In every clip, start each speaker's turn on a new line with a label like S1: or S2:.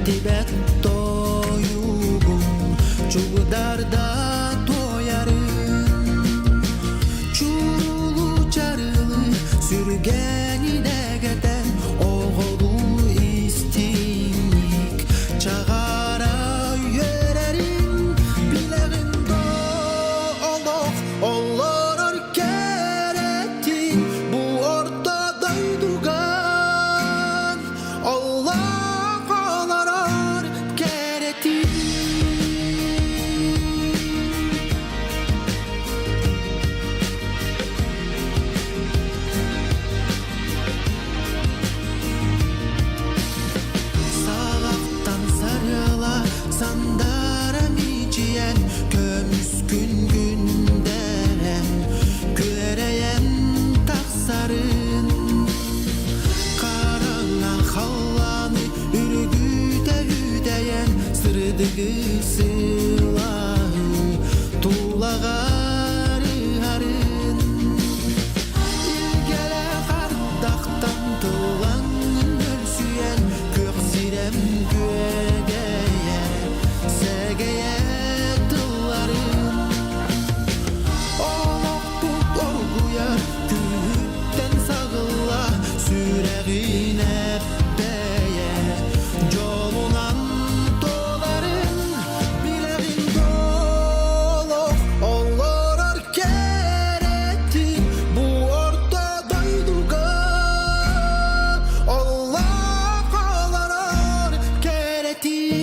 S1: tibet doyugum çugudarda toyarım çurulu çarılı sürgeni de geden oğulu istinlik çağara yürerim bileğimde olup olur keretin bu ortada durgan Allah ağlar keretin sağaktan sarıla sandara miciyen kömüskün günderen göreyen taksarın karana hallanı ürgüde hüdeyen sırdıgı sılahı tuğlagarı harın ilgele kardaktan tuğan ölsüyen kök sirem gögeye segeye tılların oluktuk orguya kühütten sağılla süreğine beye yolunan doların bileğin doluk olur kereti bu ortada durgan Allah ağlar keretin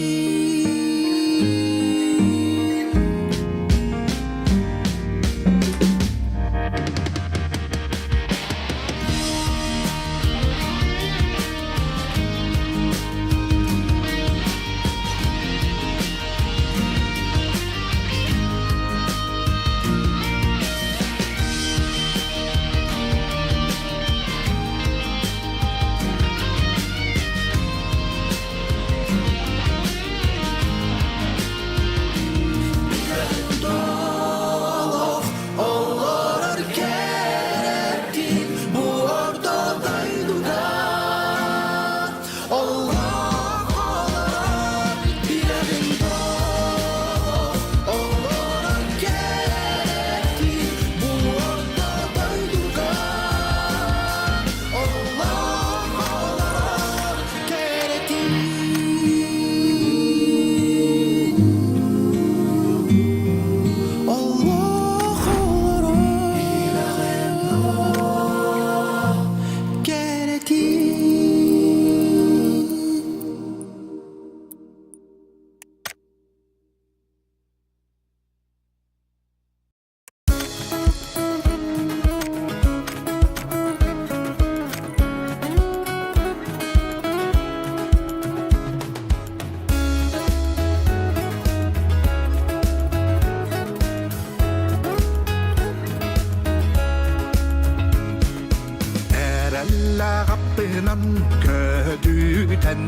S1: olur keretin bu ortada durgan Allah ağlar bileğin olur keretin bu ortada durgan Allah ağlar keretin Allah ağlar keretin
S2: Erellä kappinan köhdytän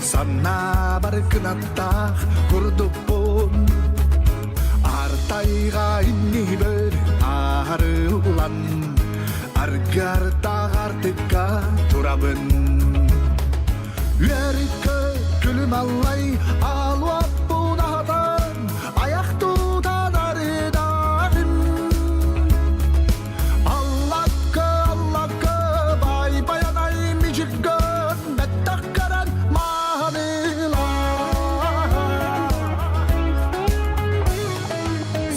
S2: sanna barkınattaa kurduppuun artaiga inni bör arılan argarta artıkka turabın yörikö külüm allai aluappuun ahatan ayak tuutan arıdahim Allakka bay bayanay micikön bettakkaran mahanila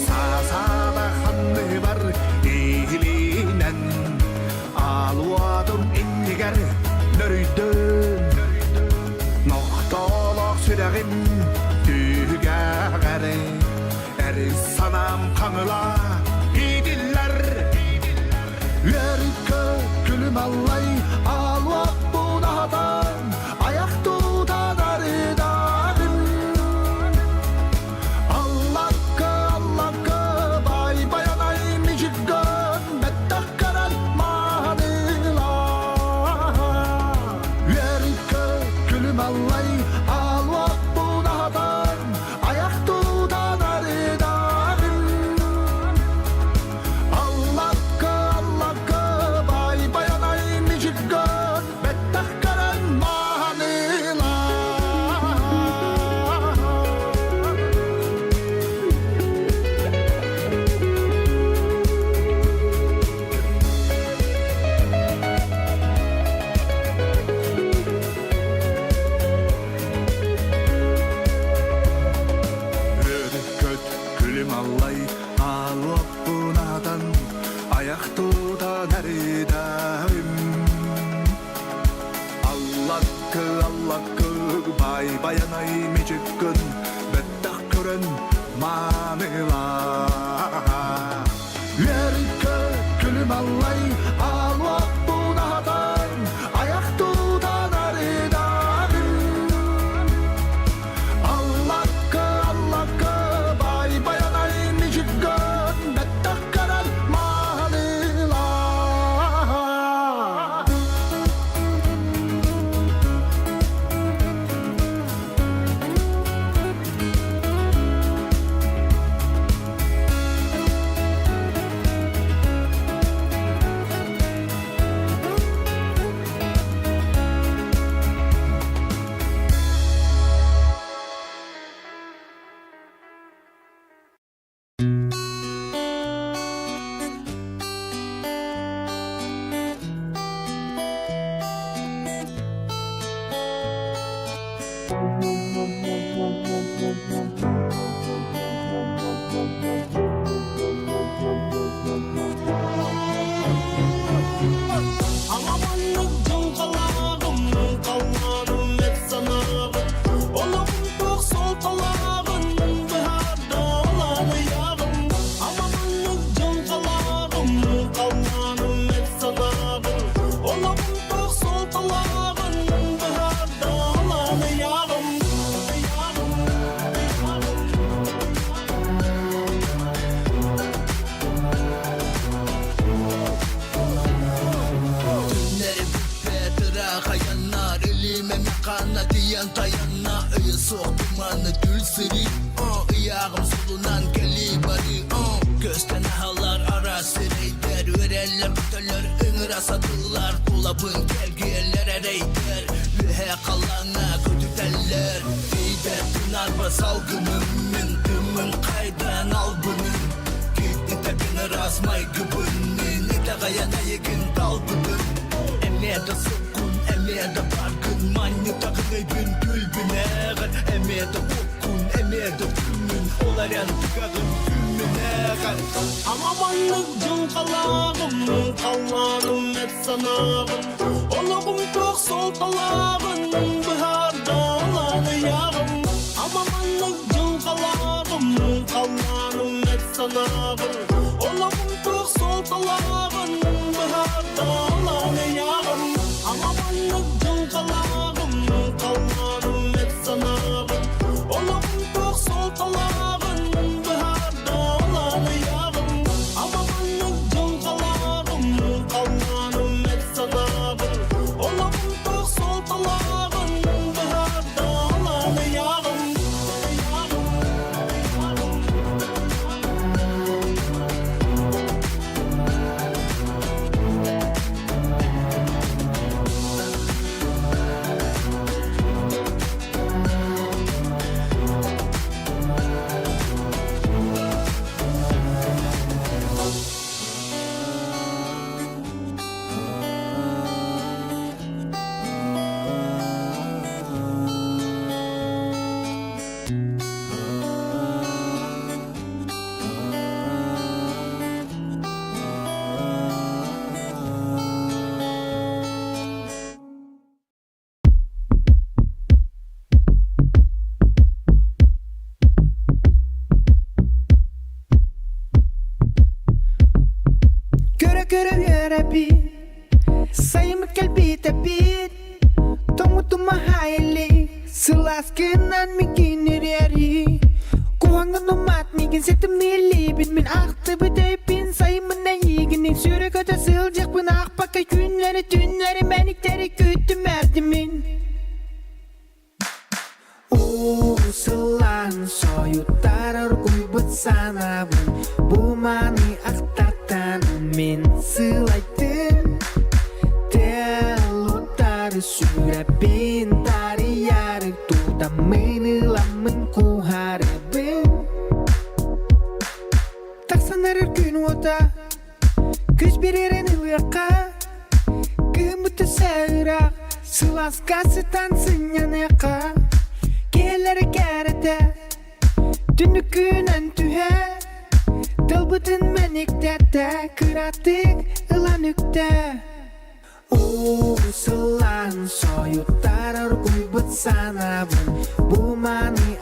S2: Sasada hanны var ihilinen aluatun inniger nörüydön Nohtolok süregim tügägäre eri sanam kanıla idiller Yörikö külüm allai aluappuun ahatan ayak tuutan arıdahim Allakka bay bayanay micikön bettakkaran mahanila Yörikö külüm allai aluappuun ahatan ayak tuutan arıdahim allay almak bu nahadan ayak tutan arıdağın Allah'a bay bayanay nicik gön bettak karar mahalılar
S1: Alamanlık cınkalağım, kalmanım et sanağım. Olamın çok sol talağım, biharda olanı yağım. Alamanlık cınkalağım, kalmanım et sanağım. Olamın çok sol talağım, biharda olanı yağım.
S3: Günleri büfe kayanlar elime mekana diyen tayanna Öye sok dumanı gül siri Iyağım solunan kelibari Gözten ahalar ara sireyder Verenler kuteler ınır asadılar Dolabın gelgiyeler ereyder Lühe kalana kötüteller Giyder pınar basalgımın Dümün kaydan albının Gitti takını rasmay gübünün Ne kayana yekin dalbının Emniyete sokun, emniyete barkın Manyu takın gün gülbüneğer Emniyete kokun, emniyete gülmün Olar yan tıkakın gülmüneğer
S1: Alamanlık cınkalağım, kalmanım et sanağım. Olamın çok sol talağım, biharda olanı yağım. Alamanlık cınkalağım, kalmanım et sanağım. Olamın çok sol talağım, biharda olanı yağım. Alamanlık cınkalağım, kalmanım et sanağım. Olamın çok sol talağım, biharda olanı yağım. Alamanlık cınkalağım, kalmanım et sanağım. Olamın çok sol talağım, biharda olanı yağım.
S4: göre bir sayımı kalbi tepit Tomu hayali Sılaskenan mikin iri Kuhangan umat mikin setim nili Bin min aktı bideypin sayımın ayiginin Süre kadar sılacak bin akbaka günleri Tünleri menikleri küttüm erdimin Usulan soyutar kuybut sana Bu mani aktartan min sılaytın Telutar süre pintar yarı Tuta menilamın kuharabın Tak sanarır gün oda Kış biririn ılaka Kımıtı sağırak Sılas kasıtan sınyanaka Gelleri geride Dünükünen tühe Dalbıdın menikte de Kıratık ılanıkta Usulan soyutar kuybut sana Bu mani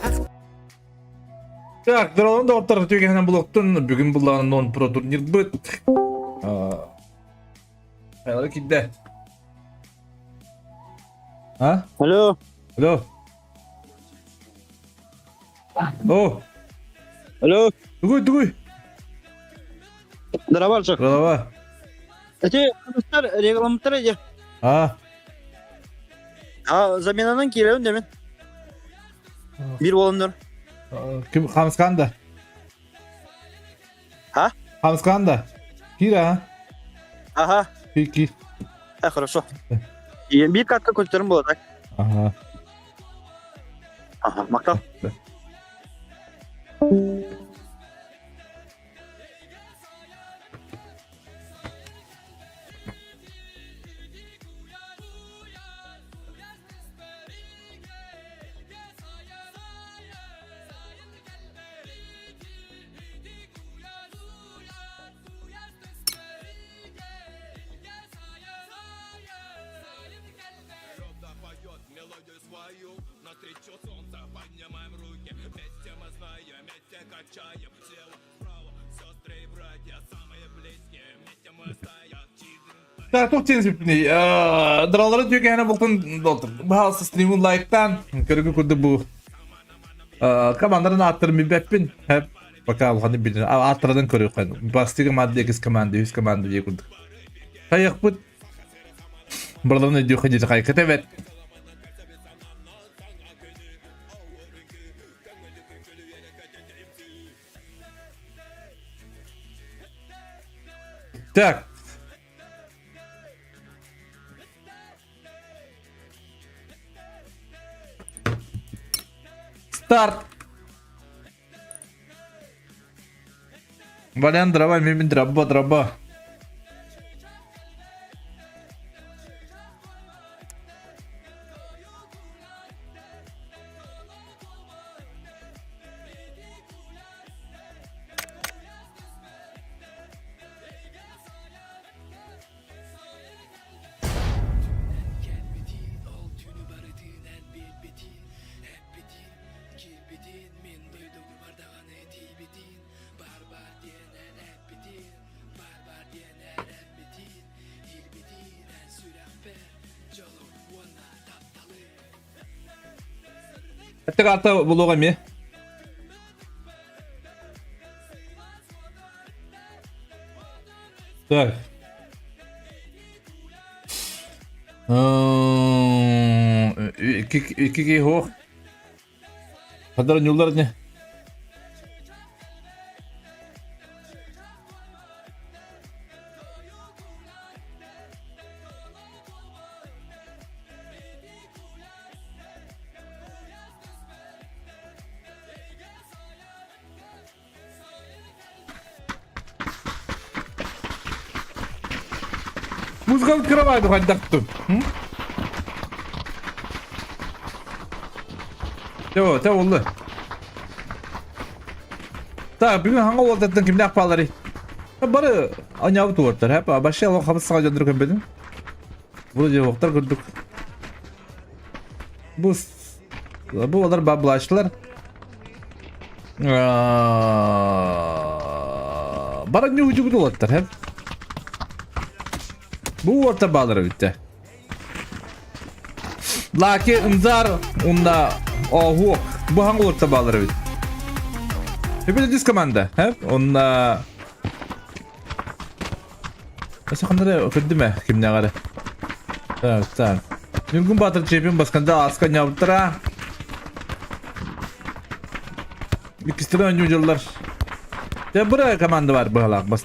S5: Так, дорогой доктор, түйгенен блоктун бүгүн булланын 10 Pro турнир бүт. Hayırlı kimde? Ha?
S6: Alo.
S5: Alo. Oh.
S6: Alo.
S5: Duguy.
S6: Здравствуйте.
S5: Bravo.
S6: Эти регламенттер эти.
S5: Ha.
S6: Заменаның келеуін демен. Bir болыңдар.
S5: Kim? Hamskanda.
S6: Ha?
S5: Hamskanda. Kira ha?
S6: Aha.
S5: Peki.
S6: Хорошо. Bir katka koçlarım bulacak.
S5: Aha.
S6: Aha. Maktal.
S5: Так, çok temiz bir ne? Duraları diyor ki yani boktan doldur. Bazı stream'in like'tan körükü kurdu bu. Kamanların arttırım bir beppin. Hep bakalım hani bilir. Arttıradan körük hani. Bastığı madde 2 komanda 100 komanda diye kurduk. Kayak bu. Buradan ne diyor ki kayak evet. Так. Старт. Валян дрова, мимин дроба. Hatta karta buluğa mi? Так. İki hoch. Kadar yollar ne? Muzgal kıramaydı hadi taktım. Tamam oldu. Tak bugün hangi oldu kimde akbalları? Bari anyağı tuvarlar hep başlayalım hamız sağa gönderiyorum benim. Burada cevaplar gördük. Bu onlar bablaştılar. Bari ne ucu tuvarlar hep. Bu orta bağları bitti. Lakin imzar onda ohu bu hangi orta bağları bitti? Hepsi düz komanda hep onda. Nasıl kanları öldü mü kimne kadar? Tamam. Mümkün batır çepim baskında askan yaptıra. İkisi de önce yıllar. Ya buraya komanda var bu halak bas.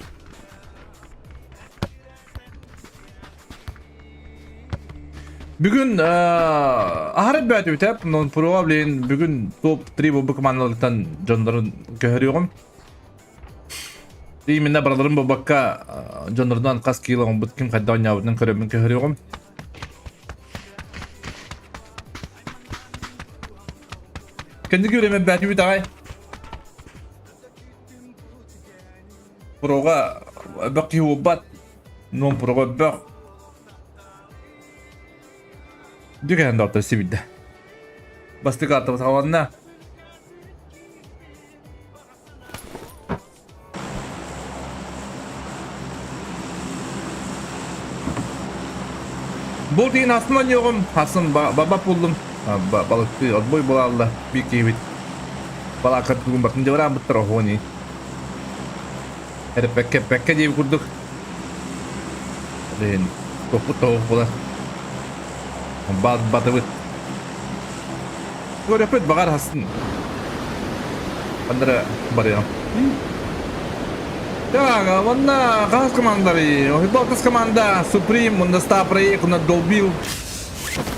S5: Bugün ahret bir atıyor non probably bugün top 3 bu komandalıktan canların köheriyorum. Diyiminde buralarım bu bakka canlardan kas kilon butkin kaddan yavrudan köremin köheriyorum. Kendi göreme bir atıyor daha. Proga bakki hubat non proga bak. Dükkan da ortası sivilde. Bastık artık havanına. Bu deyin Hasan oynuyorum. Hasan babap buldum. Balıkçı boy bulalım. Bir kibit. Balakat bugün bakınca var bu tarafı ni. Her pekke diye kurduk. Den topu bulan. Batı. Gue dapet bakar Hasan. Andra barang. Ya, mana kas komandari. Oh, itu kas komanda Supreme, munda Stapre, kuna Dolbil.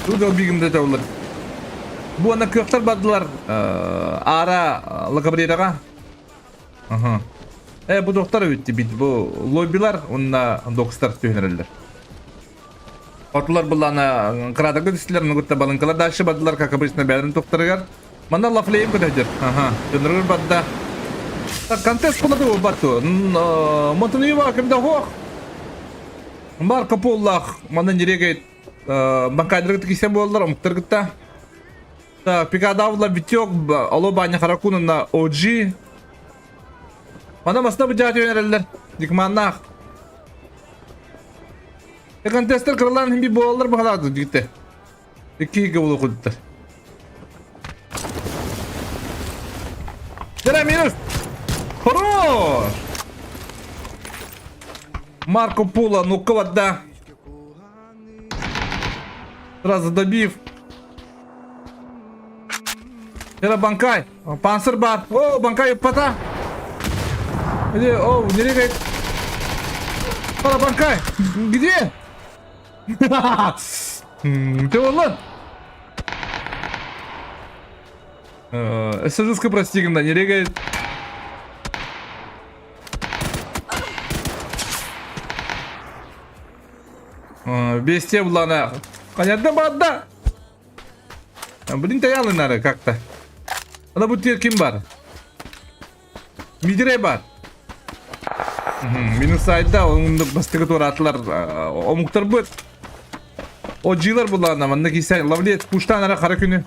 S5: Itu Dolbil gimana tahu Bu anak kökler badılar. Ara lakabrira ka. Aha. Bu doktor öğüttü bit bu lobiler onunla doktor tühnerler. Ortalar bulana kırada gödüslerini gutta balınkalar daşı badılar kakabısına beylerin doktorlar. Mana laflayayım kadar. Aha. Dönerler badda. Kontes kuladı o batu. Montanıyı bakım da hoş. Bar kapullah. Mana nereye git? Bankaydır gittik ise bu oldular. Umuktar gitti. Pikadavla bitiyor. Alo banyak harakunun na OG. Mana masna bu jati yönerler. Dikmannak. Kontesler kırılan hem bir boğalar bu haladı gitti. İki gavulu kudutlar. Gel minus. Хорош! Марко Поло, ну-ка вот да. Сразу добив. Это Банкай. Панцер бар. О, Банкай пота. Где? О, не регает. Пора Банкай. Где? Ты он? СЖС-ка простигна, не регает. Бестия булана. Понятно, бадда. Блин, таялы надо как-то. Она будет кем бар? Мидре бар. Минус айда, он бастыгы тура атлар. Омуктар бут. O ciler bulana. Manda kisen lavliyet puştan ara kara günü.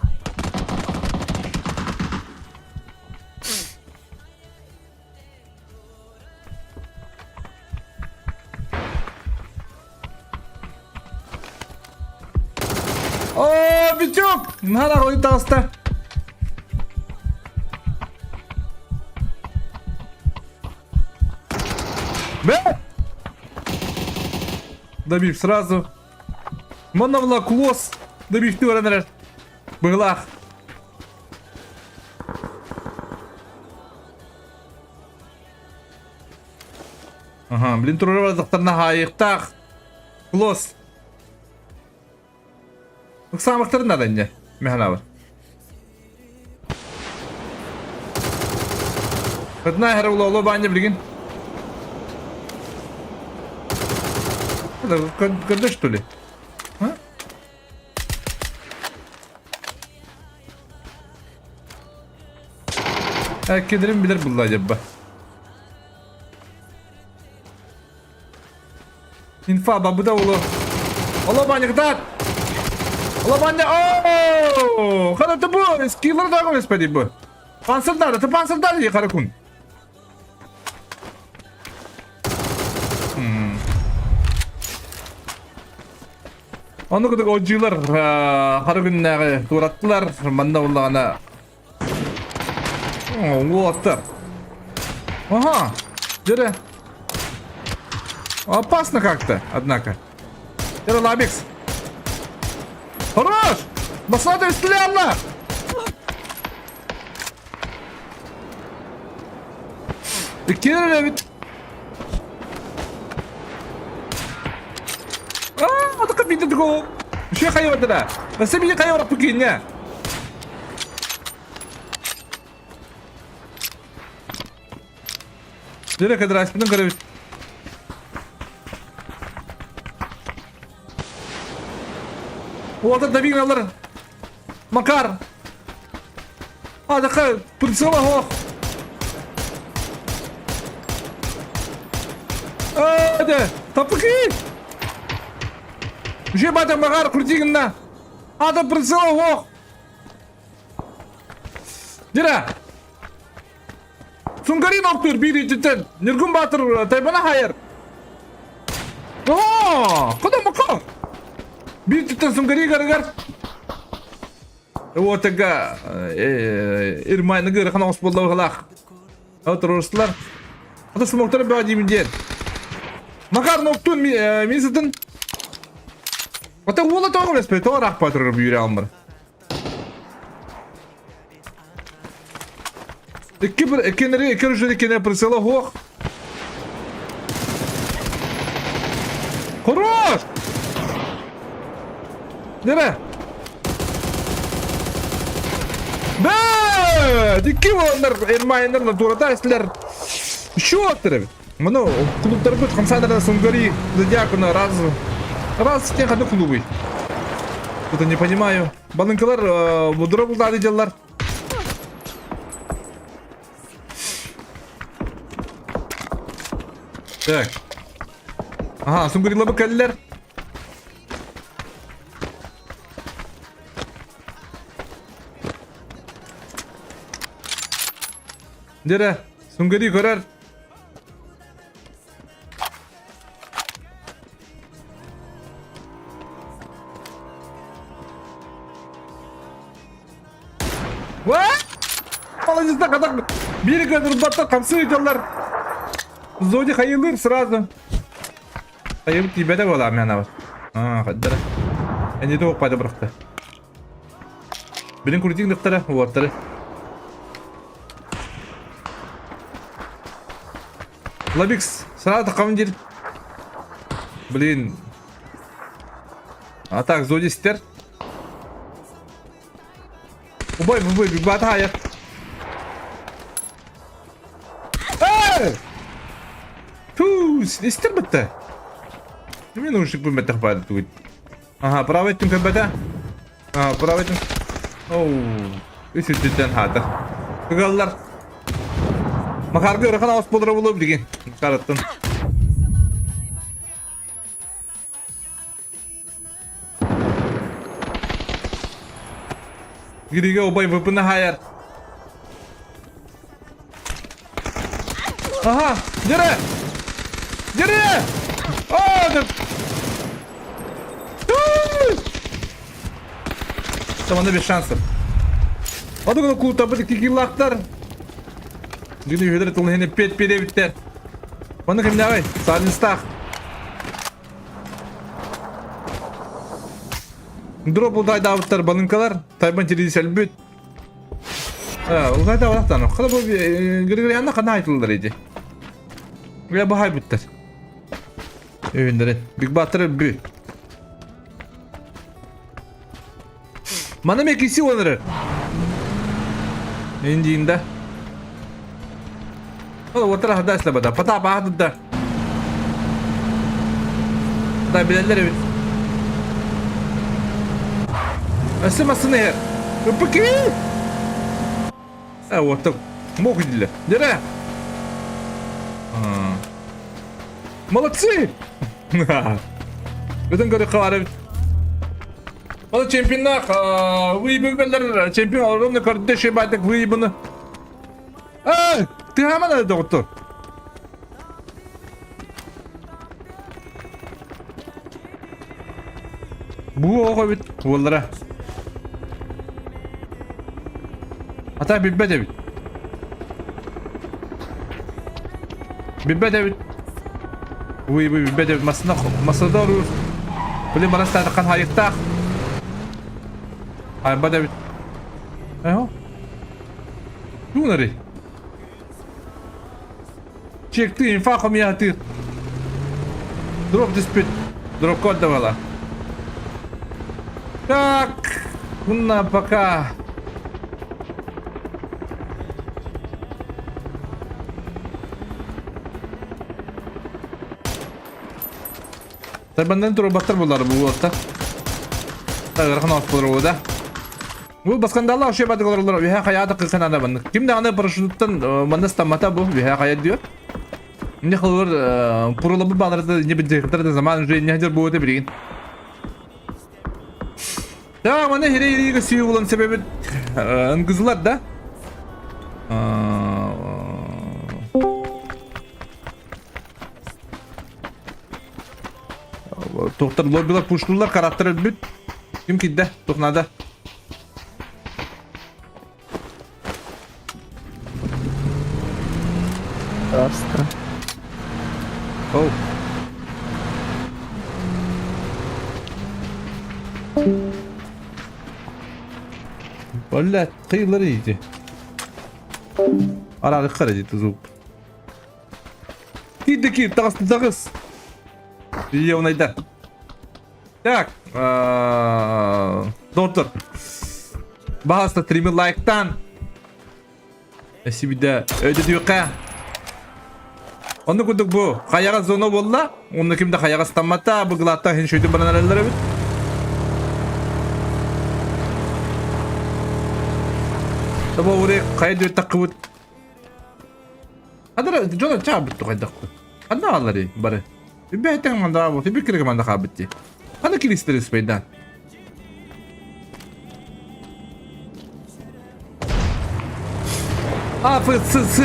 S5: Бичок! Нара ой таста. Бе! Добив сразу. Мана была клосс. Добив ты ранер. Была. Ага, блин, турова захтарна хайыктак. Клосс. Самых надо не, механавр. Одна игра ула баня блин. Это когда что ли? А? Кедрим bilir buldu acaba. Infa bu da ulu. Allah banyak tat. Лобання, ооо! Хара ти бо, скілер дагон не спаді бо. Пан солдат, ти пан солдат є, Харакун. Onu kadar oyuncular her gün turattılar. Banda ullağına. Bu attı. Aha. Jere. Опасно как-то, однако. Jere Labix. Хорош! Басада стреляла! Кирилл ведь... Это как видит гол. Еще хайва тогда. На себе хайва покинь. Jere kadar aslında görev. Вот это вигналар. Макар. Такая прицела го. Да, тапки. Уже бата Макар крутигна. Да прицела го. Jere. Sungarin oktür biri cidden. Nirgun batır taybana hayır. Kadın Makar. Bir tutan Sungari gargar. O taga irmayını gırıkan osbollağı halak. O teröristler. Ata smokları bir acıyım diyen. Makar noktun mi sıdın? Ata ola toğum respe toğa rak patırır büyüre almır. İki rüjde iki ne pırsala hoğ. Хорош! Nere? Да! Dikki onlar ermayınlarla doğruda esler. Şu attırı. Bunu klublar bu kamsanlardan Сунгari Зодиакуна раз в тех одну клубы. Что-то не понимаю. Балынкалар мудро булды адыжалар. Так. Ага, Сунгari лабы кәлілер. Nere? Сунгari görər. What? Молодец, kadar bir kadar batta kamsı ediyorlar. Zodi hayırlı sırası. Hayırlı tibe de olam yana var. Ha, hadi. Eni de okpadı bıraktı. Benim kuritik nıktara, o atları. Labix, сразу командир. Блин. А так, Зоди стер. Убой, батая. Фу, стер бітті. Мен ушик бұл мәттіқ бады тугид. Ага, право еттім көбәді. Ага, право еттім. Оу, үсіттен хаты. Күгаллар. Макарғы ұрықан ауыз болдыра болып деген. Қараттын. Гириге обай выпыны хайар. Ага, дере! Дере! Ааа, деп! Tamamda bir şansım. Hadi bunu kurtardık iki killaklar. Günü hüdret tulun hene pet biter. Bana kim davay? Sadin stak. Drop ulday davutlar balınkalar. Tayban tiridi selbüt. Ulday davutlar. Kada bu gırgır yanına kadar aytılır idi. Ve bahay bitler. Övünlerin. Big Batter'ı büyük. Bana mekisi onları. İndiğinde. O da ortada hadasla bada. Pata bahadı da. Da bilenler evet. Asılmasını her. Öpüki. Ha ortak. Mok idile. Nere? Молодцы! Bütün garı kavarı. O çempionlar, выиграли чемпион огромный kardeşi baydık bunu. Aa, hemen öyle doktor. Bu o evet, onlara. Hatta bir bedevi. Bir bedevi. Oui, bedevi masada olur. Böyle bana sadıkan hayıkta. Ay bedevi. Eho. Bunları. Çekti infakım yahtır. Drop dispute. Drop kod da valla. Так. Bununla пока. Tabi benden turu batır bunları bu olta. Tağırıqın olsun olur o da. Bu baskanda Allah şey batık olur. Viha kayada kılkan ada bandık. Kimde anı paraşütten bana stamata bu. Viha kayad diyor. Ne kılır purulu bu bağlarda ne bir zekatır zaman önce ne hacer bu öte bilgin. Ya bana hiri kısıyor olan sebebi kızlar da. Doktor lobby'lar puşturlar karakter ölbüt. Kim kidde? Doknada.
S6: Rasta.
S5: Oh. Valla kıyıları iyiydi. Aralık karacı tuzu. Giddi takız. İyi onayda. Так, Doktor. Bahasta stream'i like'tan. Esibide öde diyor ka. Onu kuduk bu. Kayağa zona bolla. Onu kimde kayağa stammata. Bu glatta hen şöyle bana neler bit. Tabi oraya kaya diyor takıbıt. Adara jona çabıttı kaydak. Anna alları bari. Bir behten manda bu. Bir kere manda kabitti. Hani kilistleri speydan. Fısı.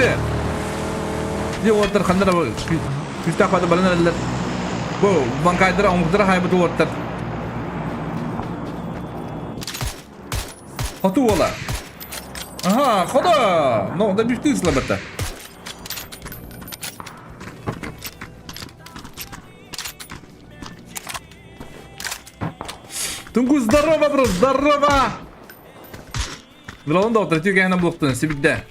S5: Dia water khandara pista pada balana neler. Bu bangkaydara omudara hay bu water. Hatu wala. Aha, khoda. No, da düştü ıslabata. Tunggu, здорово, bro, здорово. Belum doktor itu kayaknya bloktan sibikde.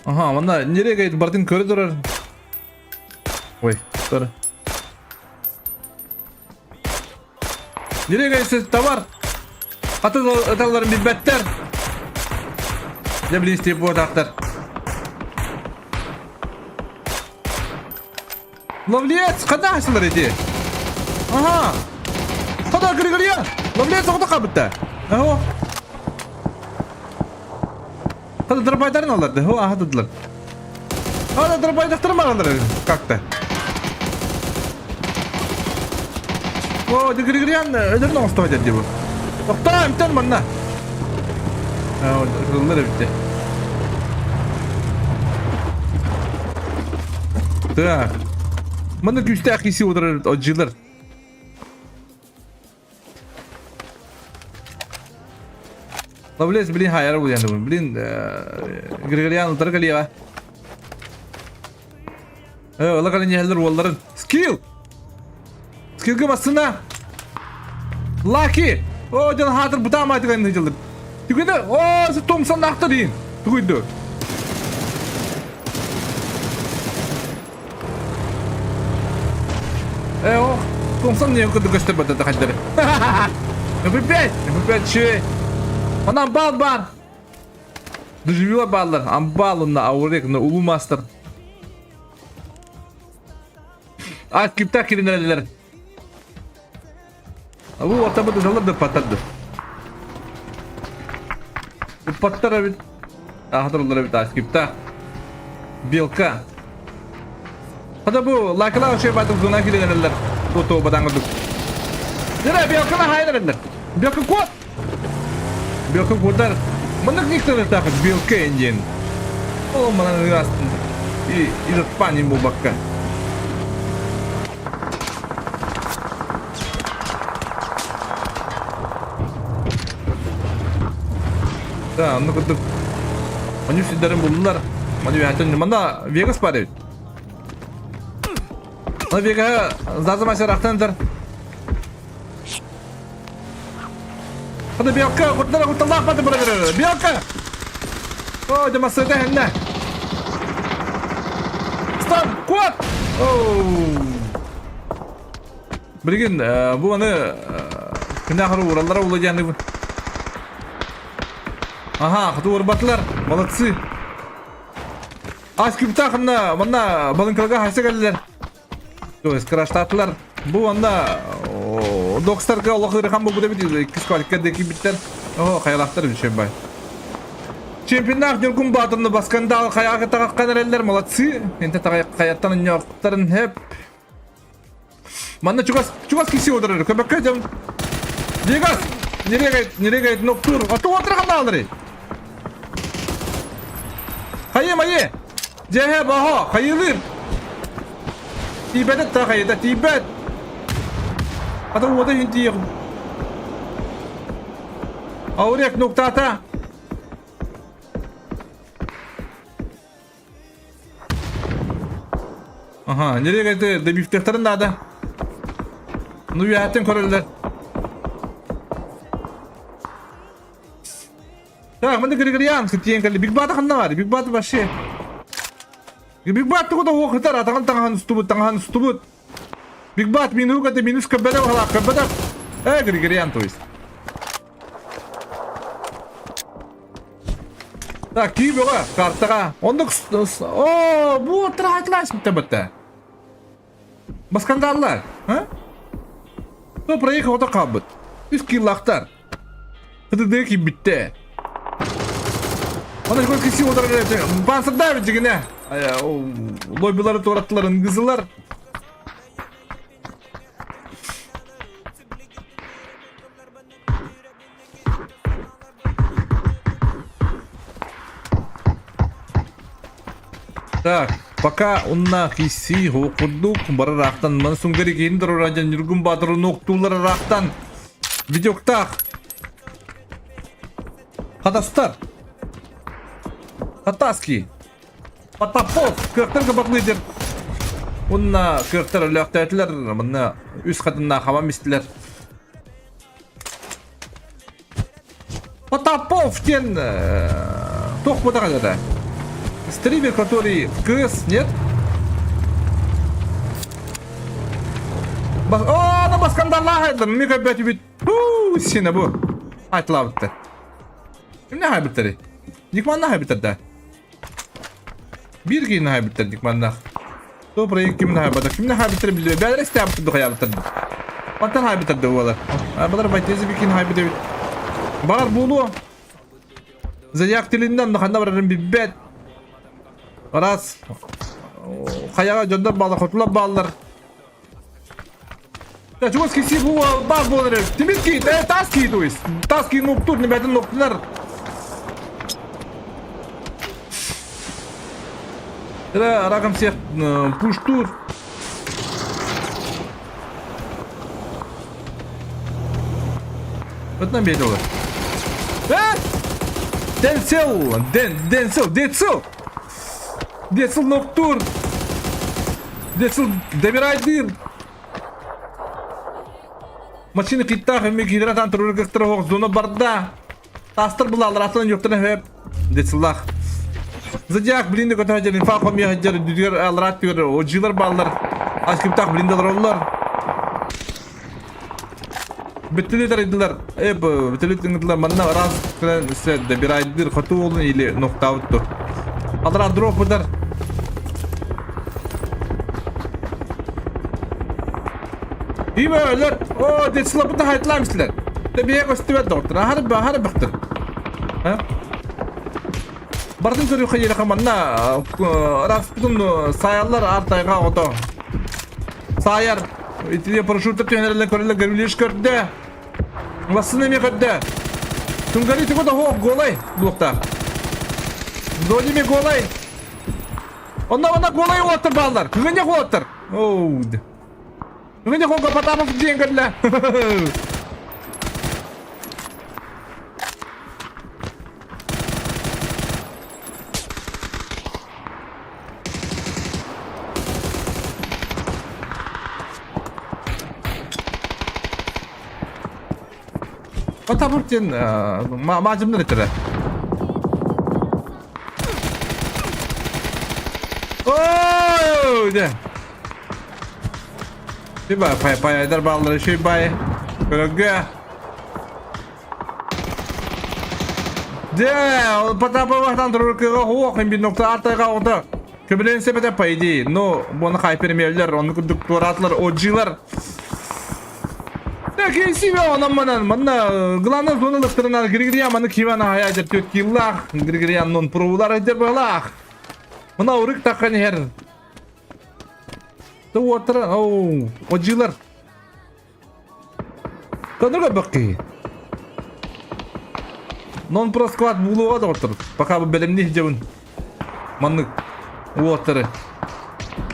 S5: Aha, mana nereye kayıt? Bartın körü durar. Oy, dur. Nereye kayıt? Tavar. Atalların bir better. Ne bileyim isteyip bu doktor. Lovliyet, kadar haşlar idi. Aha. Kadar gırgır ya. Lovliyet sokta kabıtta. Aho. Kadar dırbaydarın alırdı. Ho aha dediler. Kadar dırbaydaktırım alırlar. Kalktı. O de gırgır yan. Ödür ne olsa hocam bu. Doktora imtihan bana. Aho kırılır bitti. Tak. Mana güçte akisi oturur acılar. Lovelace bilin hayal bu yani bilin Gregorian utar kali ya. Allah kalın yeller walların skill kemasına. Lucky. O can hatır bu tamam artık ne jıldır. Tuguydu. O siz Thompson aktı deyin. Tuguydu. Oh, Thompson niye kudu göstermedi takadları. Öpüpet şey. Ona bal var. Düşüyor ballar. Ambalında avrek na ulu master. Az kipta kirinler. Bu ortamda da da patladı. Bu patlar abi. Hatırlar bir tas kipta. Bilka. Hadi bu lakla şey batıp zona kirinler. Foto badanguduk. Nere bilka hayırlar. Bilka kuat. Bilka kuatar. Mana kita takut bilka engine. Oh mana ngeras. I depan ini mau bakar. Dah, anu kutuk. Maju sidaran bulunlar. Maju hatan mana Vegas pada. Mana Vegas zaza masyarakat ntar. Hadi Bianca, kurtarlah pada berada. Bianca. Oh, dia masih dah hendak. Stun, kuat. Oh. Berikin, bu mana kena haru oralara olacağını bu. Aha, kutu urbatlar. Malatsı. Az küpta kına, mana balınkalaga haysa geldiler. Tuh, skrashtatlar. Bu anda Dogstar'ga Allah'ı rekam bu da bitiyor. İkiz kvalifikasyadaki bitler. Oh, hayalaklar bir şey bay. Çempionlar Jurkum Batır'ını baskanda kayağa takakkan ereller malatsı. Ente kayattan yokların hep. Mana çukas kişi oturur. Köpek kayacağım. Vegas. Nereye gayet noktur. Atı oturkan da alır. Hayır. CH baha. Hayırdır. Tibet ta kayda Tibet. Adam o da hindi yok. Aurek noktata. Aha, nereye gitti? De bifteklerin da. Nuyatın koreller. Ya, ben de gri-griyan setiyen kali. Big Bat kan var. Big Bat başı. Big Bat ko da o kadar atangan tangahan stubut. Big Bat minu ka te minus ka bela wala ka bada. Gri-griyan to is. Ta ki boga kartaga. Onduk bu trahatlas bitte. Bas skandallar. Ha? To proyek oto kabut. Üst killaktar. Hadi de ki bitti. Ona göre kişi olarak Panzer David ne? O lobileri toratların kızılar. Так, пока онна хиси хокудук барарактан мансунгari киндер раjan жүргүн батыр ноктулар рактан видеоктак Хадастар Хатаски Потапов кырктар кабаклыдыр онна кырктар лактатлар мына үз катына хамам истилер Потапов тен тох бодагада стример, который в КС, нет? О, на скандала это, мне как бы тебе, сина бу, айтлавты. Kim ne haybitleri? Dikmanla haybitler de. Bir gün haybitler dikmanla. Toprayı kim ne haybitler? Kim ne haybitler biliyor? Ben reste yaptım da hayaletler. Vatan haybitler de ovalar. Abalar baytezi bir gün haybitler. Balar bulu. Zayak tilinden de kanda varırım bir bet. Aras. Kayağa gönder bağlar, kurtulap bağlar. Ya çubuk kisi bu bağ bağları. Timit ki, taski to is. Taski noktur, ne bedin noktular. Tere rakam siyah push tur. Ötden bir olur. Denzel. Децл Ноктур! Децл Демирайдир! Машина киттах эми гидратан тургактар хок зона барда. Тастыр булалар атлан жоктан хеп. Децллах. Задяк блинде көтөжөр инфа коми хаҗар дүгөр алрат бир ожилар баллар. Аскиптак блиндалар оллар. Биттилер идилер. Биттилер манна раз се Демирайдир хатуулун или ноктаутту. Алар дроп будар. İyi böyleler. O deslapı da hayatlamışlar. Tabiye gösterdi doktor. Harbi baktır. Ha? Bardın soruyor hayır kamanna. Rasputun sayarlar artayga oto. Sayar. İtiye paraşütle tüynerle körle görülüş gördü. Vasını mı gördü? Tungari tıkı da ho golay blokta. Doli mi golay? Ona golay otur ballar. Kıgınca otur. Oh. Kıgınca ho kapatama fıcıyın kadla. Patapurtin macamlar etire. Oh, de. Bir bay pay eder bağları şey bay. Böyle de patapa vaktan durur ki o kim bir nokta artaya oldu. Köbülerin sepete paydı. No, bunu hypermiyerler, onu doktoratlar, ojilar. Кейси бе онан манна главный зоналыктарына Григориян маны кивана хаядыр төт киллах Григориян пробулар айдыр балах мына урык такан хер то отыр оу ожилар кадырга бакки нон про склад булуга да отыр пока бу белемни жебин манны отыры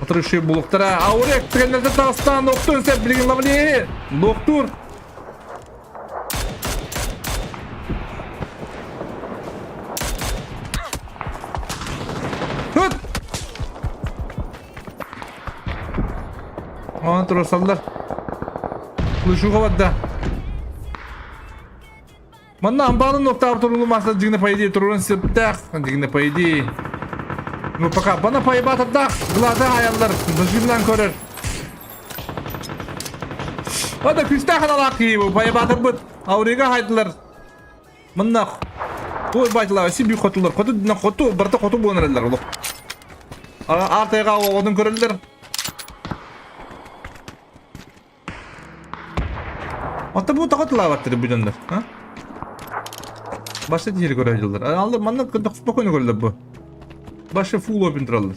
S5: Oturuşu buluktara. Aurek trenerde Dağıstan. Doktor sen bilgin lavali. Doktor. Tut. Aa trosallar. Kılışı kovadda. Manna ambalın nokta avtorulu masa jigna paydi turun siptak jigna paydi. Ну пока bana payı batırdak. Glada hayallar. Dışından körür. O da küstakın alak gibi bu payı batır bıt. Avrega haydılar. Manna. Bu baytılar. Sibi kotular. Kotu dinan kotu. Barta kotu bu öneriler oğlum. Artığa odun körürler. Hatta bu takatlar battırı bu canlar. Ha? Başka diğeri görevliler. Alır manna kırdık spokojno görevliler bu. Başka full open trallar.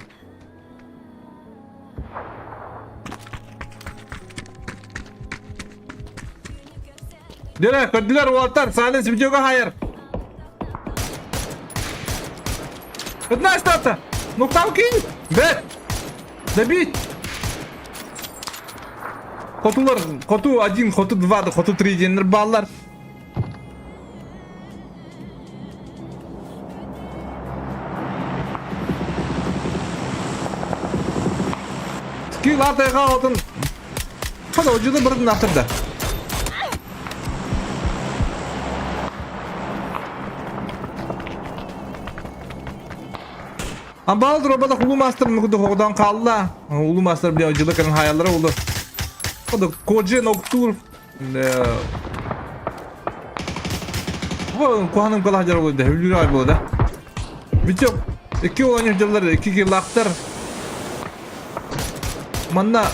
S5: Dira kötüler Walter silence videoga hayır. Одна стата. Ну там кинь. Bet. Добить. Kotular, kotu 1, kotu 2, kotu 3 denir ballar. Skill artığa aldın. Hadi ucuda bırakın artırda. Ambaldır obada Hulu Master mı kudu hoğdan kaldı. Hulu Master bile ucudakların hayalleri oldu. O da koca noktur. Bu kuhanım kala hacar oldu. Hüllü ay bu da. Birçok 2 olan yılları 2 yıllaktır. Manna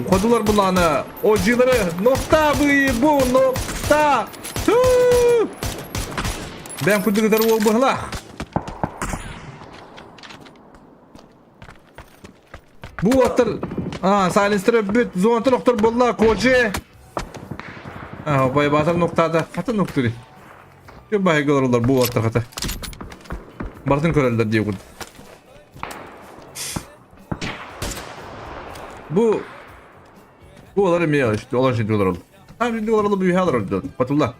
S5: kodular bulanı. Ocuları nokta bu nokta. Ben kudu kadar ol bu hala. Bu atır. Silencer büt zonta nokta bolla koca. Bay batar noktada. Hatta nokturi. Şu bay görürler bu atır hatta. Bartın körelder diye kudu. Bu oları mı ya işte olan şey diyorlar oldu. Hem şimdi oları bir halar oldu. Patullah.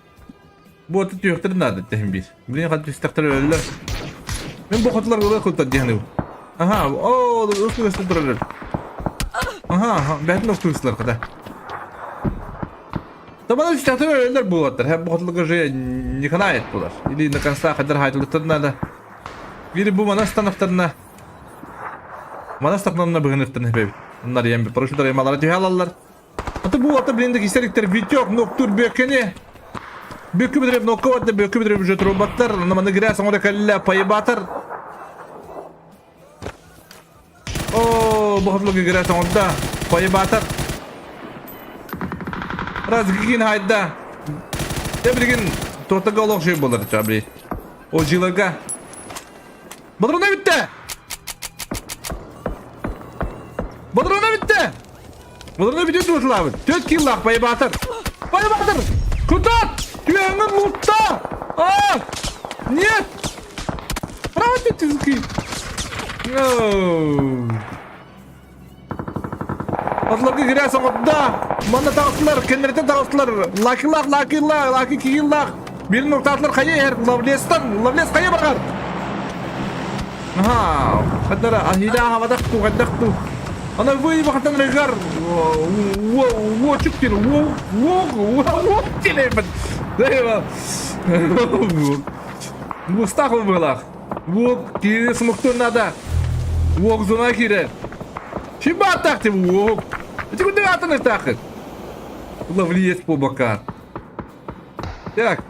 S5: Bu atı tüyükleri nerede tehim bir. Birini kadar istekler öyleler. Ben bu katılar olaya kulta diyene bu. Aha ooo ustu göster dururlar. Aha ben ustu göster kadar. Tamam istekler öyleler bu atlar. Hep bu katılar şey nikana ait bular. İli ne kansa kadar hayatlıklarına da. Biri bu manastan aftarına. Manastaklarına bıgınıftırın hep evi. Bunlar yem bir paraşütler yemalara tüyalarlar. Hatta bu hatta bilindeki isterlikler video noktur bökeni. Bökü bidirip nokka vatda bökü bidirip jet robotlar. Anlamanı girersen oraya kalilla payı batar. Ooo bu hatırlıkı girersen orada payı batar. Razgigin hayda. Tebrigin tortaga olak şey bolar çabri. O cilaga. Badrona bitti. Badrona bitti. Badrona bitti diyorsun abi. 4 kill lak payı batır. Payı batır. Kutat. Tüyengin mutta. Niye? Rahat ettiniz ki. No. Atlarga girersen orada. Bana dağıttılar. Kendilerine dağıttılar. Laki kiyillar. Bir nokta atlar kaya yer. Lavliyes'ten kaya bakar. Aha. Kadara. Ahida havada kutu. Kadaktu. Ana bu iyi bakatan regar. Wow çıktı. Wow telefon. Deyva. Bu stakol bırak. Bu kiri smoktun nada. Wow zona kire. Şimdi ataktı bu wow. Çünkü de atın ataktı. Lavliyes bu bakar. Yak.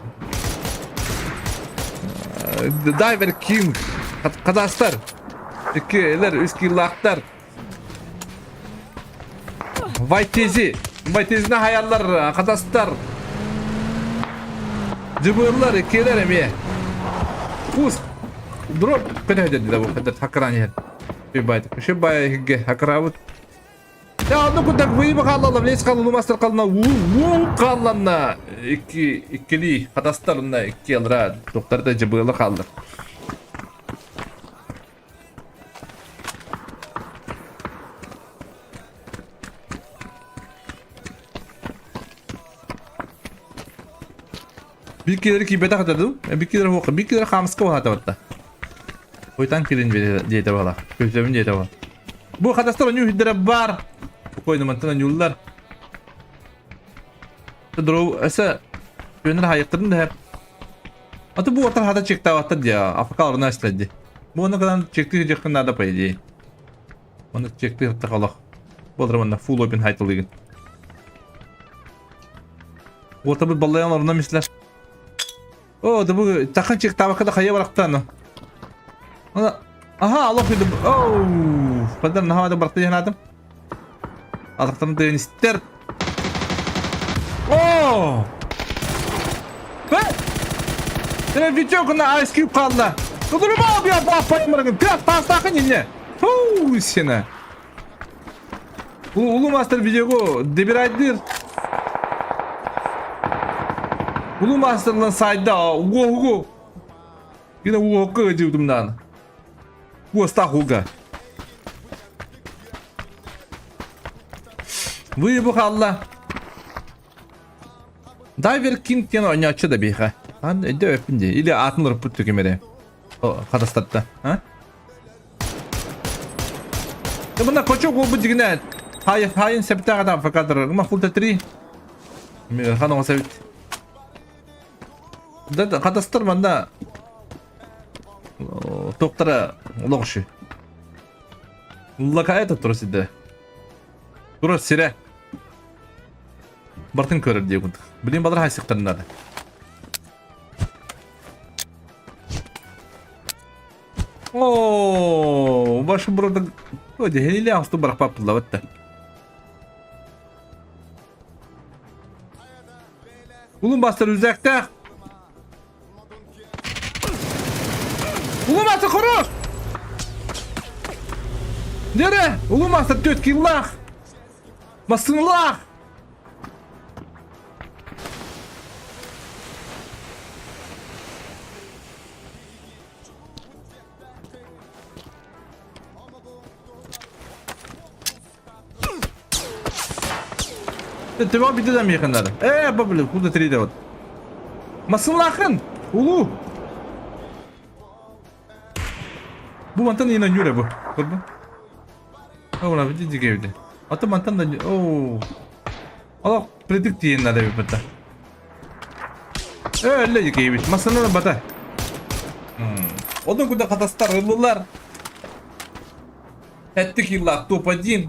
S5: Diver King. Kadastar. İki eller üst yıllar. White tezi ne hayallar kadastar. Cıbırlar ikiler mi? Us. Drop kadar dedi bu kadar hakaran yer. Bir bayt. Şu bay hige hakaravut. Ya onu kudak bu iyi bakalım. Ne çıkalım master kalına. Kalına. İkili kadastarına iki yıllar. Doktor da cıbırlar kaldı. Bir kere ki beta katadım. Bir kere hoka, bir kere hamska var hatta hatta. Oytan kilin diyete bala. Gözlemin diyete bala. Bu kadastır nyu hidre var. Koydum antena nyullar. Draw esa yönler hayatlarında hep. Atı bu orta hata çekti avattı ya. Afrikalarına istedi. Bu ona kadar çekti çekti nada paydı. Onu çekti hatta kalak. Boldramanna full open haytılıyın. Orta bir ballayanlarına misler. O da bu takın çek tabakada kaya bıraktı onu. Aha Allah bildim. Oh, padahal nah ada bıraktı yanadım. Ataktan da ister. Oh. What? Sen bir çok na ice cube kaldı. Kudur mu abi ya papayı mırgın. Biraz pastakın yine. Oh sene. Bu ulu master video debiraydır. Ulu master'ın sayda. Go. Yine bu hoka acıdımdan. Bu sta hoga. Bu kalla. Diver King yana oynaçı da bir ha. Han de öpünce. İle atın rıpıt tökemere. O kadastatta. Ha? Ya bunda koçuk bu digine. Hayır sepete kadar fakat ama full tetri. Han o sepet. Da kadastır banda. Doktora loğuşu. Laka это turaside. Turas sire. Bartın körür diye kuntuk. Bilin balar haysıklarında da. Ooo, başı burada. Öyle heliyle hastı bırak papılla battı. Ulun bastır uzakta. Ulun bastır koru. Nere? Ulun bastır tötkillah. Masınlah. Devam bir de mi yakınları? Bablı, bu da 3 de var. Masınlahın. Ulu. Bu mantan yine yürü bu. Kurban. Ola bir ciddi geldi. Atı mantan da ooo. Allah predict diyenler de bir bata. Öyle gibi. Masana da bata. Onun kuda katastar ıllılar. Ettik yıllar топ-1.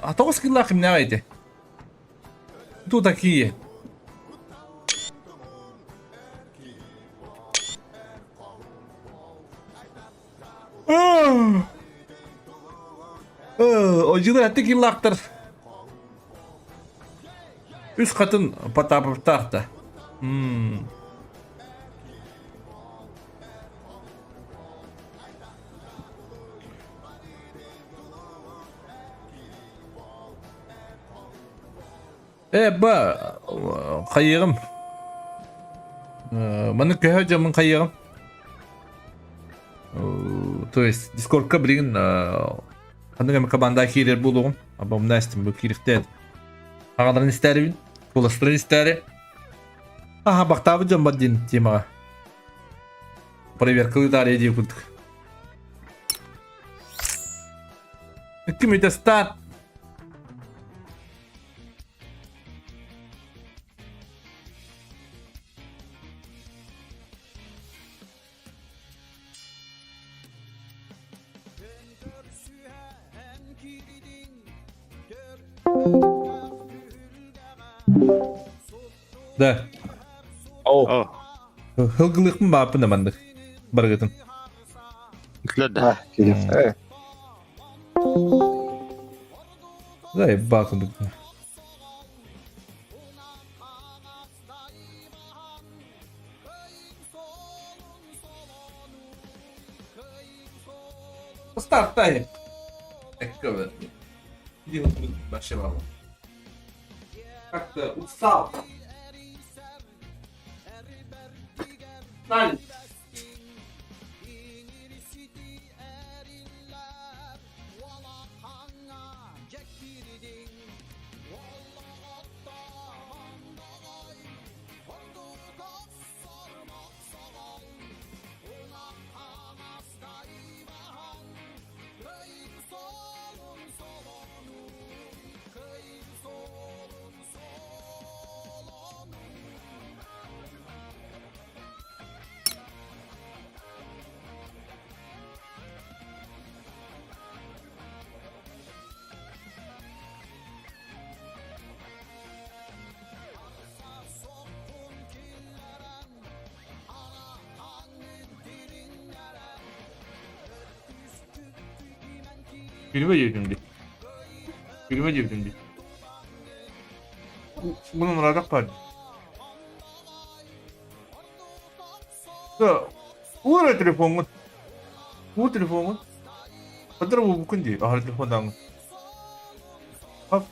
S5: А то скиллах не найдете. Кто такие? Oyuncular ettik yıllaktır. Üst katın patapırtardı. Kayığım. Bana köhecamın kayığım. То есть Discord'ka birin kanıgam kabanda kirir buluğum. Abam nestim bu kirikte. Ağaların isterim. Kulastırın isterim. Aha bak tabi camba din tema. Проверка ударя дикут. Kimi de start. Da.
S6: Oh.
S5: Hılgılık mı bapın da bandık. Bargatın.
S6: Yüklendi.
S2: Evet.
S5: Zayıf bakın. Start da hep. Ekle. Gidiyoruz başlayalım. Как-то устал. Дальше. Filme girdim. Filme girdim. Bunun radak var. Ya, uğra telefonun. Bu telefonun. Kadar bu bukun değil. Ahar telefondan. Hop.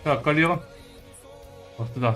S5: 자, 걸려. 어떠다.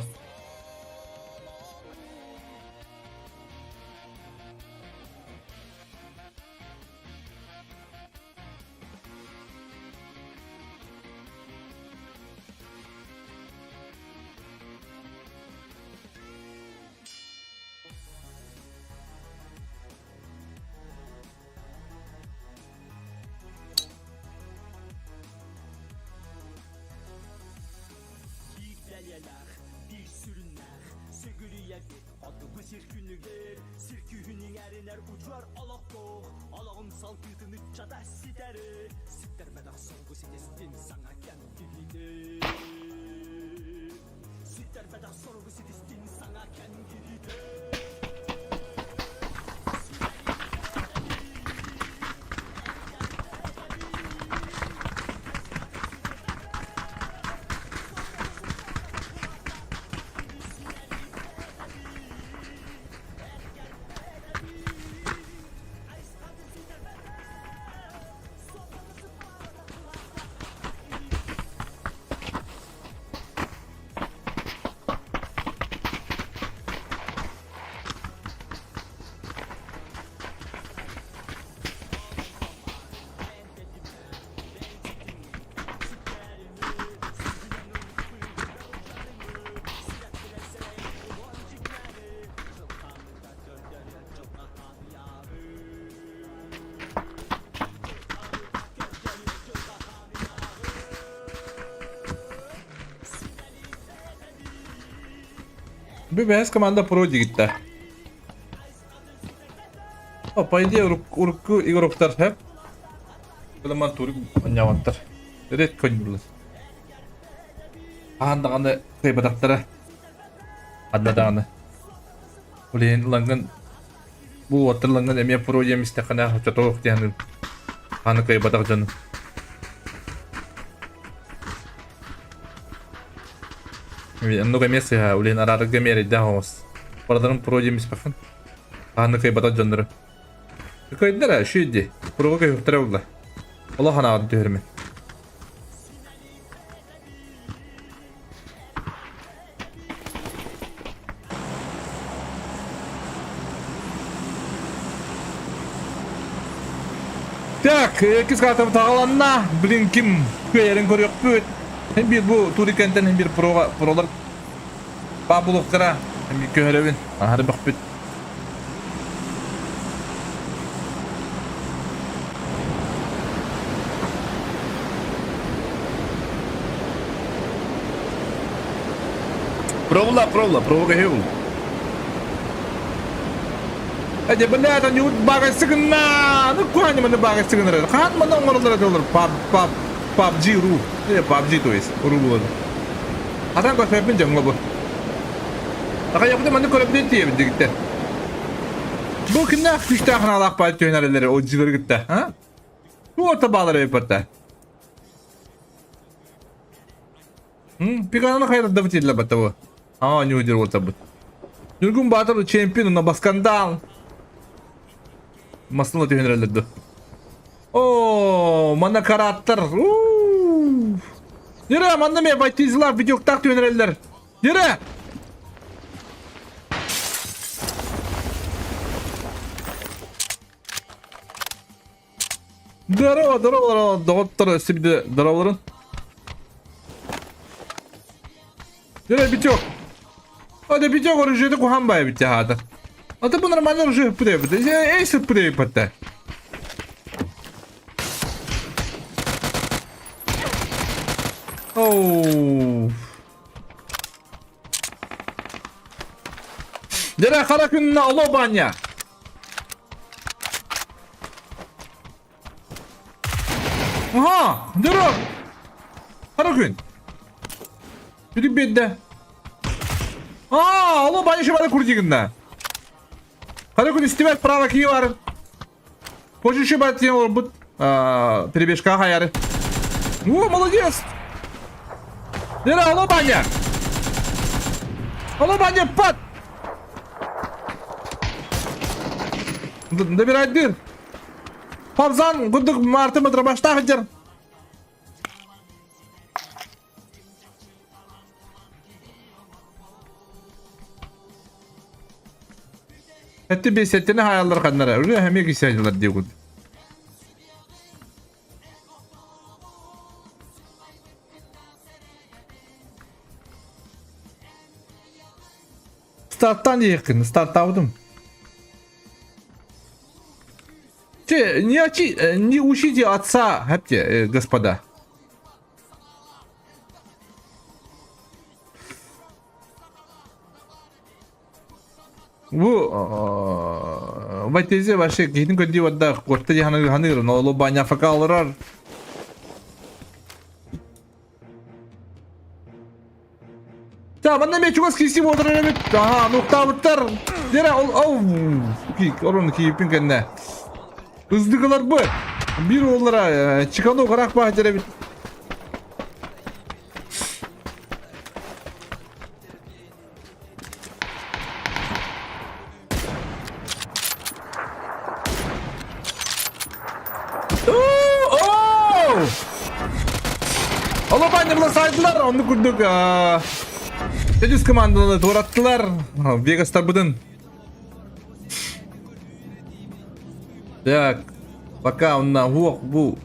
S1: Bir sürünler, segülüye bir adı sirkünlüler, sirkühünün eriner uçar alaktoğ, alağım salgıdını çada sideri, sittermeden sorgu sidestin sana kendini. Sittermeden sorgu sidestin sana kendini.
S5: Bir beyaz komanda pro gitti. Apa dia urukku igoroktar hep. Kelaman turuk menyawantar. Red koyulur. Anda kaybadaktara. Adadana. Ulen langan bu waterlangan emya pro yemis takana çatok diyanın. Hanı kaybadak canım. Ano kami siya ulin ararag kami rin dahos. Para dalam pro jemis pakan. Hanı kaybadak canları. Kaydlara şeydi. Pro kayo travla. Allah hana adı diyorum. Tak, kis kata tağalanna bilin kim yerin koruyor büyüt. Hem bir bu turikenten hem bir prolar babuluklara hem bir köhörevin. Hadi bak büyüt. Prola kayo. Aja benda tan yud bagay signa. Ano kuha naman na bagay signa rin. Kahit man ang mga dollar PUBG ru. PUBG to is. Ru. Atan ko fepin jang ngabo. Nakaya ko naman ko update diye bitti. Bu kinna işte kanalak paylaşıyor nereleri o civar gitti. Ha? Bu orta bağları yapardı. Bir kanalına kaydı da bitirle battı bu. Aa New Year orta bu. Nurgun Batar champion na baskandal. Masno diyor herhalde. Oo, mana karakter. Yürü, manda mı baytizlar video tak diyor herhalde. Yürü. Darava. Doktor sibide daravaların. Yürü bitiyor. Hadi bitiyor orujede kuhan baya bitti hadi. Hadi bu normalde oruju yapıyor. Ey sıpırıyor yapıyor. Oh. Dere kara gününe alo banya. Aha, dere. Kara gün. Bir bedde. Aa, alo banya şebada kurciginde. Kara gün istivet prava ki var. Позже шибать тем вот перебежка хаяры. О, молодец! Дера, алло, баня! Алло, баня, пат! Добирай дыр! Павзан, гудук марты мыдрабашта хыджар! Hette bir setini hayallar kanlara. Öyle hemek isyacılar diye kut. Starttan yakın. Start aldım. Не учите отца, хепте, господа. Bu Вайтезе ваше гидин көди вадда корта ханыр но ло баня факалрар. Ta bana meçhul kisi modern evet. Aha nokta bitter. Dere ol ki orun ki pinkenne. Hızlıgılar bu. Bir onlara çıkan o karak bahçere bit. Allah bana bula saydılar onu kurduk. Tecrüz komandalı doğrattılar. Vegas'ta budun. Так. Пока он на bu.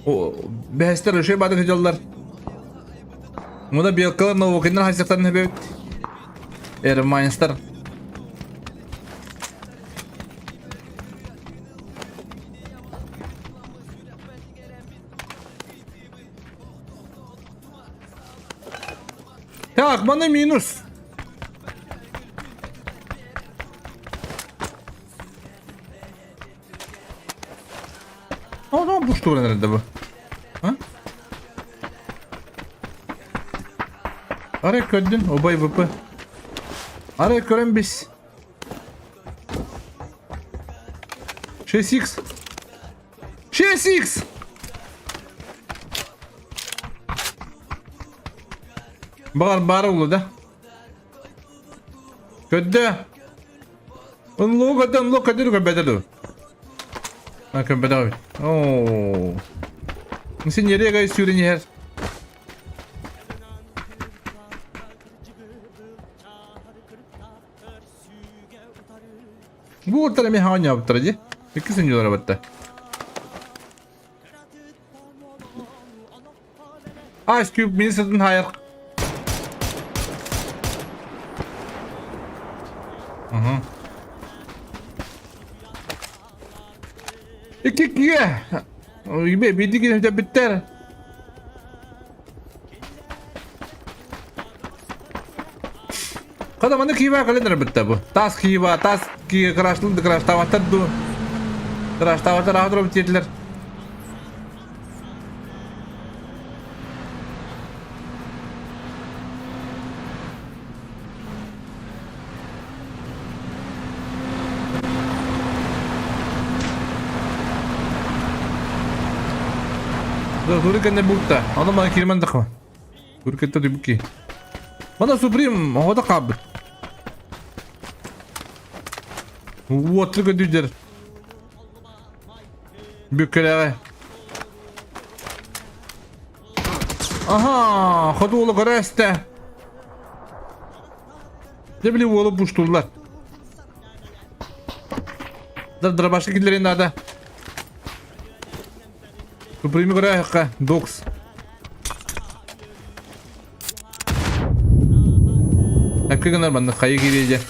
S5: O behesler şey badı kıcallar. Buna bir yakalar ne okuyanlar haysaklarını hep evet. Ermanistar. Так, bana minus. Adam bu şu nerede bu? Ha? Araya kördün obay bıpı. Araya kören biz. 6x. 6x. Бар улы да. Kördü. Lok kadir köbedir. Ha köbedir. Oo. Sen nereye gay sürün yer? Bu ortada mi hanya yaptırıcı? İkisini diyorlar batta. Ice Cube beni satın hayır. İki. Gibi bir dikine de biter. Kadamanda kiva kalender bitti bu. Tas kiva, tas ki crashlı crash tavatar du. Crash tavatar rahat olup çetler. Dururken de bukta. Onu bana kirmen takma. Dururken de buki. Bana Supreme o da kabul. Water gödüler. Bükelere. Aha, hadi oğlu kareste. Ne bileyim oğlu puşturlar. Dır başka gitlerin daha. Supreme göre hakka. Dogs. Hakka kadar bana kayı gireceğim.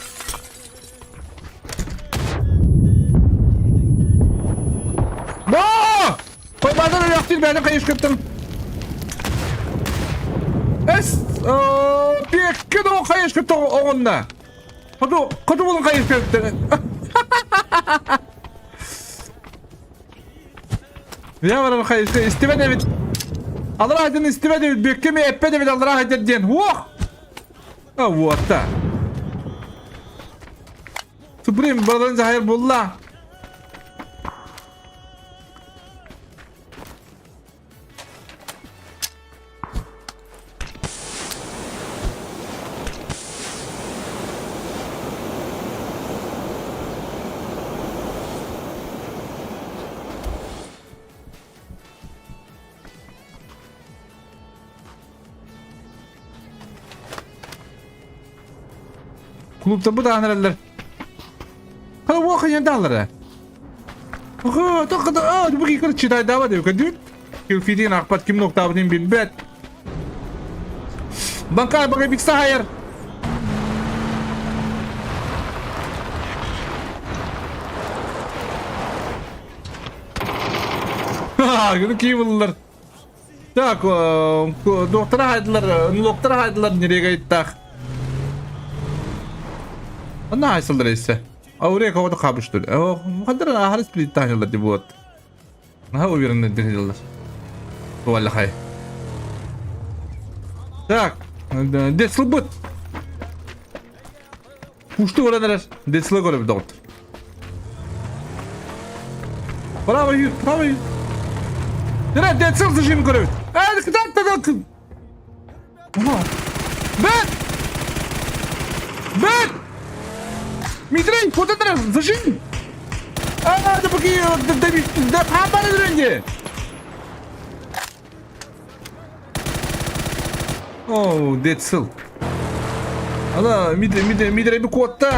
S5: Aa! Koymadan öyle yaptım ben de kayış kıptım. Bir kere o kayış kıptım onunla. Kodu bulun kayıp köpekleri. Ya var kayıp istive David. Allah aydın istive David. Bekkemi eppe David Allah aydın diyen. Wah. What da. Supreme buradan hayır bulla. Klubda bu da nereler? Hadi bu akın yandalar. Oha, takıda bu yukarı çıtay dava diyor kadın. Kilfidin akpat kim nokta abinin bilbet. Bankay bakay biksa hayır. Ha, bunu kim bulurlar? Tak, doktora haydılar nereye gittik? Ana haysıldır ise. Oraya kavada kabuştur. Muhaddirin aharis bir tanrılar di buat. Ha o birinde diriyorlar. Vallahi. Tak. Desl but. Puştu oranlar. Desl göre bir doktor. Bravo yürü. Bravo yürü. Nere desl zıcım göre. Hadi kıtat da dokun. Ben. Митрей, вот это раз, зажим! Да поки, да папа на дренде! Оу, детсыл. Ала, Митрей bir kodda.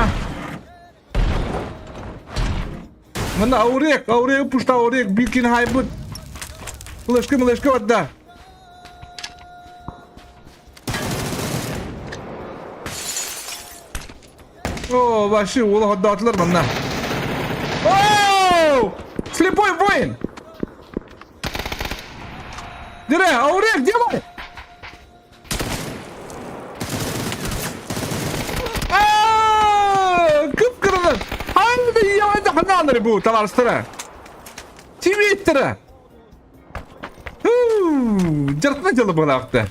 S5: Mana aurek puşta aurek bilkin haybut. Mılışkı vatda. О, вообще, улах датылар бана. Оу! Слепой воин! Дире, аурек, делай! Kıpkırılır! Hadi yavaşça hananları bu tavarıstıra. Çivittıra. Cırtına çalı bıraktı.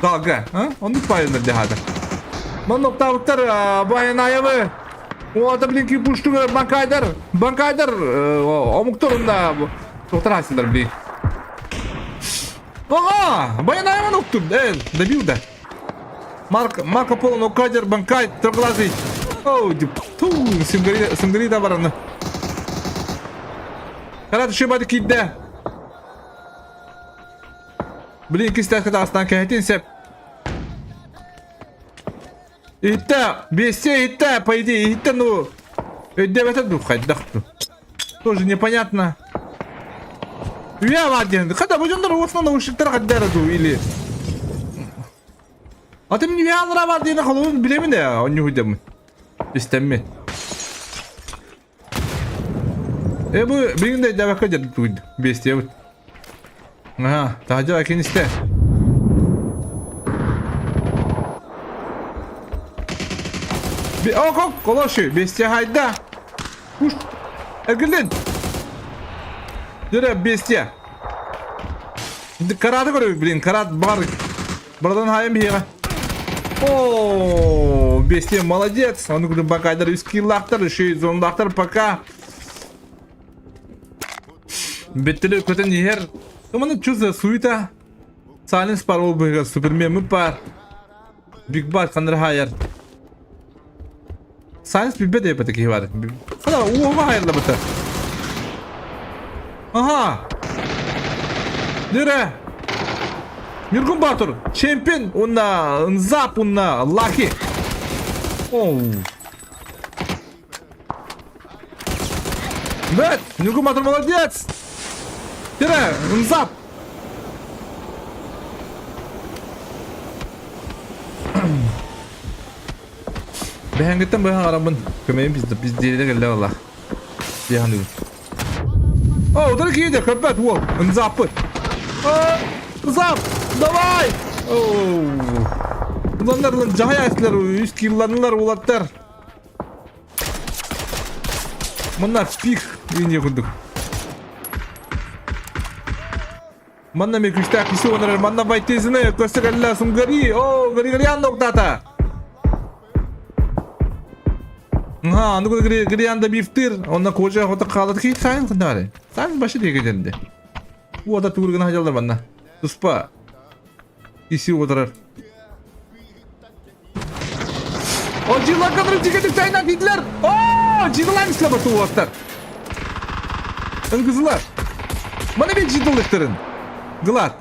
S5: Dalga, ha? Onu payındır dehada. Manok tavuklar bayan ayabı. O adam linki puştu bankaydır. Omukturunda doktor hasildir bir. Aha, bayan ayabı noktum. Evet, debiu da. Marco Polo nokaydır bankay tırgılazi. Oh, tu simgari da varanı. Karat şubadi kidde. Blinki isterse aslan kehetin sep. Ита, бесте, ита, по идее, ита, ну... Да в этот дух хоть, да. Тоже непонятно. Я один. Когда будем на основном ушиктар гаддараду или... А ты мне вялра var diye kalın bilemin de ya. Onu hüdem. İstemme. Bu benim de cevap kaçırdı tuydu. Beste evet. Aha, daha cevap iste. Oh, koloşı, bestia hayda. Push. Ergilin. Dere bestia. Karatı görüyor bilin, karat var. Buradan hayım bir yere. Oo, bestia молодец. Onu kudu bakaylar 100 kill aktar, şey zonda aktar paka. Betteli köten yer. Tamam çöz suita. Silence par olbuğa Superman mi par? Big Bad kanır hayır. Science bir bede yapıdı ki var. Sana uğma hayırlı bıtı. Aha. Nere? Mirgun Batur. Champion. Unna. Nzap unna. Lucky. Oh. Evet. Mirgun Batur молодец. Nere? Nzap. Ben gittim bu arabın kömeğim biz deliyle geldi valla. Bir hanım. Oh, dur ki yedi köpek bu. Nzapı. Nzap. Davay. Oh. Bunlar lan cahaya ettiler. 100 killanırlar ulatlar. Manna pik ini kunduk. Manna me küçte kişi onar manna baytesine köste galla sungari o gari andok tata. Ha andu gari anda biftir onna koca hota kalat ki sayın kundare. Sayın başı diye geldi. Bu ada turgun hajallar manna. Tuspa. Kişi onar. O cilla kadar çıkacak sayına Hitler. Oo cillalar iska batı uvatlar. Kızlar. Bana bir ciddiliklerin. Glad.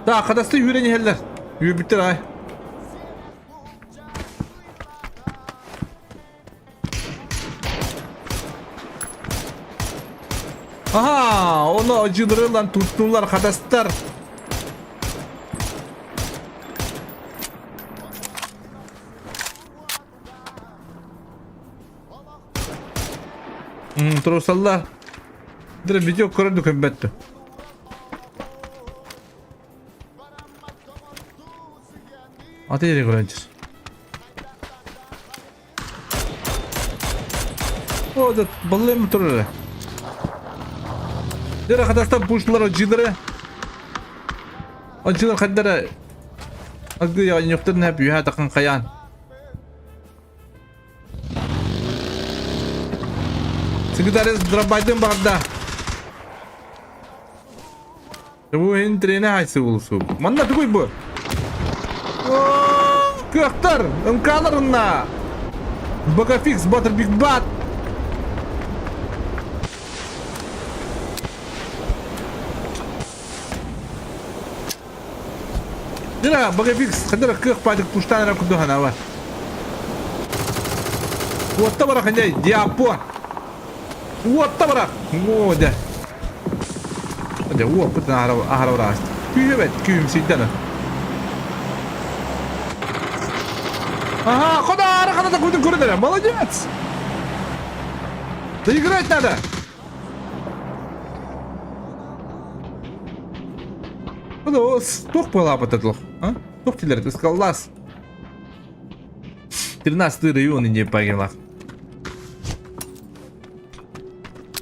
S5: Daha kadasta yüreni heller. Yürü bitir ay. Aha, onu acıları lan tuttular kadastar. Trosallar. Direkt video koyduk elbette. Ateş yere koyacağız. O da balığı mı durur? Direkt kadastan puşlar acıları. Acılar kadara. Agı ya yoktur ne yapıyor? Ha takın kayan. Sekretaris drabaydım barda. Bu hentrene haysı olsun. Manna tukuy bu. Köhter, ımkalarına. Baka fix, butter big bat. Dira, baka fix. Kadar köh patik puştan ara kuduhan var. What tabara kanjay, diapo. What tabara? Oh de. De what put ahara rast. Küyübet, küyüm sidana. Aha, kadar kadar koydun koridora. Молодец. Да играть надо. Ну, стук была потодлох, а? Стук тилер, ты скаллас. 13 район не погнала.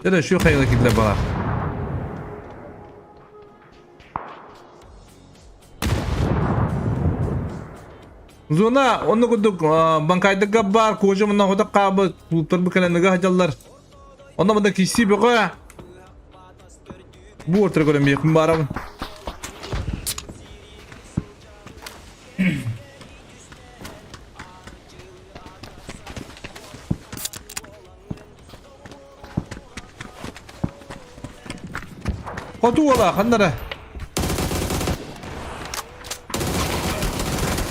S5: Это şu hayal kitle bana. Zona onu kuduk bankayda gabbar kocaman hoda qabı tutar bu kalanaga hajallar. Onda bunda kisi beko. Bu ortaya göre yakın baram. Kotu ola hanlara.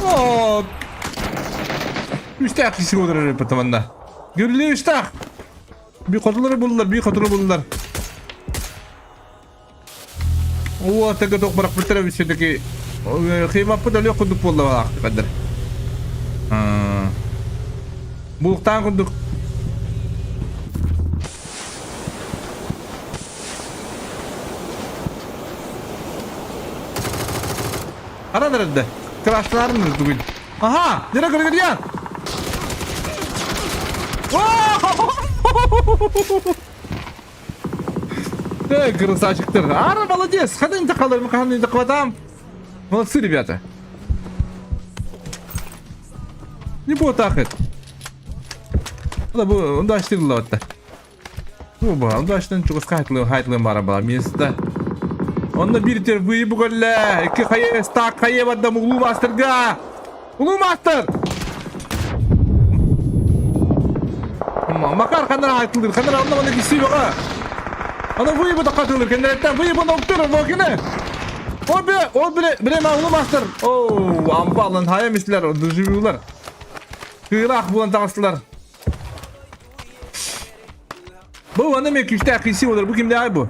S5: Oo. Üstte kişi olur repetamanda. Görülüyor üstte. Bir kotuları buldular, bir kotunu buldular. Oo, teka tok bırak bir tarafı içindeki kıyma pıdalı yok kunduk buldu var kadar. Buluktan kunduk. Ara nerede? Kraslar mı bugün? Aha! Nereye göre gidiyor? Да, красавчик-то. Ара, молодец. Ходи не такалар, мы не такладам. Молодцы, ребята. Не было так это. Да, bu удачный лот. Bu удачный çok hayatlı araba место. Onda bir terbiye bu golle. İki kaye stak kaye vadda Ulu Master'ga. Ulu Master. Makar kandan hayatlıdır. Kandan anlamada kişi yok ha. Ana bu da katılır kendinden. Bu doktor bakine. O bire Ulu Master. Oo, ambalın hayamişler o dürüvüler. Kırak bulan tavsılar. Bu ana meküşte kişi olur. Bu kimde ay bu?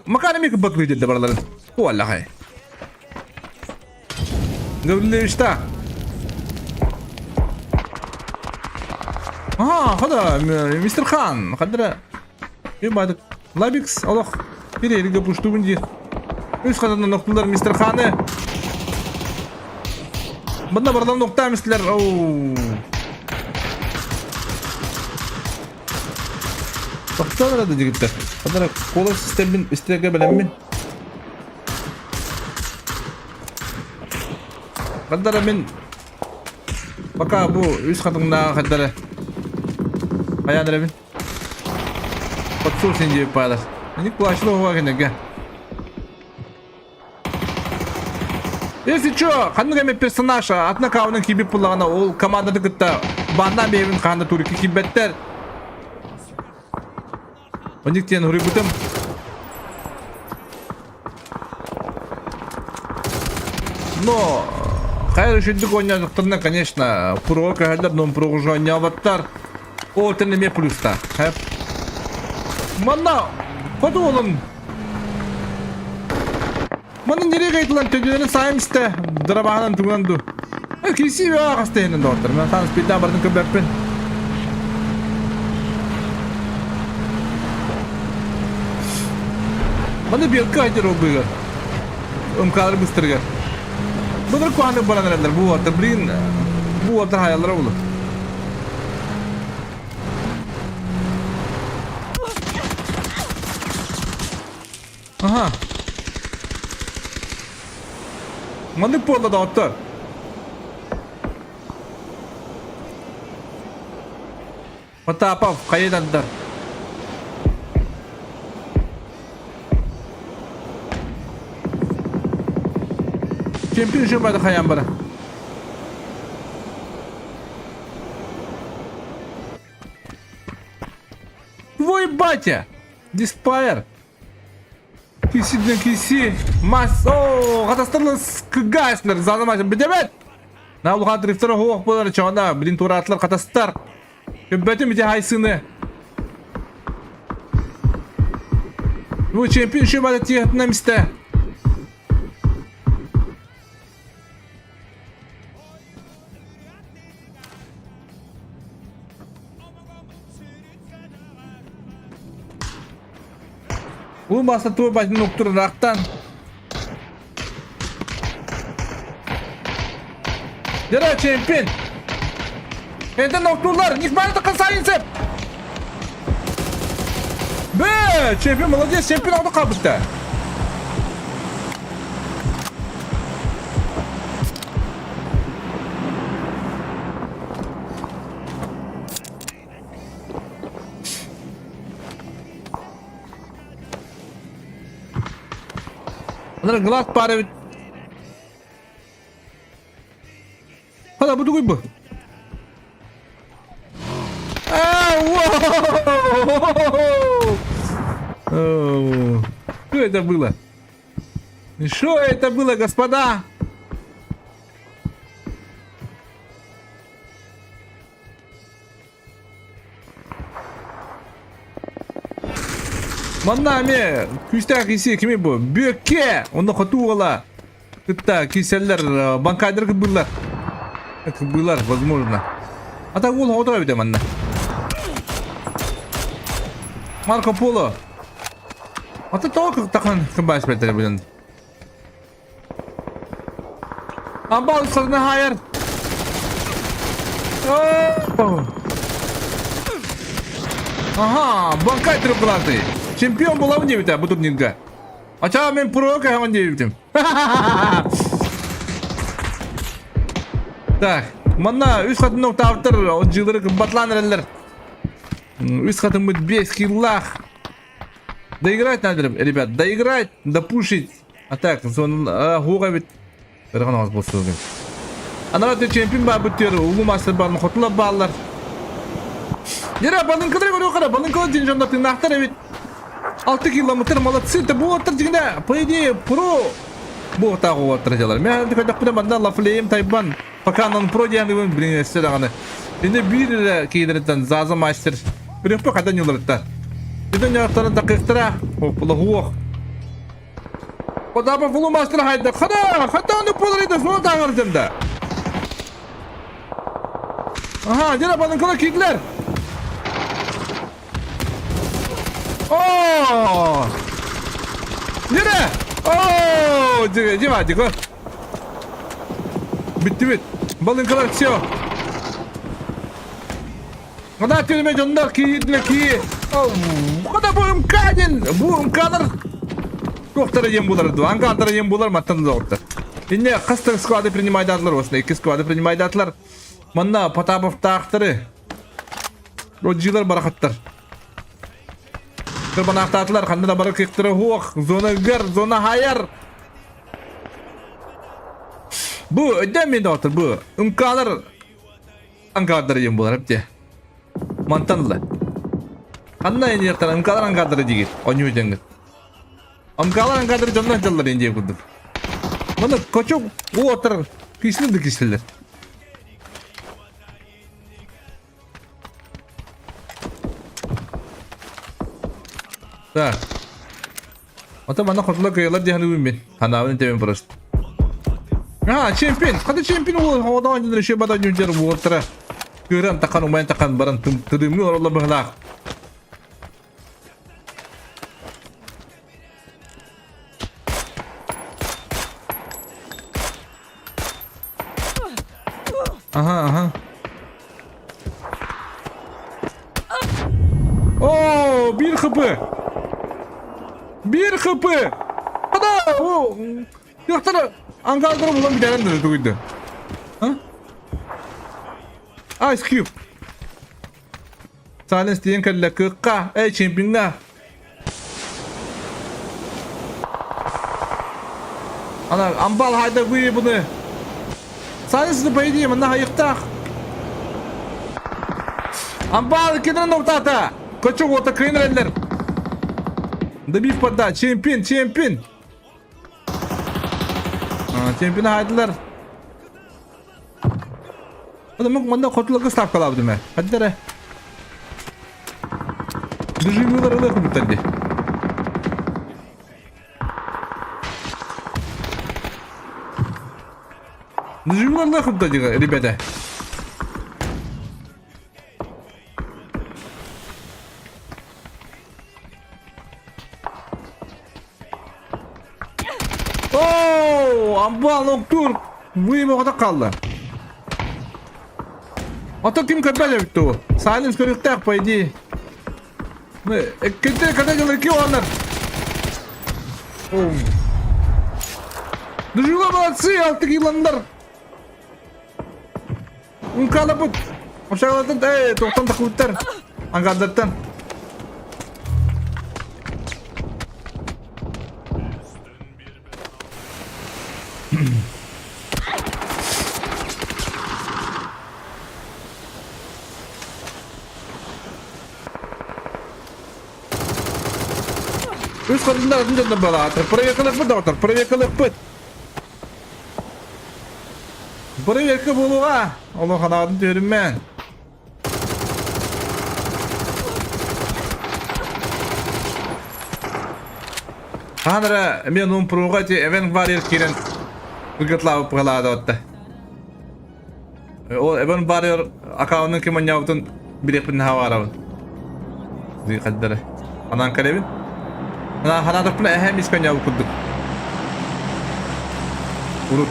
S5: Makar mi bakıyor dedi buraların. Vallahi. Gördün işte. Aha, hada Mr. Khan. Kadra. Bir badık. Labix Allah. Bir yeri kapıştı bunca. Üst kadarında noktalar Mr. Khan'ı. Bunda buradan nokta misler. Oo. Baksanlar da jigitler. Kadar kola sistemin istireke bilenmin. Kadar min. Baka bu üst katında kadar. Ayağın min. Baksur sinci yapıyorlar. Ini kuaşlı hava gene. Если чё, қандай мен персонаж атына кавының кибип пулағына ол командады кітті бандан бейбін қанды турики кибеттер. Ондіктен ұри бұтым. Но, қайыр үшіндік ойнадықтарына, конечно, пұрға кәйдер, но пұрға жу ойнаваттар. Ол тәнеме плюста. Манна, қоды олын. Mana nereye kayıtlan tüdüğünü sayım işte. Dırabağından tüğündu. Kisi bir ağız teğinin de ortar. Ben sana spilden bardın köbeppin. Bana bir ılkı haydır o buyur. Umkaları bıstırgar. Bunlar kuandık bana nereler bu ortar. Bilin bu ortar hayallara olur. Aha. Mandık porla da otlar. Mata apa kaya dantar. Champion şu bada kayan bana. Твой батя! Диспайр! Кисиден киси! Мас! Ооо! Қатастырлы кыгайсындар! Занымайсың бідемет! Наулуға дрифтері хоқ болар чағында! Білін тура атлар қатастар! Көббәтім біде хайсыны! Bu çempiyon şu bada tiyahtına miste! Bu basta tuğ başını noktur raktan. Yara çempiyon. Ende nokturlar. Nikmanı da kasayın sep. Be, çempiyon молодец, çempiyon oldu kabısta. Onlara glass para bit. Hala bu duygu bu. Что это было? Что это было, господа? Маннами, күстәк исе кеме bu? Бөкке, оны хоту ола. Кытта киселлер, банкадыр кыбырлар. Кыбырлар, возможно. Ата ол отура бите манна. Марко Поло. Ата тоқ тақан кымбас бетер билен. Амбал сырны хайыр. Aha, bankaydır kılardı. Çempiyon bulamın diye biter bu turnirde. Açığa ben pro kahraman diye bitim. Так, mana üst katın nokta avtır. O cığları kımbatlanırlar. Üst katın будет без киллах. Доиграть надо, ребят, доиграть, допушить. А так, сон хуга бит. Берген аз болсун. Анараты чемпион бар бүтер, улуу мастер барын хотулап баалар. Yara balın kadar görüyor kadar balın kadar cincanlar tırnaklar evet 6 kilometre молодцы da bu otur cigine по идее pro bu otağı oturacaklar. Ben de kadar kadar benden laflayayım Tayban Pakan'ın pro diyen gibi bir size dağını. Şimdi bir kiydiretten Zaza Master bir yapı kadar yollarıkta. Gidin yarıklarını dakiklara hopla huok. O da bu Full Master haydi hatta onu polarıydı sonra dağılacağım da. Aha yara balın kadar kiydiler. Oh! Yürü! Oh! Cima ciko. Bitti. Balın kalaksıyor. Kadar tülme canlar ki. Kadar bu imkanın. Bu imkanlar. Доктора ем булар, анга андара ем булар, маттан доктор. Инне кастык склады принимайды атлар осында, 2 склады принимайды атлар. Манна Потапов тактыры. Роджилар барахаттар. Кырбанактатлар кандай да бар кектире хуак, зона гар, зона хайар. Бу ödemi доктор, бу имканлар анга андара ем булар хепте. Мантанла. Кандай ниеттер имканлар анга андара дигит, оню деңгит. Amkalar kadar canlar canlar ince kurduk. Bana koçuk o otur kişiler. Da. Ata bana kurtulak kıyılar diye hani ben. Hanavın temin prost. Ha champion. Hadi champion olur. Havadan önce şey badan önce bu otura. Gören takan umayan takan baran tırımlı Allah behlak. Aha. Oo, bir kapı. Ada o. Yoksa Ankara'da bulan bir tane de duydu. Ha? Ice Cube. Silence diyen kalla kıkka. Champion'la. Ana ambal hayda bu bunu. Silence de baydi mana hayıkta. Ambal kidan noktata. Koçuk ota kıyınırlar. Dabif pada champion. Champion haydılar. Adamın manda kurtuluk stop kalabildi mi? Hadi dere. Düşüyorlar öyle kurtuldu. Düşüyorlar öyle kurtuldu ribede. Ambal noktur. Bu iyi bakıda kaldı. Ata kim köpele bitti o? Silence körükte paydi. Ne? Kete kadar gelir ki onlar. Düşüyorlar batsı altı yılanlar. Unkalaput. Aşağıdan toktan takutlar. Angadatan. Üst katında adınca da bala atır. Проверкалык bud отыр. Проверкалык bud. Проверка болуға. Олы қанағын төрім мен. Қаныры мен ұн пұруға те әвен варер керен үгітлауып қалады отты. Ол әвен варер акауының кемін яуытын бірекпін хаварауын. Зүй қаддары. Анан кәребін? Hana da pula hem ispanya okuduk. Urut.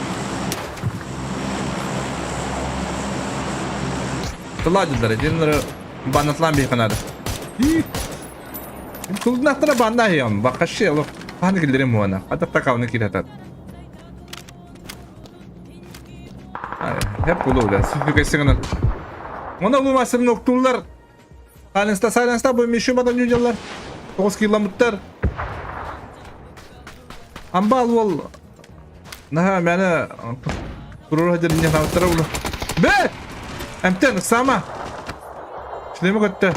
S5: Teladılar. Jenleri banatlan bir kanadı. Kulun ahtara banda hiyam. Baka şey olur. Hani giderim bu ana. Atak takavını kiratat. Hep bulu da. Sıfır geçsene. Ona olmasın noktular. Silence'da bu mişumadan yüceler. 9 kilometr. Ambal wol. Nah, mana turun aja di nyala terus. Be! Emten sama. Şuraya katta.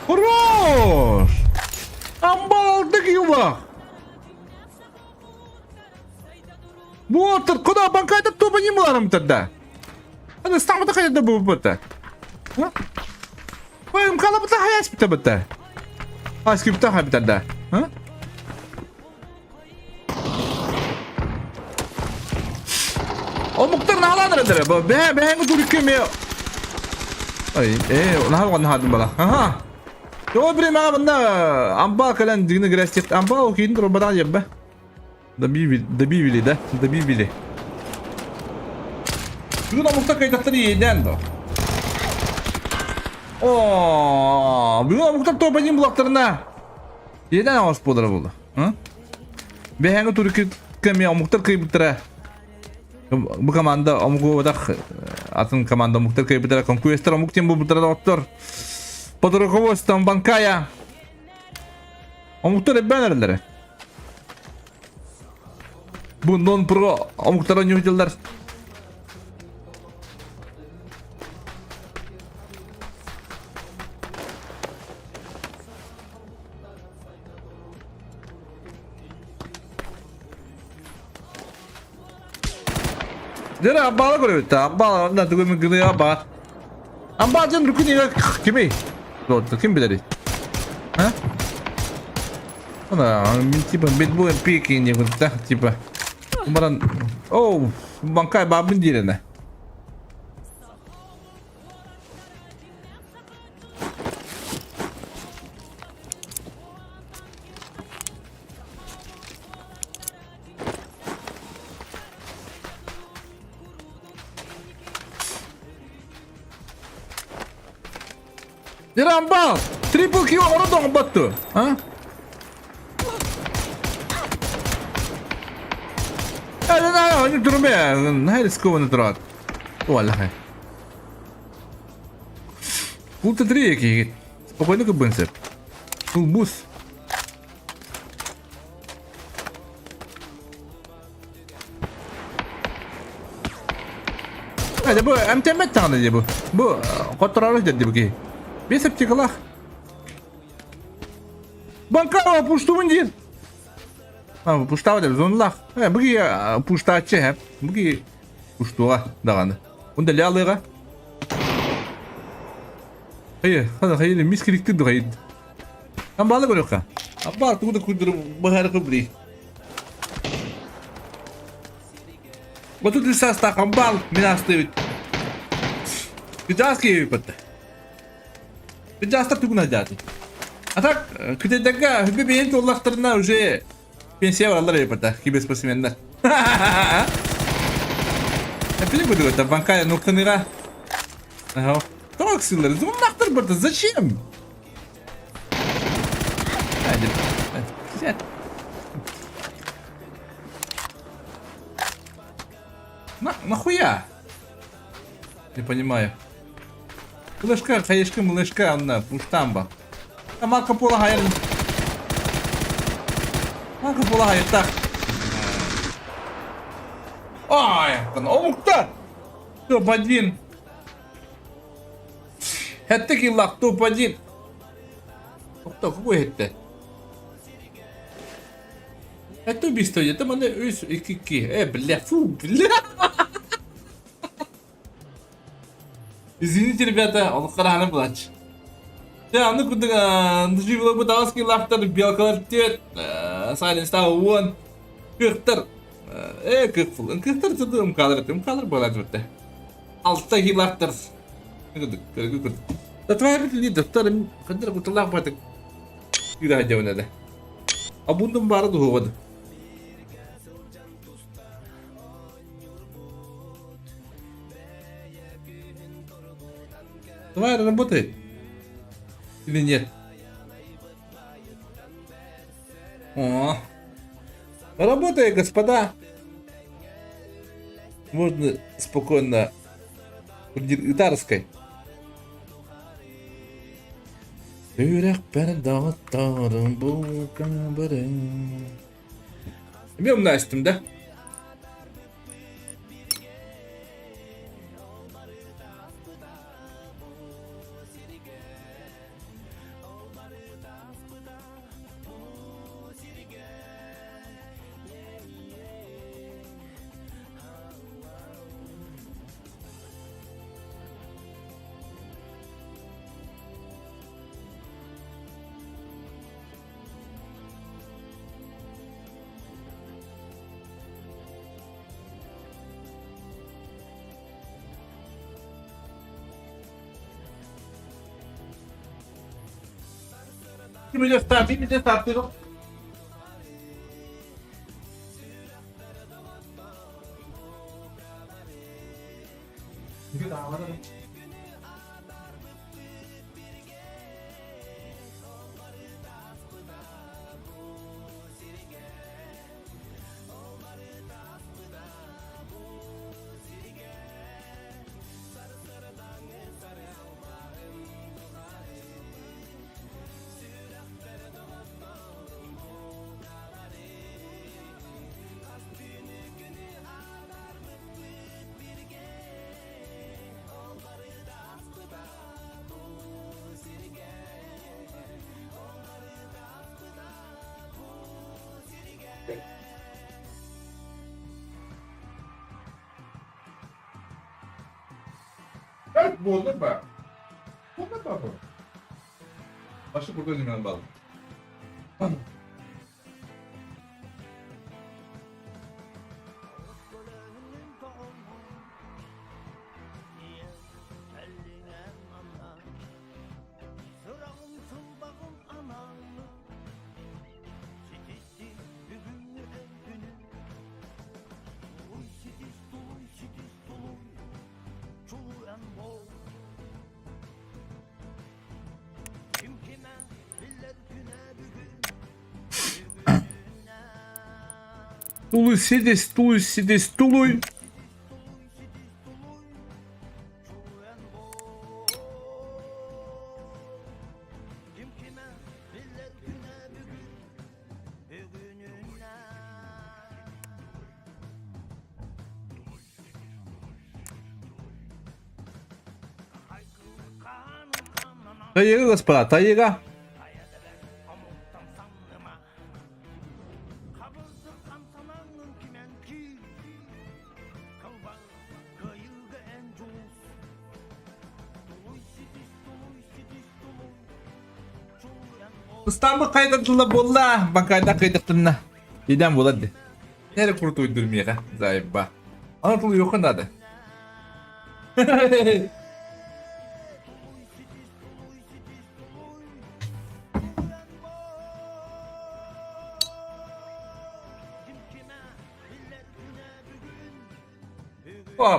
S5: Horror! Ambal aldık yuva. Bu otur koda bankada topa yimularım tadda. Hadi stamata kayda bu bata. Ha? Wah, kalau betul hayas betul. Hayas kita hay betul dah. Ha? O Mukhtar nalan ada. Bah ngu turi kemio. Ay, nah kan hadim bala. Ha. Yo bir ma bunda amba kalan digini grestet amba o kin dur badan yebbe. Da bibili. Bugün amukta kayıtları yeden de. Bugün amukta topacın bulaklarına. Yeden ağız polara buldu. Ve hangi Türkiye kemi amukta kayıtları. Bu komanda amuku da atın komanda amukta kayıtları konkuester amuktin bu bulaklara doktor. Подруководством Банкая. Амуктар бәнерләре. Bu non pro amuklara ne hücceler? Dera abala göre ta abala da tuğum gıdı abba. Abba can rukuni kimi? Doğru kim bilir? Ha? Ana tipe bed bu peki ne kadar tipe. Umarım bankay babın direne. Dirambal, triple kill orang dong betul, ha? Ini turun ya, hai skor ni terat. Wallahi. Full terdiri ki, pokoknya ke bensep. Full boost. Ada bu, MTM tangan aja bu. Bu kotor harus jadi begini. Besep çıkılah. Banka puştu mundir. Ha puşta da zonlak. Ha bu ki puşta açı hep. Bu ki puştuğa dağını. Onda le alığa. Hayır miskilikti duaydı. Am balı görüyor ka. Abba tu da kudur bahar kubri. Batu disas ta kambal minaste. Gidas ki patta. Gidas ta tukuna jadi. Atak kütedega hübbe beyin tollaklarına уже pensiya varlar ya patta. Gibi spesimenler. Опять буду это банкая нокта. Ага. Так силы. Ну нахер брат, зачем? Hadi. Güzel. Нахуя? Не понимаю. Малышка, хаешка, малышка, она пуштамба. А Марко Поло хайр. Marco Polo hayır tak. Ай, омукта. Топ-1. Хетте киллак топ-1. Кто какой хетте? Это убийство, это мене өз iki. Бля, фу, бля. Извините, ребята, он харана плач. Ja, nu kunt je wel met alles lachter belkar tet. Silence ta won. Kırtır. Kırful. Kırtır tutum kalır böyle durdu. Altta hilahtır. Kırgı. Tatvar bir doktorum kadar kutulak batık. Yürü jauh nada. Abundum baru tuh hovad. Давай работай. Или нет? О, работай, господа. Можно спокойно гитарской. Yürek ben dağıtlarım bu kabarım. Bilmiyorum ne üstümde. Bir müddet startlıyorum. Evet, bu olur mu? Bu olur mu bu? Başı burada üzümden bağlı. Stuluj, sidi, stuluj. Tayiga, господа, tayiga. İstanbul kaydıtlı bolla. Bankayda kaydıttığına. Neden boladı? Nere kurt uydurmaya ha? Zayıf bak. Anadolu yokun adı.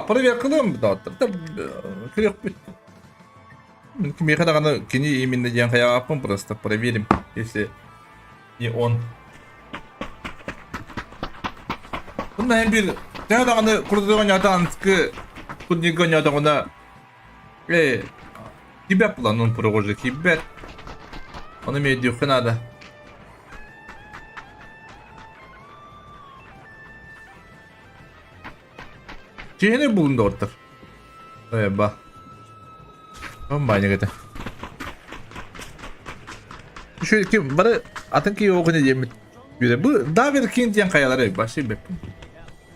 S5: Проверь кылым да. Керек бит. Мен kadar kini именно диан каябын просто проверим, если не он. Bunda hem bir kadar kurduğun yatan ki kurduğun yatan ona kibet bulan onun proje kibet. Onu mediyor kanada. Cihane bulundu orta. Bak. Banyak gitu. Şu ki bana atın ki o kadar yemin. Bu daha bir ikinci yan kayaları başı bep.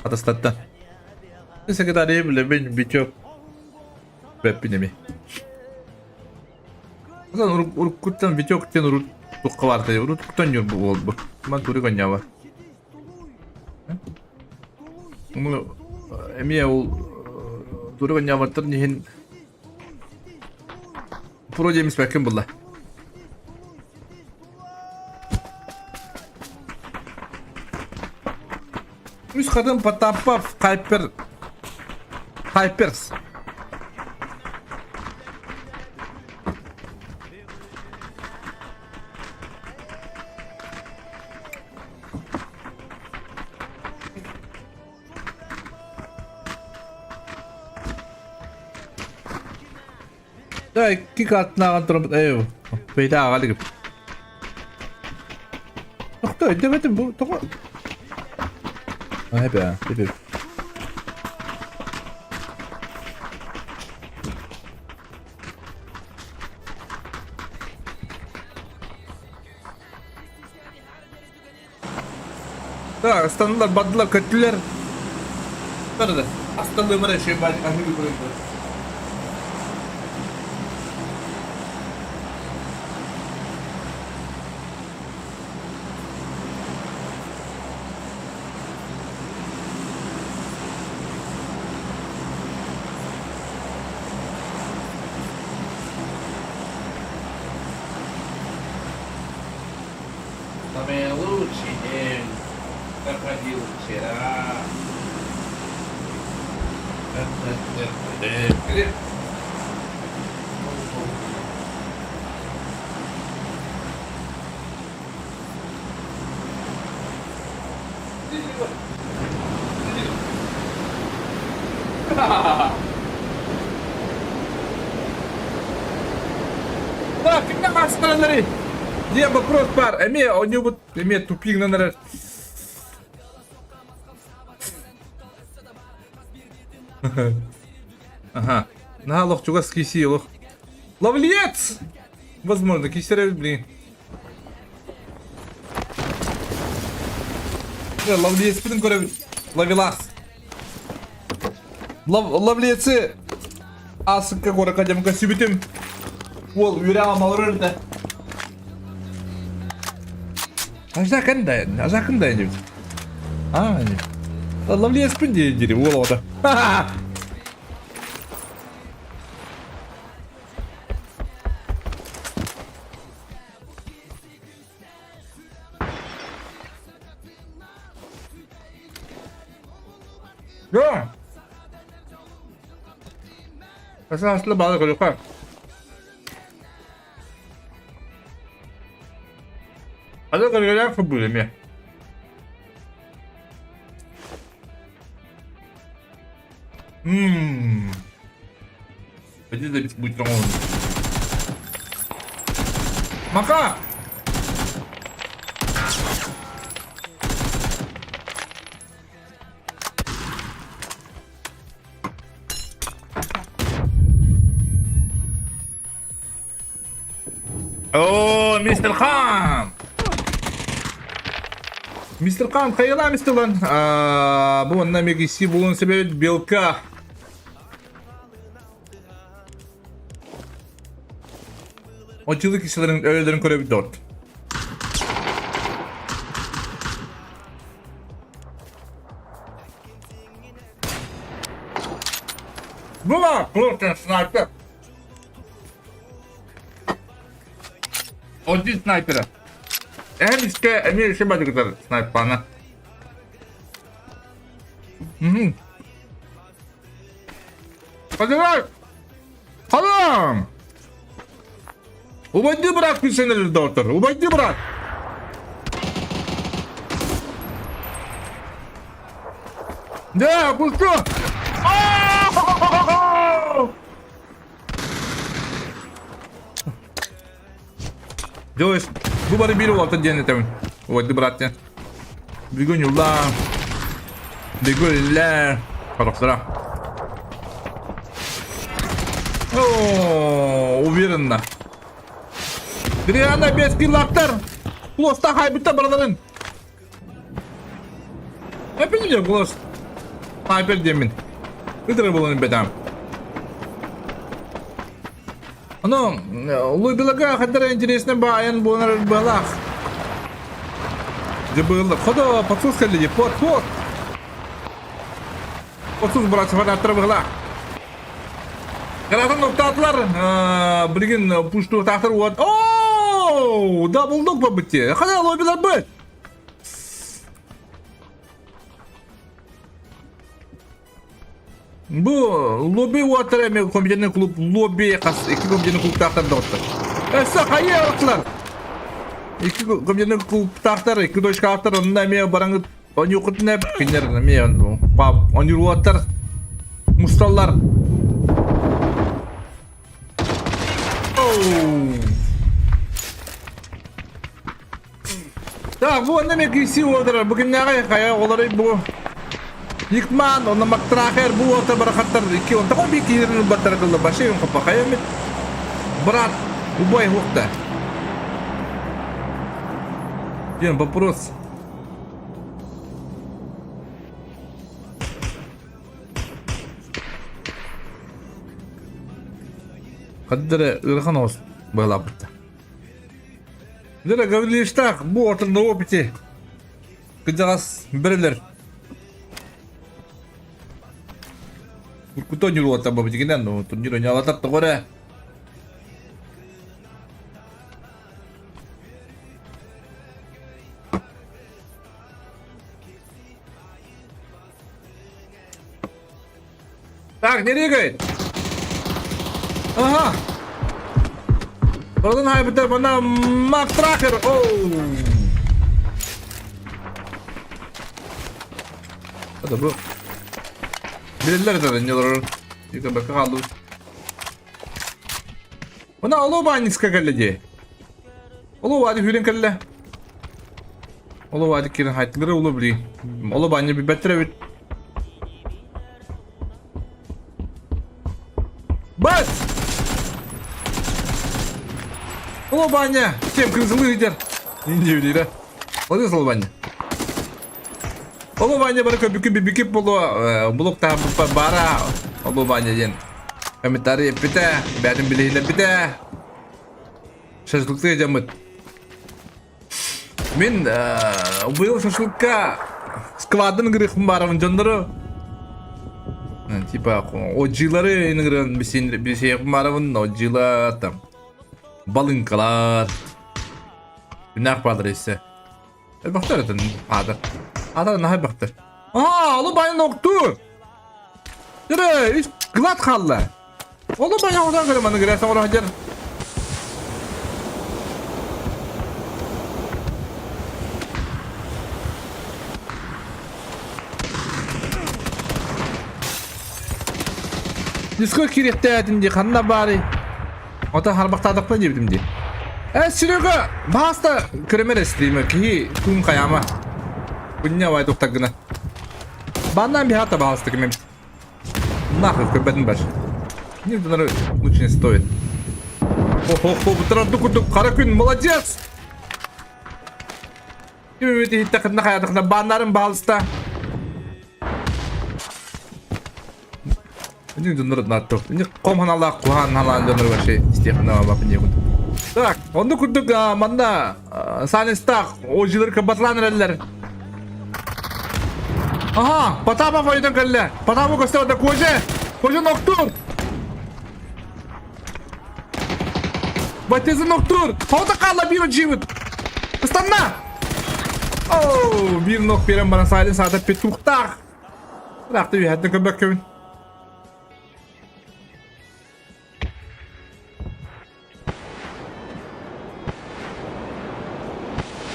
S5: Atastattan. Neyse kadar iyi bile ben birçok bep binemi. O zaman urukuttan birçok ten urut tukka var tabi urukuttan yor bu oldu. Ben turi konya var. Bunu emiye ol turi konya var tır nihin projemiz bakın bunlar. Üst kadın patapa Hypers. Da iki katına antrenman ev. Beyda ağalı gibi. Yok da ödemedim bu. Toka. Hep ya. Hep. Da aslanlar, badlılar, kötüler. Nerede? Aslanlığıma da şey var. Ahmi bir koyun. Самое лучшее крокодил вчера. Так, как на стороне? Где вопрос пар? У него вот тупик на народ. Ага. На лох чугас киси лох. Ловлец! Возможно, кисеры, блин. Ловлец, блин, горе. Ловелас. Ловлецы. Асыка горе кадем касибитим. Ол юряма малырырды. Ажакында не. А, не. Ловлец пинди дери, волода. Ха-ха. Ya. Aslı balık oluyor ha. Ada kadar fırbulayım ya. Pwede na biskuit lang ako. Maka! Oh, Mr. Khan! Mr. Khan, hayırlı Mr. Lan. Bu anlamda kişi bulun sebebi Belka. O çılgın kişilerin ölülerin görevi 4. Bu var, Klorten sniper. O değil sniper'ı. Hem işte emir şey bacı kadar sniper bana. Hadi lan. Halam. Ubadi bırak bir seneleri doktor. Ubadi bırak. Ya bu şu. Joyce, bu bari biri oldu cennetim. Ubadi bırak ya. Bir gün yolda. Bir gün iller. Karaklara. Уверенно. Реально без киллактар. Просто хайбита брадарın. Hepiniz yok Glos. Hyper demin.Idırı bulun bedam. Ну, Лубилага хадара интересно баян бонар балах. Забыл. Хода послушали, пот. Послуш братьев отрывала. Karatan noktalar bilgin puştu tahtır var. Oo, double dog bu bitti. Hadi lobiler bu. Bu lobi water mi kombinasyon klub lobi kas iki kombinasyon klub tahtır doktor. Esa hayır arkadaşlar. İki kombinasyon klub tahtır iki doş tahtır onda mi barangı onu yokut ne pinler mi onu. Pap onu water mustallar. Так, bu ne mekisi order. Bugün ne kaya olarak bu. Yıkman, onu maktraher bu orta barakatlar. İki on takım bir kirin batar kıldı. Başı yok kapa kaya mı? Brat, bu boy hukta. Diyorum, вопрос. Kadir ırkan olsun. Böyle yaptı. Lera говорили так, bu ortada opiti. Kıcağız biriler. Kutu nyuruh atap bapak cikinan no, tu nyuruh nyawa atap takore. Tak nereye gayet? Aha. Oradan haybeter bana Mark Tracker. Oh. Hadi bu. Bilirler zaten yalar. Yıka baka kaldı. Bana alo banyis kakalladı. Alo vadi hülen kalla. Alo vadi kirin haytları olabilir. Alo banya bir better evet. Bas! Alo banya. Kim kızılı gider. İnce bir lira. Alo alo banya. Alo banya bana büküp bulu. Buluk daha bara. Alo banya jen. Komentari pite. Benim bileğiyle pite. Şaşlıkta yiyeceğim. Min bu yıl şaşlıkta skvadın gırıkım barımın canları. Tipa ojiları ingren bir şey yapmaramın ojilar tam. Balınkalar. Günah vardır ise. Baktır edin adı. Adı ne baktır. Aa, oğlum bana noktur. Yürü, hiç glat kaldı. Oğlum bana oradan kırmanı girersen oraya hacer. Discord kirikte edince kanına bari. O da harbaktadık mı dedim diye. Sürüga basta kremer streamer ki tüm kayama. Punya vay doktakına. Bandan bir hatta basta kemem. Nahır köpeğin baş. Ne bunları очень стоит. О-хо-хо, bu tarafta kurduk. Karakün, молодец. Kimi bir hitte kırnak hayatında banların balsta. Ini donor nato. Ini kom hanala kuhan halan donor var şey isteyip nama bakın diye kundu. Tak, onu kurduk manda sanestak ojileri kapatlanırlar. Aha, patama faydan kalle. Patama göster da koca. Koca noktur. Batezi noktur. Havada kalla bir civit. Istanna. Oh, bir nok veren bana sayılın saate petuktak. Bıraktı bir hatta köpek köyün.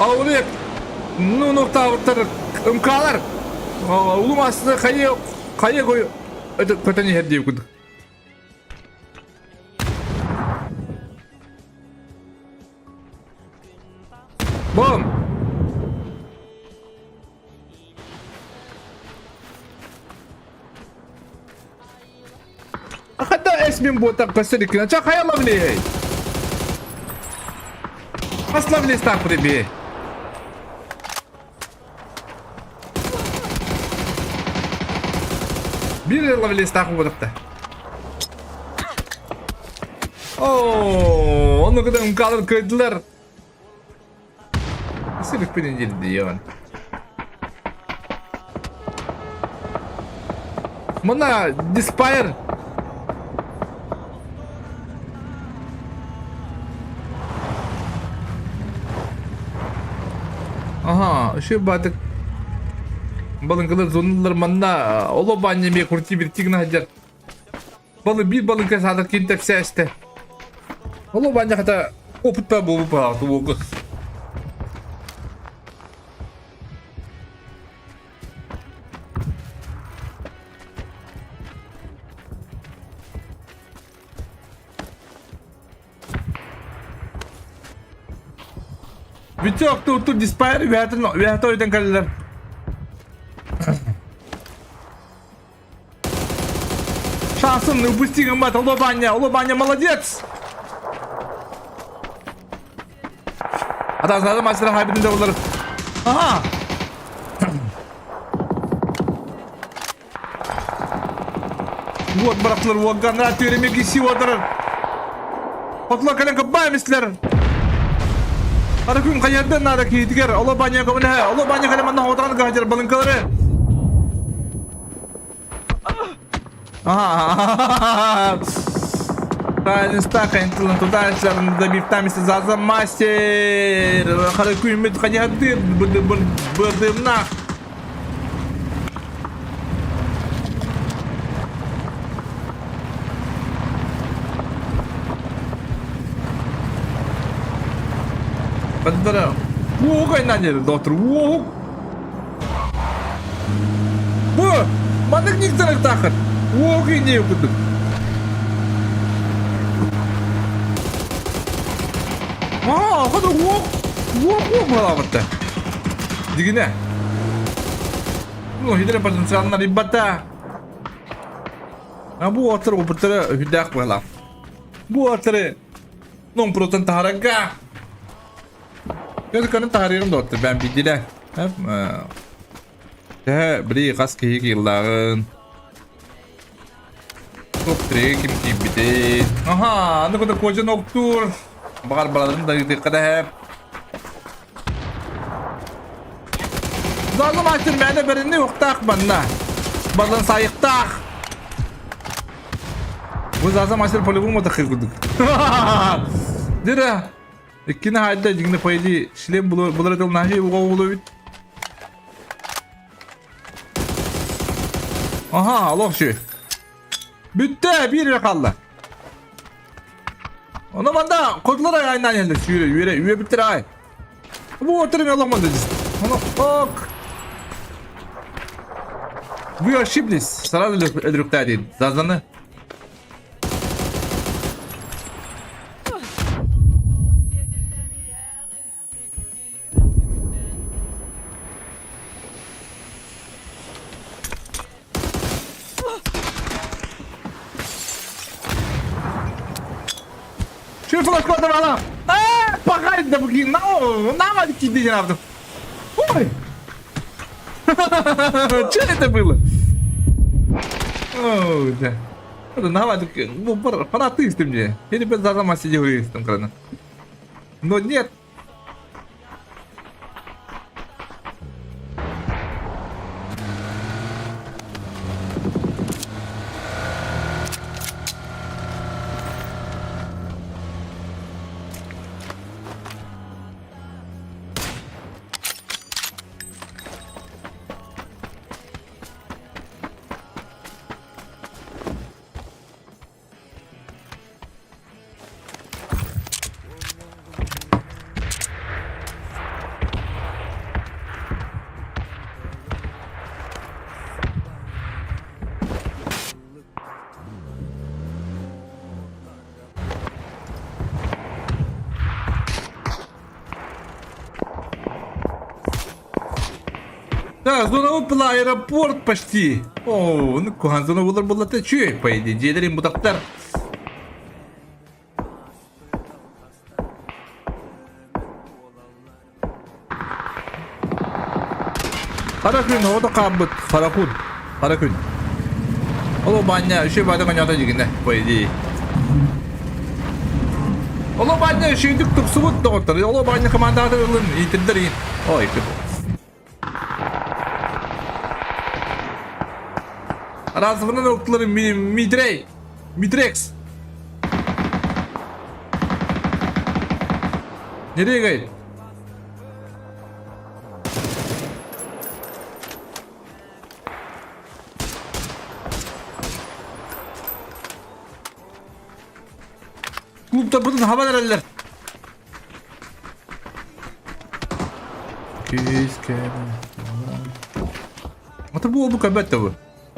S5: Avlayıp nu nokta avutları ımkalar. Ulum aslında kayı koyu. Öte köteni her diye kudu. Bom. Hatta esmin botak kasırıkına çak hayalım ne? Asla bile istakbir bir. Bir yılla bile istakbir botakta. Ooo, onu kadar umkalır kıydılar. Sırf birinci diyor. Mana Dispire. Aha, şu batık balınkalar zonlular manda olo banya bir kurti bir tigna hajar. Bir balınka sadak kintek seste. Olo banya kata oputta bu tu. Bitti waktu Dispire we have to udah kalian. Şansın упусти гамбат, Olo banya молодец. Adam maçların haybinde olur. Aha. Вот братlar, вот гранаты ремеги сивадыр. Patla kalian kebaymışlar. Ada kun kayardan ada ki tigar Allah banyak kau mana Allah banyak kali mana hotan gajar balangkare. Aha. Kalian stak entulan total sekarang bir tamis zazam master. Kalau kun mit kayadir berdemnak. Kadınlara Vuhuk ayından yeri doktor Vuhuk. Bu mandık niktarak takır. Vuhuk indi okuduk. Aa kadar vuhuk. Vuhuk mu alabatta? Digine. Bu hidre potensiallar ibatta. Ha bu otur opertara hüdak balam. Bu otur 10% taharaga. Göz kanın taharirim doktor ben bildiler. Hep biri kas kıyık yılların. Çok trek kim bide. Aha ne kadar koca noktur. Bakar balalarım da dikkat hep. Zalim açtır bende birini yok tak bana. Balın sayık tak. Bu zaten açtır poligon mu takır kuduk. Dira. İkkine halde jigni paydi şilem bular etel nahi uğulu bit. Aha Allah şu. Bitti bir yakallı. Ona banda kodlara aynen geldi. Yürü bitir ay. Bu oturum Allah'ım dedi. Ona ok. Bu ya şiblis. Sarar edrükte değil. Zazanı. Şu flash koydum adam. Bakayım da bugün. Ne var ki diyeceğim yaptım. Oy. Çene de böyle. Oh, da. Ne var ki? Bu fanatı istem diye. Yeni ben zaten masajı oraya istem karına. No нет. Да, зона опыла аэропорт почти. О, ну кухан зона была то че, по идее, делерим бутактар. Karakün o da kabut. Karakün. Oğlum bana şey bana kanyata jigine, по идее. Oğlum bana şey tuk subut doktor. Oğlum bana komandatör olun, itindirin. Oy, Razvının noktaları Midrex. Nereye gayet? Kulüpte bunun hava nereler? Mata bu kabat tabi.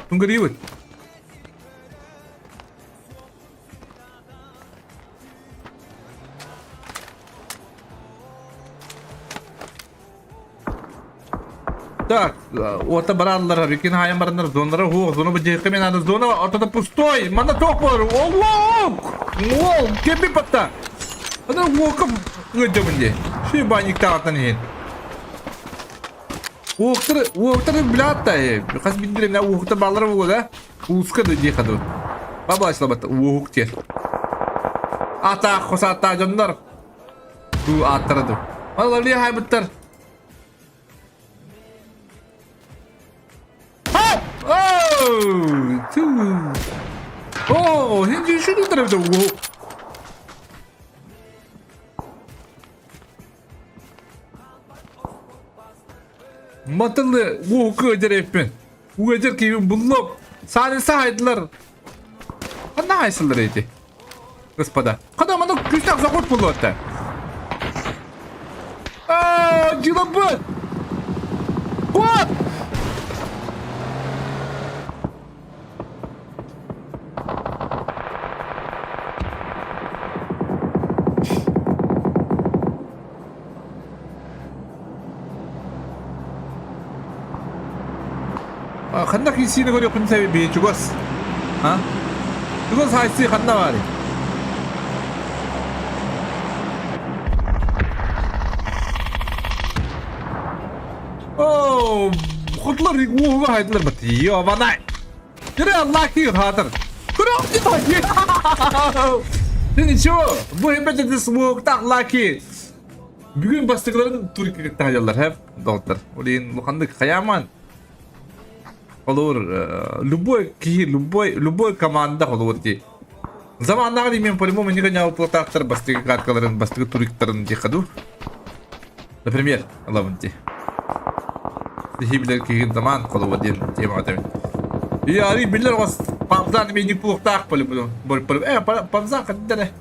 S5: Tunggu ribut. Так, orta barallar, bikin hayam barallar, zonlara zona bejek men ada zona ortada pustoy, mana topor, Allah! Wow, kebi patta. Ada wokam ngejam dia. Şey banyak taatan ini. Вуктар блядта Kas bildirim ya Vukta balları bu da Uska da diye kadar Baba açlabatı Vukta Ata khosata canlar Bu atırdı Vallahi liya haybatlar Ha! Oh! Hindi şunu tarafta Matıllı bu hukuku öder hepin. Bu öder ki bulup sadece haydılar. Ne haysıldır edi? Господа. Kadar bana güçlük zakot bulu hatta. Acıla bu. What? 간다 기시는 거리 오픈 세비 죽었어. 아? 죽어서 할수 간다 말이. Oh, kutlar ruhu haydiler bati. Yo bana. Yürü Allah ki hatır. Kuru ki. Şimdi şu bu hepete smoke tak laki. Bugün bastıkların Türkiye'ye tahayyüller hep doktor. Olin bu kandık kayaman. Olur. Любой команда olur ki. Zamanlar мен по-любому не гонял платактар бастыгы каркаларын, бастыгы туриктарын дехаду. Например, Лаванти. Хибилер киген zaman kalau один тема атами. И ари билер вас памзан мен не плохтак по-любому. Памзан когда не.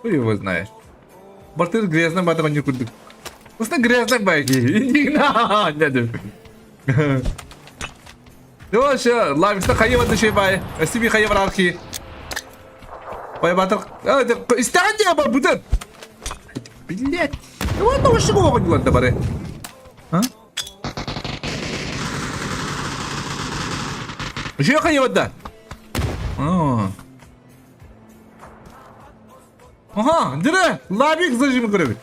S5: Хуй его знаешь. Бартыр грязным батом не курдык. Просто грязный байки. Не дым. Yavaş ya, Lavix'te kayıp şey bay. Eski bir kayıp var ki. Bay batır. İsteyen diye bak budur. Billet. Ne var şu kovuyor da bari. Ha? Bir şey kayıp da. Aha, dire. Lavix zajimi görevi.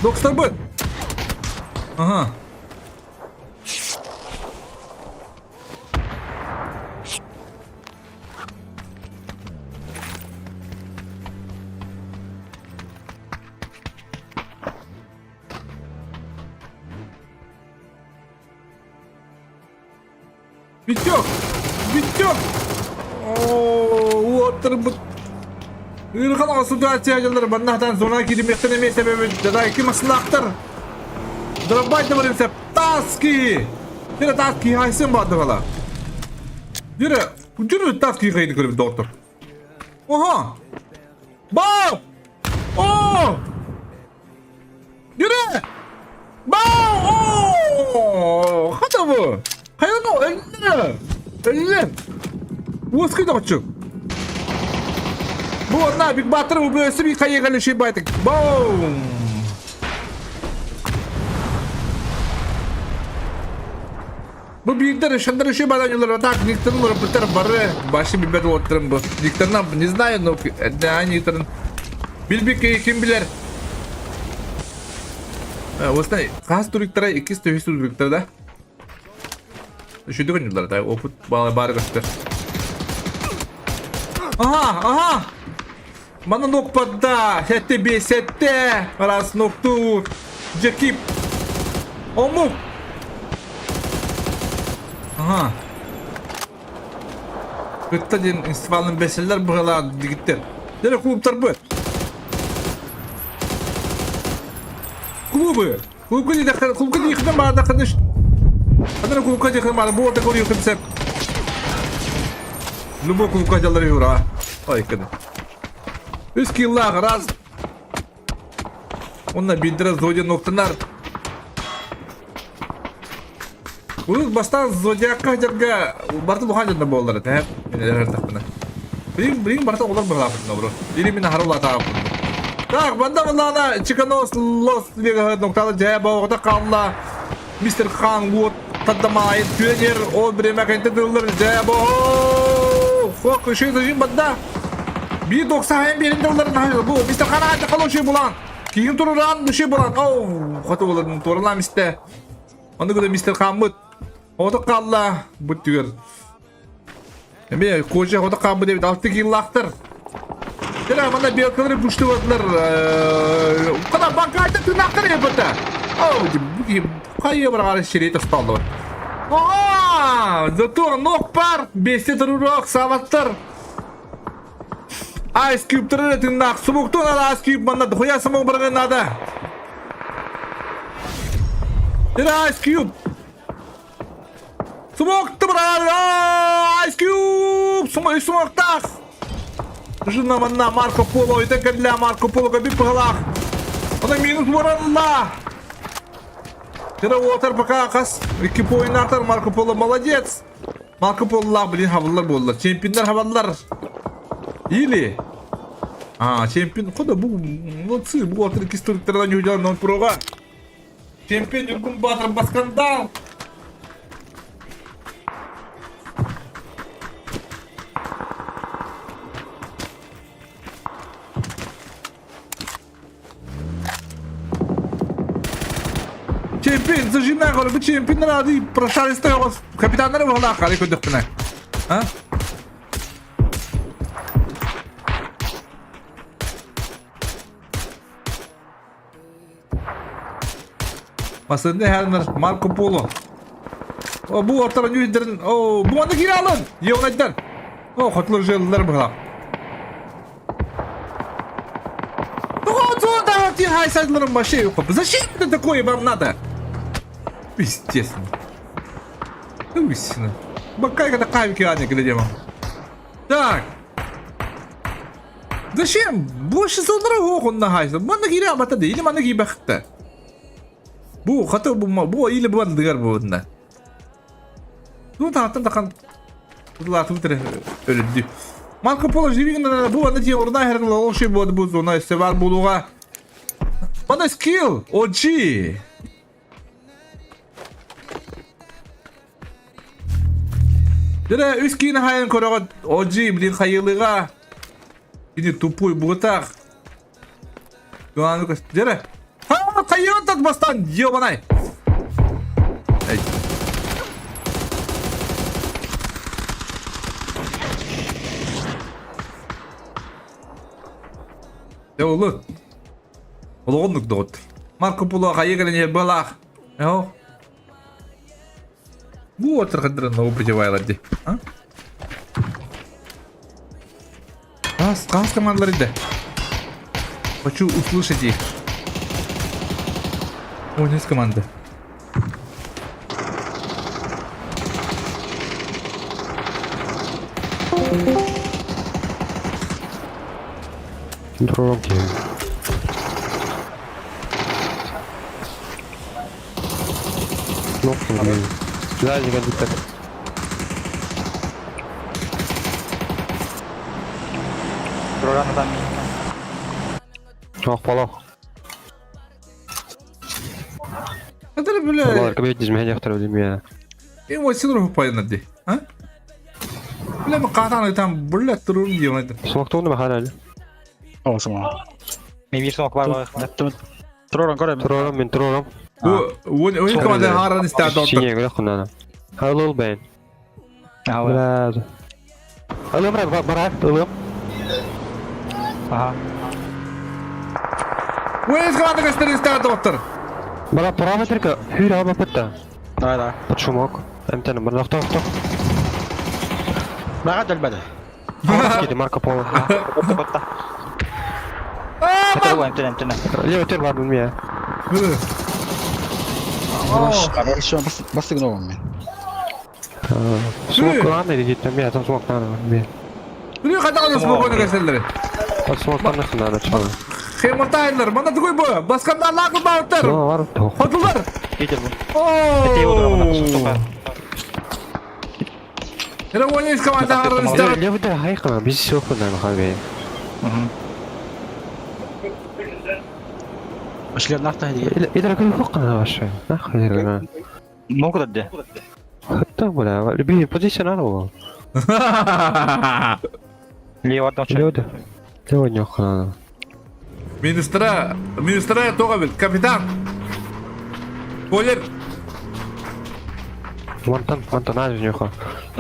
S5: Doktor bu. Aha. Bityok. Bityok. Ooo, oturup Irkan asıl tuğatçıyacalar bannahtan sonra girmekten emeği sebebi da iki maslaktır. Drabayda var imse taski. Yine taski haysın bağdı hala. Yürü taski kaydı görüp doktor. Oha. Bak. Oo. Yürü. Bak. Oo. Hadi bu. Hayır o elini. Bu sıkıydı açık. Bu ona bir batırı bu böylesi bir kayıgalı şey baytık. Boom. Bu büyükler şandırı şey baylanıyorlar. Так, некоторые репортер бары. Başı bir bed oturum bu. Некоторые не знаю, но некоторые. Bilbik kim bilir. Osna kas turiklara iki stöhüs turiklara da. Şuydu oynuyorlar da. Oput bari göster. Aha. Bana nokpada. Sette bir sette. Ras noktu. Cekip. Omuk. Aha. Kırkta din istifanın beseller buralar gitti. Nere kulüpler bu? Kulübü yıkıdan bana da kardeş. Adana kulübü yıkıdan bana bu orada koruyor kimse. Любой kulübü yalları yura. Ay kadın. 3 killah раз. Onunla bildiren zodya noktalar. Bu bastan zodyakka jarga bartı buhan janda bollar hep neler tapına. Benim bartı olar bu lafında bro. Dili min harula taap. Tak banda banda Chikanos Los Vegas noktalar jaya bağda kalla. Mr. Khan Wood tadamay tüyer o birime kente dıllar jaya bağ. Fok şey dajin banda. 1.90 birinde onların bu Mr. Khan hadi kalın şey bulan. Kim tururan bir şey bulan. Oh, katı bulan turulan işte. Onda göre Mr. Khan Wood. O da kalla bu tüyer. Emi koca o da kabı değil 6 yıllaktır. Selam bana bir kadar güçlü varlar. O kadar bankayda tırnaklar yapıda. Oh, bu kayı bırakar şirket astaldı. Aa, zато nokpar 5'te dururok savattır. Ice Cube tırır tırnak. Subuktu nada Ice Cube bana doya samong bırakın nada. Tira Ice Cube. Subuktu bırakın. Ice Cube. Sumoktas. Жена манна Марко Поло, это для Марко Поло как бы пылах. Он минус ворона. Sıra Walter Pakakas. 2 point artar. Marco Polo молодец. Marco Polo'lar bilin havalılar bollar. Çempionlar havalılar. İyili. Çempion. Koda bu nasıl? Bu Walter 2 stüdyolardan yüzler non proga. Çempion yurgun batır baskandal. Чемпион, зажимай горе, бы чемпион ради прошали стоя капитан на вала, кали кой дохтна. А? Masında Helmer, Marco Polo. O bu ortadan yüzlerin, o bu anda geri alın. Yevnaydan. O hatlar jeller bu ha. Вот, да, ты хайсайдлером вообще его. Зачем это такое вам надо? Естественно. Естественно. Бакай когда кавики аня глядим. Так. Зачем? Больше долларов он на хайса. Мана гиря бата да или мана гибахта. Bu katı bu ile bu andıgar bu onda. Bu tahttan takan. Bunlar Twitter öldü. Marco Polo jivigin bu anda diye orada her gün o şey bu zona sever buluğa. Bana skill OG. Dere üskine hayın korağa OG bilin hayırlığa. Bini tupuy buğutak. Doğanlık dere. Ha kayıyor tatmastan diyor bana. Hey. Ya oğlum. Oğlum dot. Marco Polo kaya gelene balak. Ya. Bu otur kadar ne yapacağız hadi. Ha? Kas командалары да. Хочу услышать их. О, есть команда.
S6: Дороги. Кнопку блин. Сюда не году так.
S7: Programdan
S6: Çok pala.
S5: Kadar böyle
S6: Onlar kabul etmez mi? Yaktır öyle mi ya?
S5: emosiyon ruhu payına de. Ha? Böyle mi kahtan tam böyle turun diyor hadi.
S6: Sokakta onu mu hala?
S7: bir smoke var.
S6: Troram.
S5: Bu oyun komanda haran isterdi ortak.
S6: Şiye göre kunana. Hello ben. Biraz. Hello bırak. Hello.
S7: Aha.
S5: Oyun komanda gösterin isterdi ortak.
S6: Bana parametrika. Hür ama pıtta.
S7: Да.
S6: Подшумок. Эмтен, бана кто?
S7: Бага дөлбәде.
S6: Киди Марко Поло.
S7: Котта. Это bu emtene.
S6: Левый тир var bilmiyor.
S7: Şu an bastık ne olmuyor.
S6: Smoke var ne diyeceğim ya tam smoke var bilmiyor.
S5: Bunu kadar da smoke oyunu gösterirler.
S6: Tam smoke var nasıl nana çalıyor.
S5: Хемортайлер, бана такой bu. Baskanda lakı bağıtır.
S6: Ne var?
S5: Hatırlar.
S7: Getir bu.
S5: Ooo.
S7: Eteği olur ama sopa.
S5: Yine oyun komanda haran isterdi.
S6: Levый de hayır biz yok bundan abi.
S7: Başlar nafta hediye.
S6: İdrak yok kana aşağı. Ne hayır.
S7: Mogu da de.
S6: Hatta bu da bir pozisyon var.
S7: Levardan çek.
S6: Levый de. Levый yok kana.
S5: Ministra tokabil, kapitan. Spoiler.
S6: Mantan ayrı yok.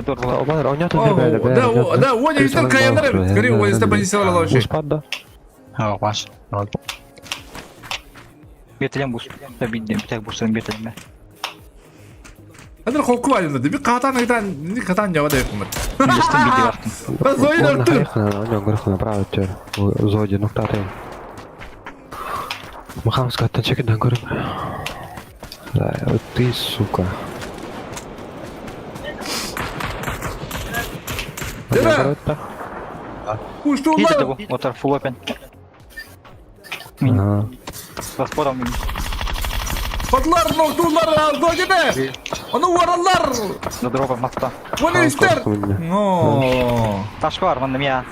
S7: Dur bu.
S6: Onlar oynatın
S5: О,
S6: böyle.
S5: да, он есть каяндар. Скорее, он есть позиционный вообще.
S6: Спадda.
S7: Ha baş. Betlem bu. Tabii bir tek bu senin betleme.
S5: Hadi korku var yanında. Bir katan cevap da yapılır.
S7: Bilirsin bildi baktım.
S5: Ben zoyun örtüm.
S6: Он говорит, направо тер. Зоди, ну кто ты? Махам скатта чеки да говорю. Да, вот ты, сука.
S5: Dere. Uçtu
S7: Getir
S5: onlar.
S7: bu. O taraf full open.
S6: Ага.
S7: Bas podam.
S5: Kodlar, noktular, dojede. Onu varallar.
S7: Задорога моста.
S5: Bunu ister. No.
S7: Ташка бар, мында мия.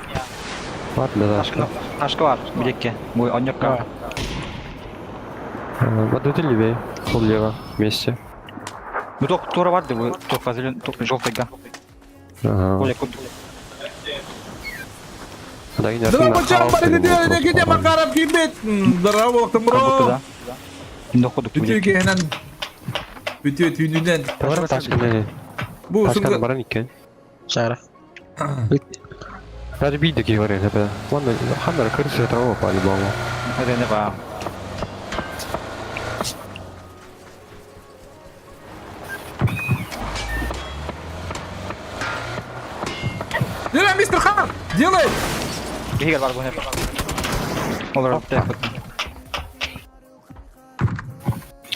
S6: Var da taşka.
S7: Ташка бар, билекке. Bu онёкка.
S6: Подведили бей. Слева вместе.
S7: Bu тура барды, bu только зелён, только желтыйга.
S6: Ага.
S7: Коля, кут.
S6: Да гинер.
S5: Dur bacağım bari gidiyor. Gidiyor bakarım kibet. Dara baktım bro.
S7: Кабукта. Şimdi okuduk
S5: Bütün
S7: biлекке.
S5: hemen. Bütün tüyünden.
S6: Var taşka ne?
S5: Bu
S6: Taşka
S5: sunga.
S6: baran iken.
S7: Шара.
S6: Hadi bir de var ya tepe. Valla hamara kırısı trava по-любому.
S7: Это не ба.
S5: Делай, мистер Хан. Делай.
S7: Гигер бар bu ne? Olur, tek.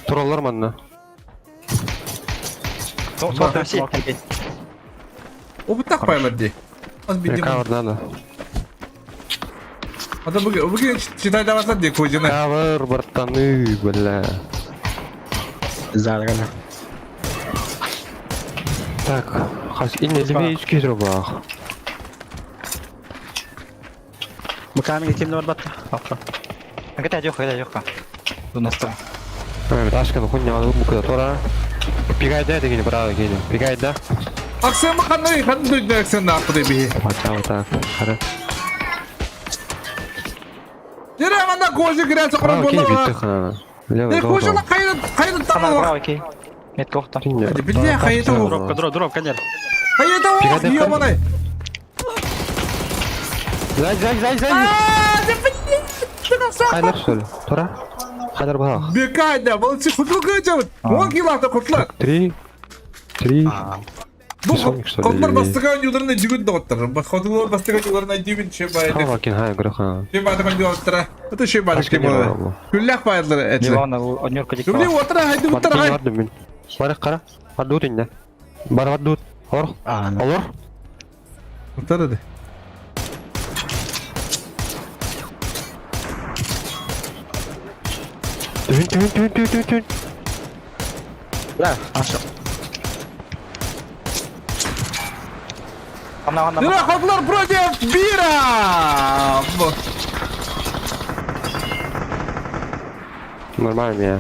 S6: Turallar mı anne?
S7: Sol tersi.
S5: O bu tak payladı. Az bir
S6: Cover надо.
S5: Hatta bugün çıtay da varsa diye koyacağım.
S6: Cover братаны, бля.
S7: Заргана.
S6: Так, инне левее içki бах.
S7: Муками kimde var battı? Hafta. Hakikaten yok. Bu nasıl?
S6: Evet, taşkanı хуйня bu kadar tora. Пигайда дегени брава гени. Пигайда.
S5: Aksan mı kanı? Kanı duydu aksan da akıdı bir.
S6: Почему так? Хара.
S5: Yere hemen de koyacak girerse
S6: Bravo
S5: kuran
S6: geni
S5: bolla.
S6: bitti kana. Leva
S5: Ne koyacak lan kaydı tamam.
S7: Bravo ki. Net kohta.
S5: Hadi bir de kaydı o.
S7: Drop kader.
S5: Kaydı o. Yiyor bana.
S6: Зай. Хайдар что ли? Тора? Хайдар бах.
S5: Bir kaydı. Balıkçı kutul kıyacağım. 10 kilo hafta kutlar.
S6: 3.
S5: Bu
S6: Sonik что ли?
S5: kutlar bastıkan yollarına cügün dağıttırır. Bak kutlar bastıkan yollarına cügün şey bayılır.
S6: Tamam kin hay греха.
S5: Şey bayılır dağıttırır. Bu da şey bayılır
S6: Başka
S5: ki
S6: ne
S5: bu.
S6: var bu?
S5: Küllak bayılır etli.
S7: Дивана bu onyorka dik.
S5: Şimdi otura haydi
S6: Бадди
S5: otura haydi.
S6: vardı min. Var kara. Adut inne. Bar adut. Olur. Olur.
S5: Otur hadi.
S6: Tün.
S7: Lah, masuk. Ana.
S5: Sıra kutlar project bira.
S6: Нормально я.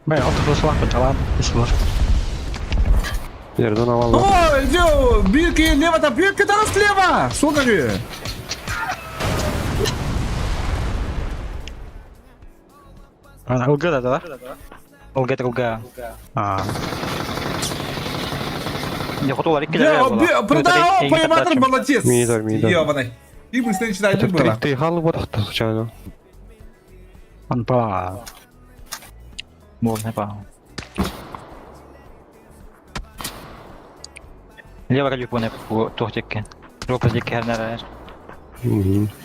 S7: Ben otobüs var jalan ismur.
S6: Yerden havalı.
S5: Ой, Joe, bir ki leva da bir ki taraf leva. Sola gö.
S7: Ana ulga da var. Ulga. Ya foto var iki de.
S5: Я продаю, пойматор, молодец.
S6: Мидор.
S5: Ёбаный. И быстро начинает
S6: Это
S5: было.
S6: ты хал вот случайно.
S7: Анпа. Мол не па. Лева кали поне по тохтеке. Ропа деке her nere.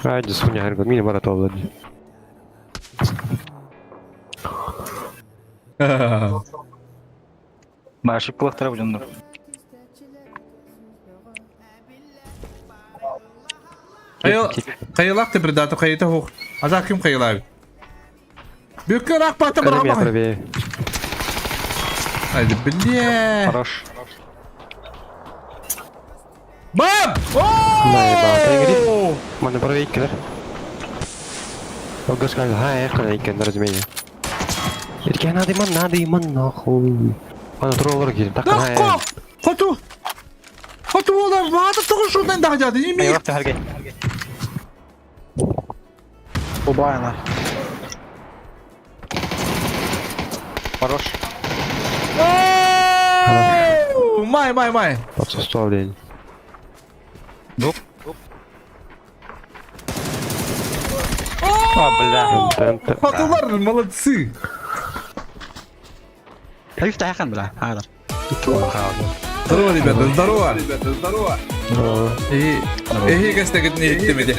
S6: Haydi sunya her gün mini bara topladı.
S7: Maaşı kılıktara bulunur.
S5: Kayılak da predata kayıta hok. Azak kim kayıl abi? Büyük rak patı
S6: Kalem
S5: bırakma.
S6: правее.
S5: Hadi bilye.
S7: Хорош.
S5: Bam!
S6: Наебал. Mana правее килер. Bagus sekali. Hai kena ikan разумение. Ikan надо нахуй. Mana troller gitu. Tak kena.
S5: Dakko! Kotu! Kotu oğlum, bana tıkı şuradan daha cadı. İyi mi?
S7: Eyvah da her gel. Bu bayana. Хорош.
S5: Май.
S6: Подсоставление.
S7: Дуп. А, бля.
S5: Kotular, молодцы.
S7: Hayır dayakan bile. Hadi.
S5: Здорово, ребята, здорово. Гостя говорит, не ектемеди.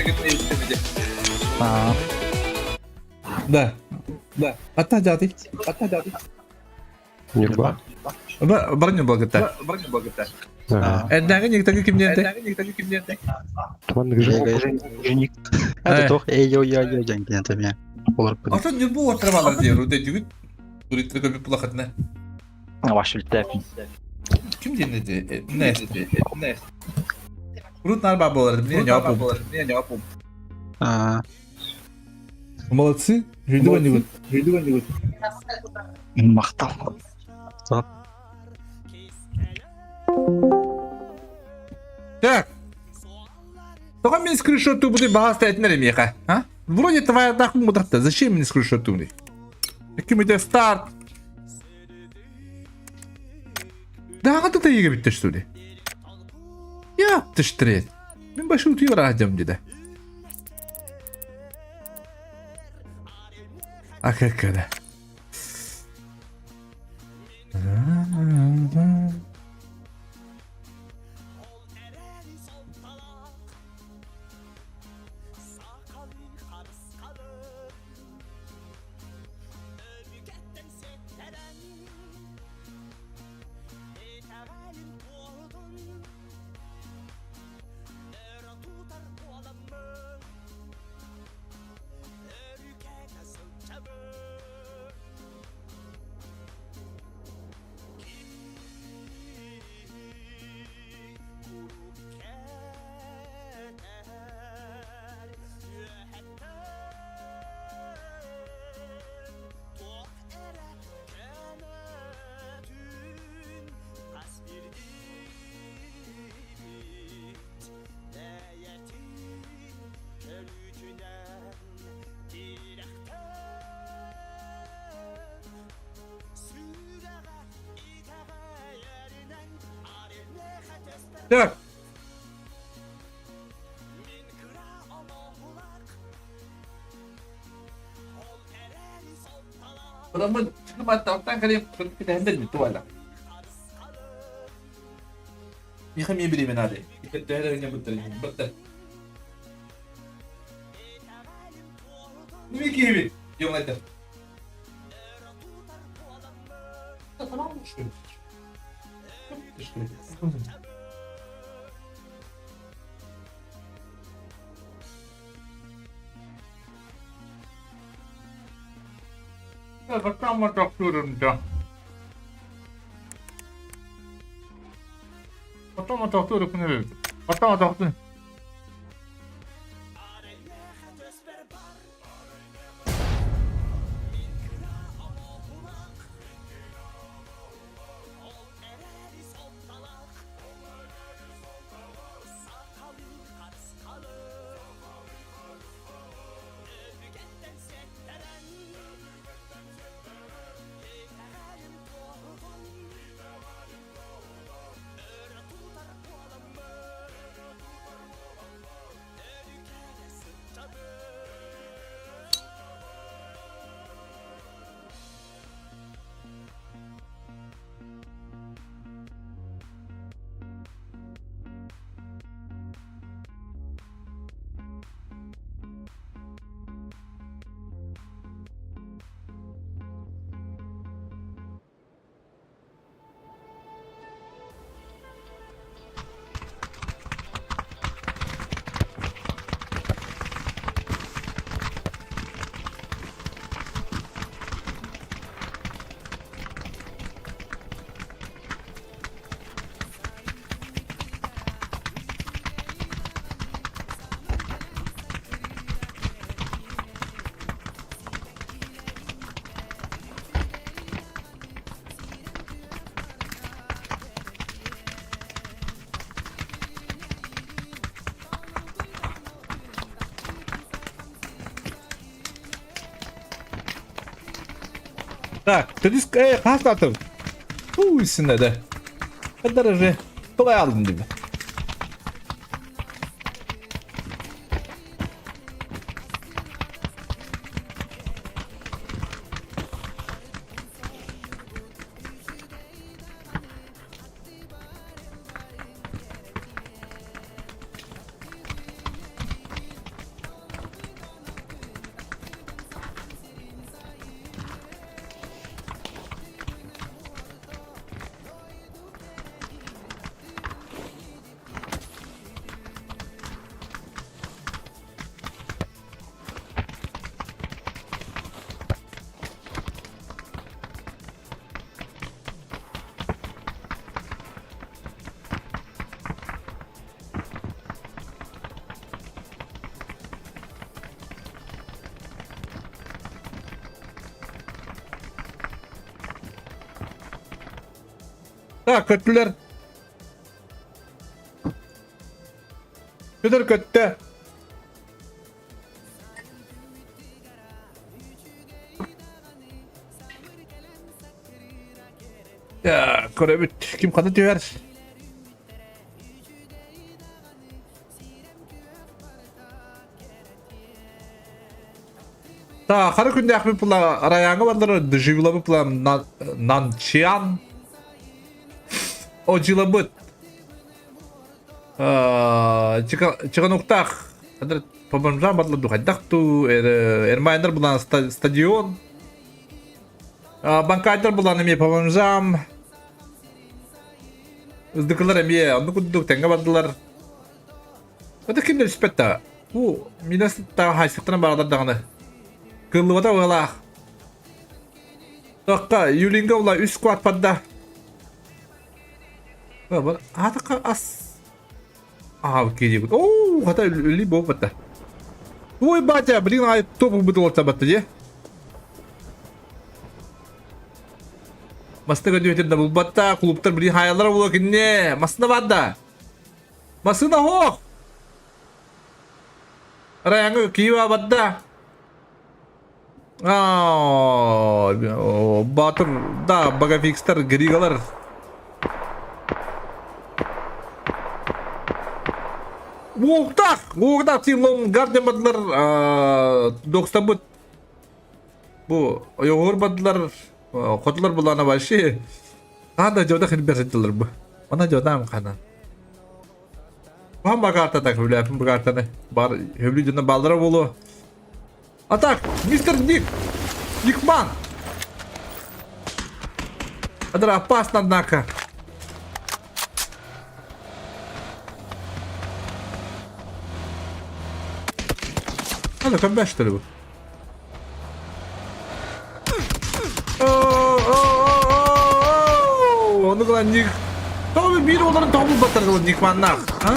S5: Да. Ата жады.
S6: Неба.
S5: Броню благота. Эндәге никтәге кимнәдә?
S6: Туманlık жил.
S7: Женик. Это тох. Эй, йо, жан дигән тәмә. Олар бит.
S5: Ата не бу отрывалар дия, руде дигит. Turitli köpük plakatına.
S7: Ваш лютеп.
S5: Kim dinledi? Ne? Kurutlar baba olardı. Niye cevap oldu? Молодцы. Жили вот.
S7: Мактал.
S5: Так. Только мне скриншоту буду багато этнери меха, а? Вроде твоя так мудрата. Зачем мне скриншоту мне? Каким это старт? Да, а ты игры биtti что ли? Yaptı işte. Ben başı utuyor rahatım dedi. Hakikaten. Так. Adamın çıkıp hatta kaleyim kırıp bir de hendel mi tuvalla. Yıkım iyi bileyim ben hadi. Dikkat değerler önce bıttır. Ne ki iyi yok hadi. Tamam mı şu? Teşekkür ederim. Ja, das kann man doch tun, da. Was kann man doch tun, was kann man doch tun? Так, ты диск, хастатım. Bu üstünde de. Kadarı kolay aldım değil mi? Ha kötüler. Kötüler kötü. Ya Korebüt kim kanı diyor? Ta kara günde akmi pula arayanga varlar dışıvılamı pula nançiyan o cilabıt çıkan uktak adır pabamzam batla duhaydak tu ermayandar bulan stadion bankaylar bulan emi pabamzam ızdıklar emi onu kuduk tenge battılar ada kimler ispetta bu minas ta haysıktana bağlar dağını kıllıvada oğla Tokka yulinga ola üst kuat pada hata as oke oh hata li bo pada Woi baca beli ngai top betul sahabat ya Masta kan diyor double bata kulüpler beli hayalar ola kinne masna bada masna ho Arayanga kiwa bada Batır da baga fixler gerigalar. Woktak timlong garden badlar dokstabut. Bu yoğur badlar kotlar bulana başı. Ada joda khidber sedler bu. Ona joda am kana. Paham bakarta tak hüle bakarta ne. Bar hüvli jona baldara bolu. Atak! Mr. Nickman! Adalah опасно, однако. Надо комбя, что ли? Onu kadar Nick... Tabii bir olanın tabi batırdı Nickman'lar. Ha?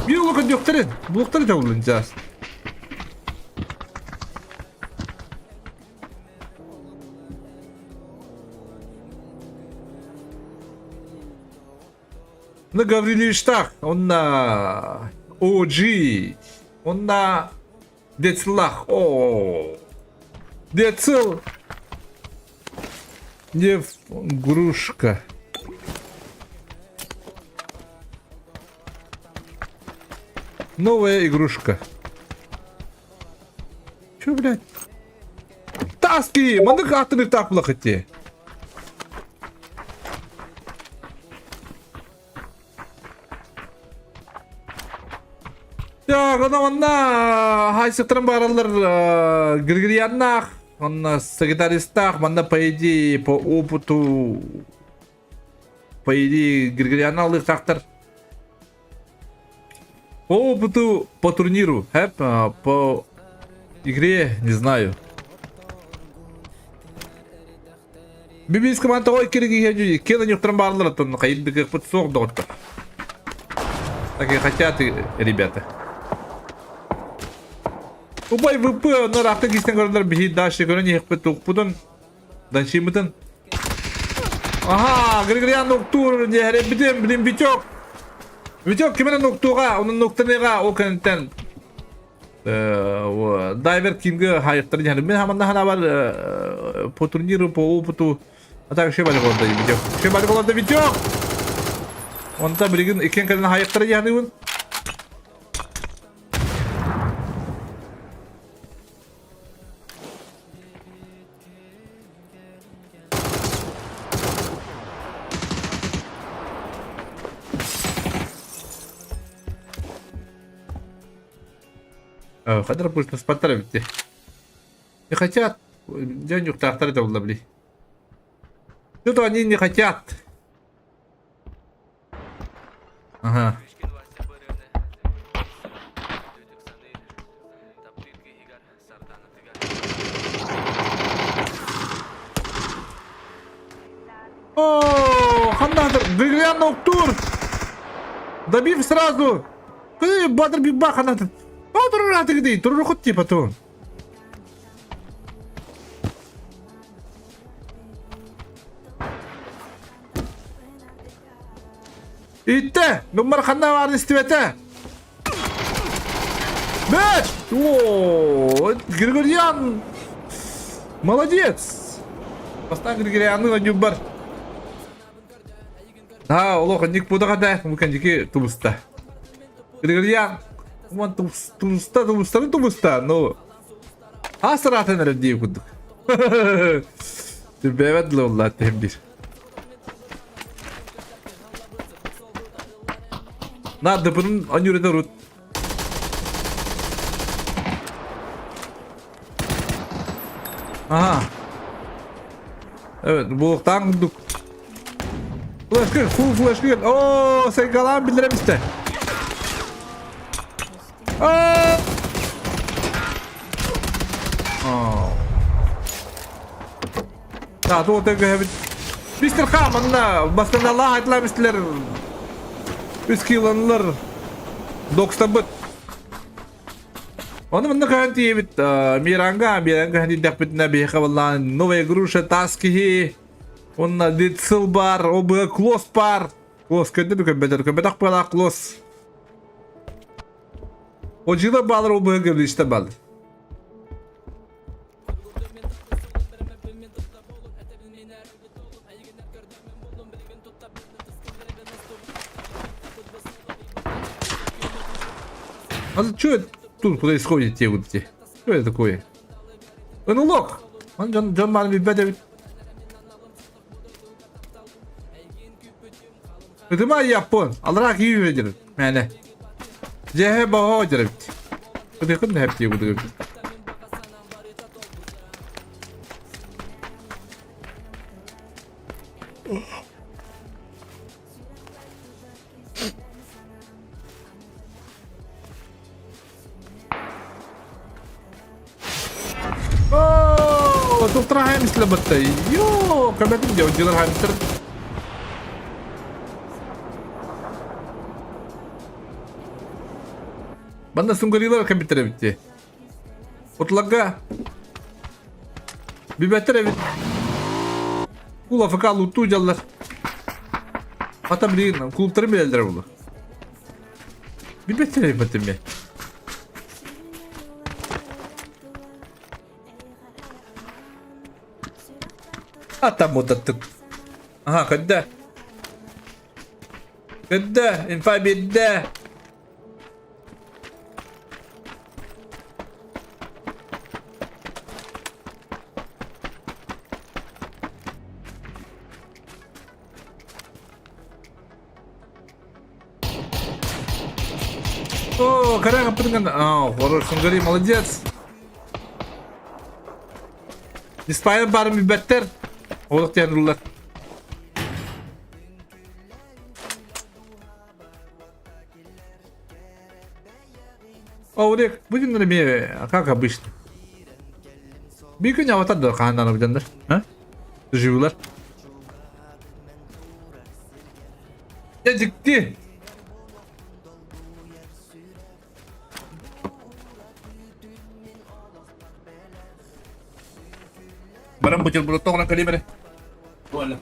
S5: Bir olanın yokturun. Bulukları da bulunacağız. На Гаврилович так, он на OG, он на Децлах, Децл, не игрушка. Новая игрушка. Чё, блядь? Таски! Мандык атыны так плохоте. Ya kadang hay sektoran baralar gergerianak, mana sekretaristak, mana paydi po uputu paydi gergerianak sektor. По опыту по турниру, по игре не знаю. Бибийском антовой кирги кена некоторым барлар, то на кайдык подсох доктор. Так и хотят ребята. Убай ВП, но рахта кистен görünler bir daşı gören yekpe tukpudun. Dan şimdiden. Aha, Gregorian noktur ne her bidim biçok. Biçok kimin noktuğa, onun noktanıga o kanten. Diver King'e hayatları yani ben hemen daha var po turniru po putu. Hatta şey bari oldu biçok. Şey bari oldu biçok. Onda birinin iken kadın hayatları yani bu. Кадры пусть нас потравите. Не хотят. Денег так это было, блин. Что-то они не хотят. Ага. О, хандатор, Григориан Ноктур. Добив сразу. Бадр бибах, хандатор. Turun artık değil, turun okut diye patron. İtte. Numara kanna vardı istivete. Beş. Ooo. Grigoryan. Молодец. Pastan Grigoryan'ın öncü var. Ha, oğlum kandik bu da kadar. Bu kandiki tubusta. Grigoryan. Aman tubusta. No. Ha sıratı nerede diye kuduk. Evet la vallahi tembir. Nerede bunun anjurda rut. Aha. Evet bu kuduk. Full flash kill. Oo sen kalan bilirim işte. Aa. Ya doğru gel. Mister Kaman'la bastığında Allah atla mister. Üskülanlar. 90 bit. Onu bunda kanti bit. Miranga hadi dapat na bir kawalan Novaya Grusha taski. Onna ditsil bar, oba close bar. Close kende better pala close. O jila balar oba gel işte bal. А что тут происходит, те вот эти? Что это такое? Аналог! Он Джон Марви Бедовит. Это мой Япон. Аллах iyi verir. Yani. Cehe baha verir. Bu da kında hep diye bu da. Oh, dokter hamster betul. Yo, kami tu jauh hamster. Bana sunggalilar kami bitti. Otlaga. Bir better evet. Kula fakal lutu jallar. Hatta bilin, kulüpleri bile eldiler bunu. Bir better evet mi? Hatta mudattık. Aha kadda. Kadda. İnfa bidde. О, карага пытан. Horror Sungari молодец. Dispire бар mı better? Oğluk diyenler. Oğluk bu günleri bir как обычно. Bir gün avatar da kandan abicanlar. Ha? Живулар. Ya ciddi. Barang bocil berotong orang kali mana? Boleh.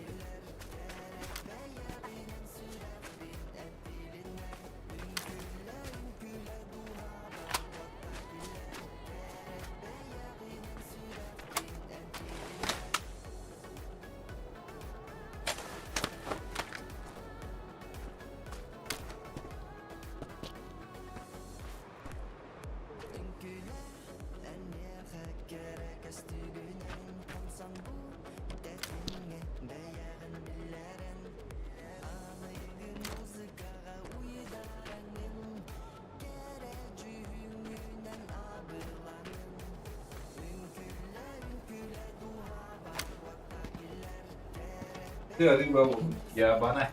S5: Ya bana.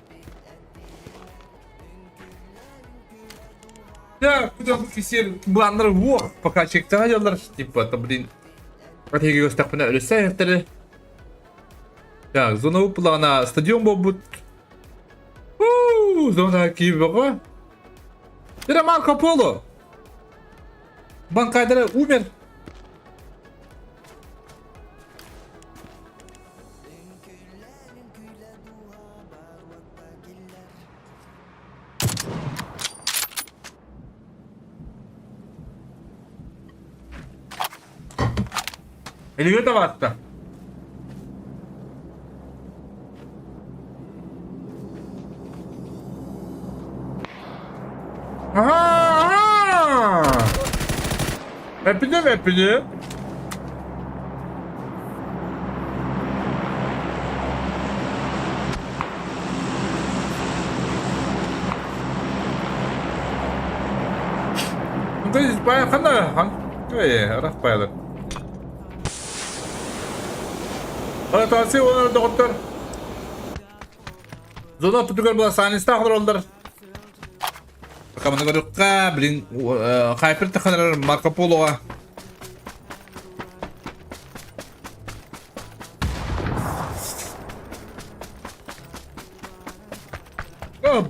S5: Ya, kuda bu kisir bulanlar wah pakai cek aja tipe temelin. Hadi göster bana öyle sayfları. Ya, zona bu plana stadion bobut. Zona gibi bak. Tidak Marco Polo. Bankada Umer. Eline de bastı. Aha! Öpüdüm. Entonces, vaya, anda. Arah bayalar. Bana tavsiye olur doktor. Zona Portugal bulan sahnesi ahlar oldular. Bakalım ne görüyoruz ka, bilin Hyper tıkanır Marco Polo'ya.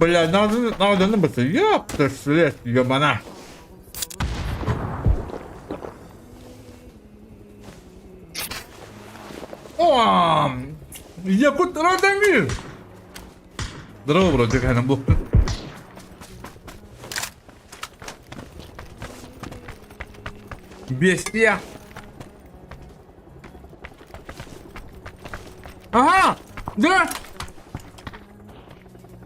S5: Бля, надо быть, ёпта, след, ёбана. О, Якут Радомир. Здорово, вроде как нам был. Бестия. Ага, да.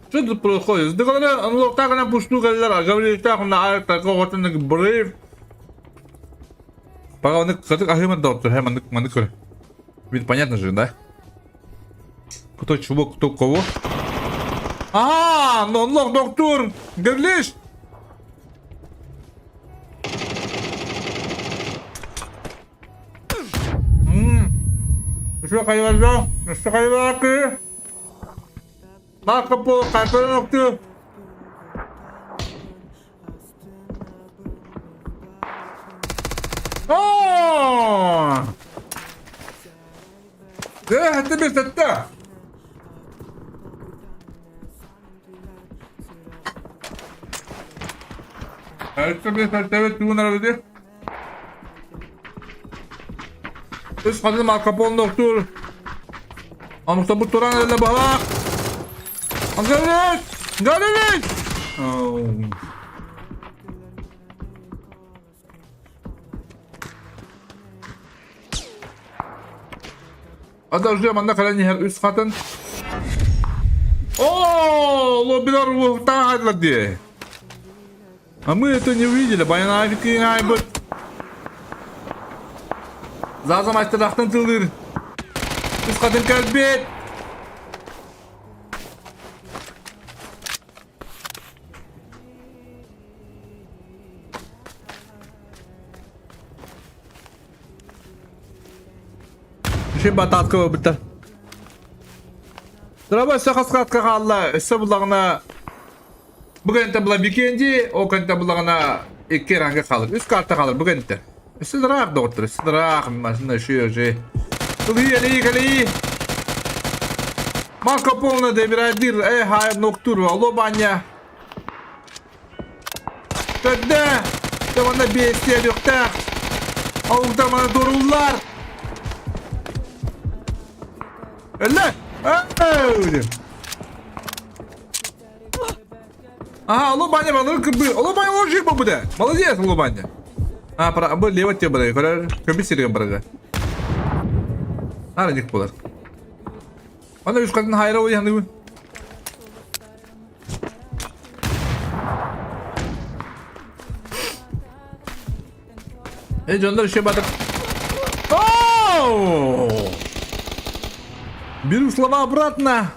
S5: Что тут происходит? Да когда он так на пустую говорили так на такого вот на брейв. Пока он кстати ахиман доктор, хеман маникюр. Ведь понятно же, да? Кто чего, кто кого? А, ну лох доктор, говоришь? Что кайваза? Что кайваки? Marco Polo, kalperen noktu. Ooo! Hadi bir sette. Hadi bir sette, evet, bunlar öyle. Üst kadın Marco Polo noktu. Anokta bu turan eline bak. Galet! Oh. Ada уже манда калани her üst katın. О, лоббилар втахадлар diye. А мы это не увидели, бананавики найбыт. Зазам астырақтан тылдыр. Üst katın kalbet. Şimdi batatka bitti. Draba sakatka kaldı. Sabulağına bugün de bula bikendi, o gün de bulağına iki ranga kalır. Üst kartta kalır bugün de. Sıdrak doktor, sıdrak masında şey. Kali. Marco Polo de biradir, hayır noktur, Lobanya. Kadda, tamamda bir isteği yok da. Avukta bana doğrular. Öyle. Öyle. Ага, Лобаня, Лобаня ложи бы буде. Молодец, Лобаня. А, пора, бы лево тебе буде. Когда компьютер брага. Ара ник болар. Ана үш катын хайра ой яны. Jonlar şey batık. Оу! Беру слова обратно.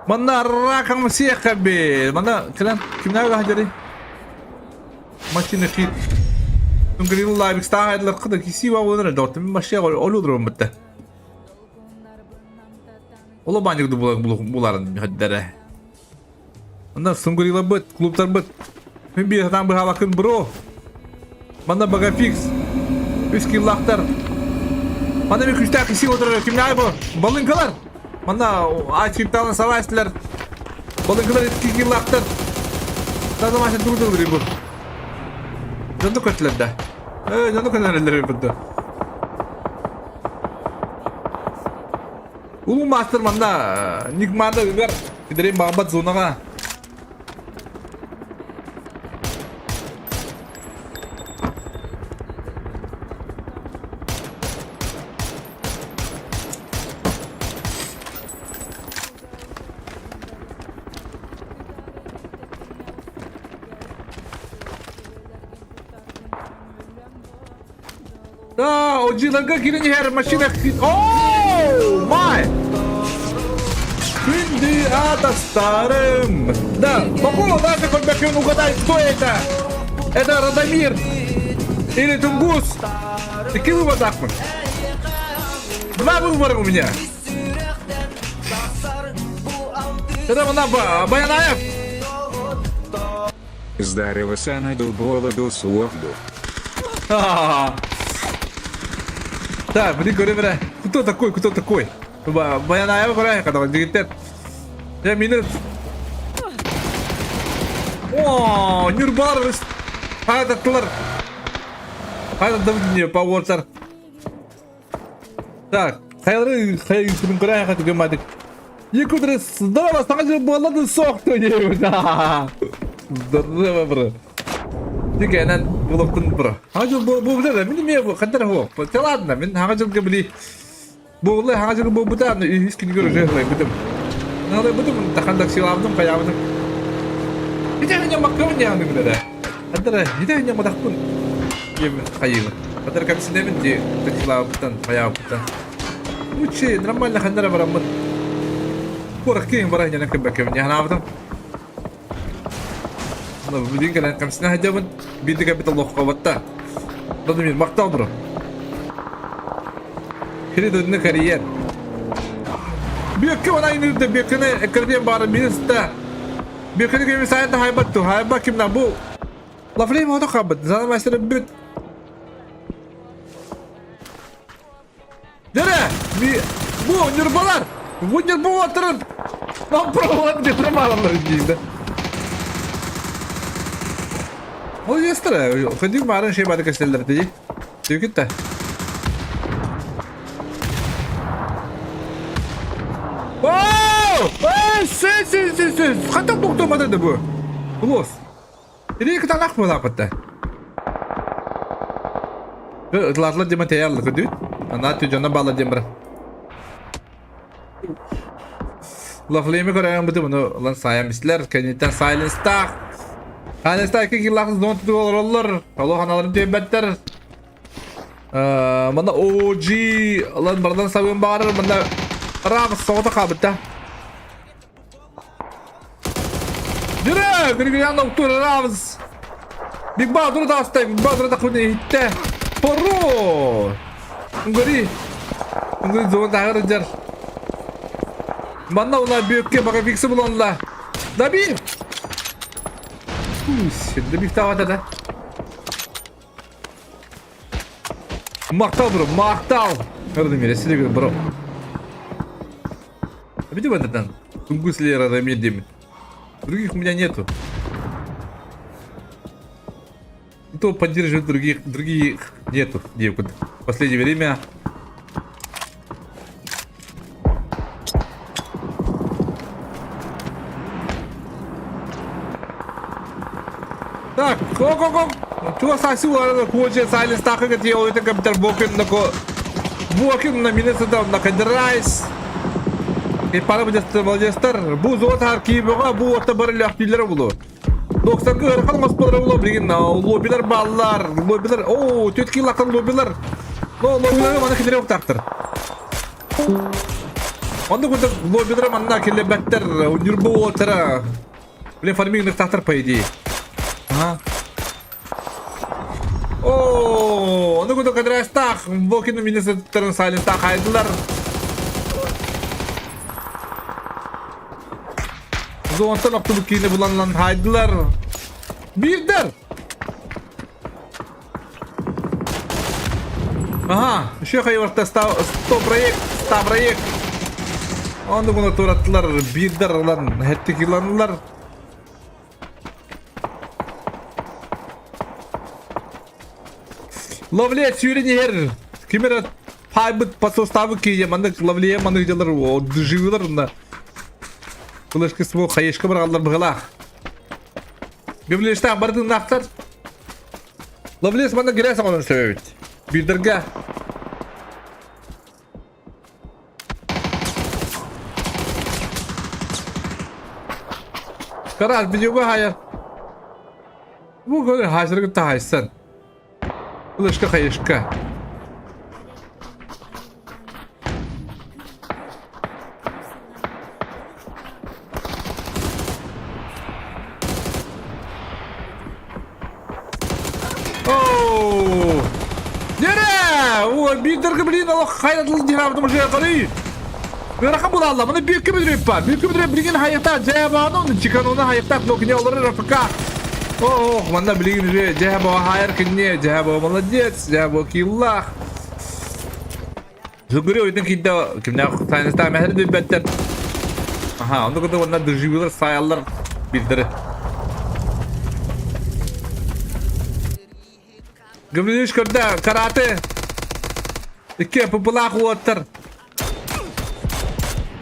S5: Мана раком всех обе. Мана кимнага хажари. Машина хит. Тунгрил лайбик стаайдлар кыда киси ва онор дортым машия олуdur мытта. Ола баньгды буларын хаддара. Мана сунгрила быт, клубтар быт. Мен бир адам бир хавакын бро. Мана бага фикс. Üç killahtar. Bana bir küçük kişi oturuyor. Kim ne bu? Balınkalar. Bana açıktan savaştılar. Balınkalar iki killahtar. Ne zaman şimdi durdu bu? Canlı kötüler de. Canlı kötüler yapıldı. Ulu master bana. Nikmanda biber. Gidelim Bağbat zonuna. O cilaga girin her maşine. Oh my. Şimdi adastarım. Да, какого даже когда он угадает, кто это? Это Радомир. Или Тунгус. Какие выводы, Ахмад? Два выбора у меня. Это она Баянаев.
S8: Здарева сана до голоду суовду.
S5: Так, блин, говорю, кто такой, кто такой? Баянаев, говорю, когда он говорит, я минут. О, Нюрбар, haydatılar. Haydadım diye pavorlar. Так, hayırlı hayırlı kuraya hadi gömedik. Yıkıdırız, здорово, sadece bu alanı soktu diyor. Здорово, bro. Dikenen buluktun bro. Hacı bu da benim bu kadar ho. Teladna ben hacı gibi. Bu olay hacı bu da hiç kim görüyor şey dedim. Ne oluyor bu da takandak silahım kayağım. Bir de hanya makam yang ni ada. Antara kita hanya madakun. Ye kayu. Antara kami sendiri di tekilautan, kayautan. Uci normal lah antara beramat. Kurang yang barangnya nak kebakar ni hana apa? Nah, begini kan kami sendiri aja pun binti kapital loh kawata. Lalu min maktal bro. Kiri dunia karier. Biar kau nak ini tu biar kena kerja barang minsta. Bir kere gibi sayende haybattu. Haybat kim lan bu? Laflayı mı o da kabat? Zaten mesela bir... Nere? Bu nürbalar. Bu nürba oturun. Lan provalar diyorum ağlarlar içinde. O yestere. Fıdık mağaran şey bari kaçırlar diye. Diyor ki de. Sen. Kaç doktor mu dedi bu? Ulos. Ini kita nak mı lapatı? Latla cema teyarlı kıdı. Anlatıyor canına bağlı cemre. Laflayımı korayan budu bunu. Lan sayamisler. Kendinden silence tak. Silence tak ki lakız don't do olur. Allah kanaların tebetler. Mana OG. Lan baradan savun bağırır. Mana Rab soğuta kabıtta. Yürü! Biri yan doktor Ravs. Big Badru da hastayım. Big Badru da kuni hitte. Porro! Ungari zor daha rıcar. Bana ona büyük ki baka fiksi bulanla. Da bir. Şimdi bir tavada da. Maktal bro, maktal. Gördüm yine size göre bro. Видите вот это? Тунгус ли Радомир. Других у меня нету. Кто поддерживает других нету девку. В последнее время. Так, ко. Чего сосуд, куча silence так как я это компьютер бокин на меня сюда на кадрайс. Para Manchester bu zor tarkibiga bu orta bir lahtiler bulu. 90 ırkal maspalar bulu bilgin lobiler ballar lobiler o 4 kilaktan lobiler. Lobiler mana kiler yok taktır. Onda kunta lobiler mana kille better yurbu otara. Bile farming nek taktır paydi. Ha. O onda kunta kadar stak bokin minese teren silent tak haydılar. Zonta noktalık yine bulanılan haydılar. Bir der. Aha, şu hayvarta stop proyekt. Onda bunu turattılar. Bir der lan, hettik yılanlar. Lovely süreni her. Kimera paybıt pasostavı ki yamandık Lovely'ye mandıkçalar o düşüyorlar onda. Kılıçkı bu kayışkı bırakallar bıgıla. Göbülüşten bardın naktar. Lovely bana girersen onun sebebi. Bildirge. Karar videoga hayır. Bu kadar hazırlıkta haysan. Kılıçkı kayışkı. Oy bir dergi bilin o hayratlı cihabı mı yapari. Bırakın bunu Allah bunu büyük bir drip var. Büyük bir drip bilin hayata cevabını onun çıkan onu hayata blokini olur Rafika. Oh mana bilin bir cevabı hayır kinye cevabı молодец cevabı killah. Zuguri oyun kinda kimne saynesinde mehir bir better. Aha onu kadar onlar dırjılar sayarlar bildiri. Gümrüş körde karate. İki popüler water.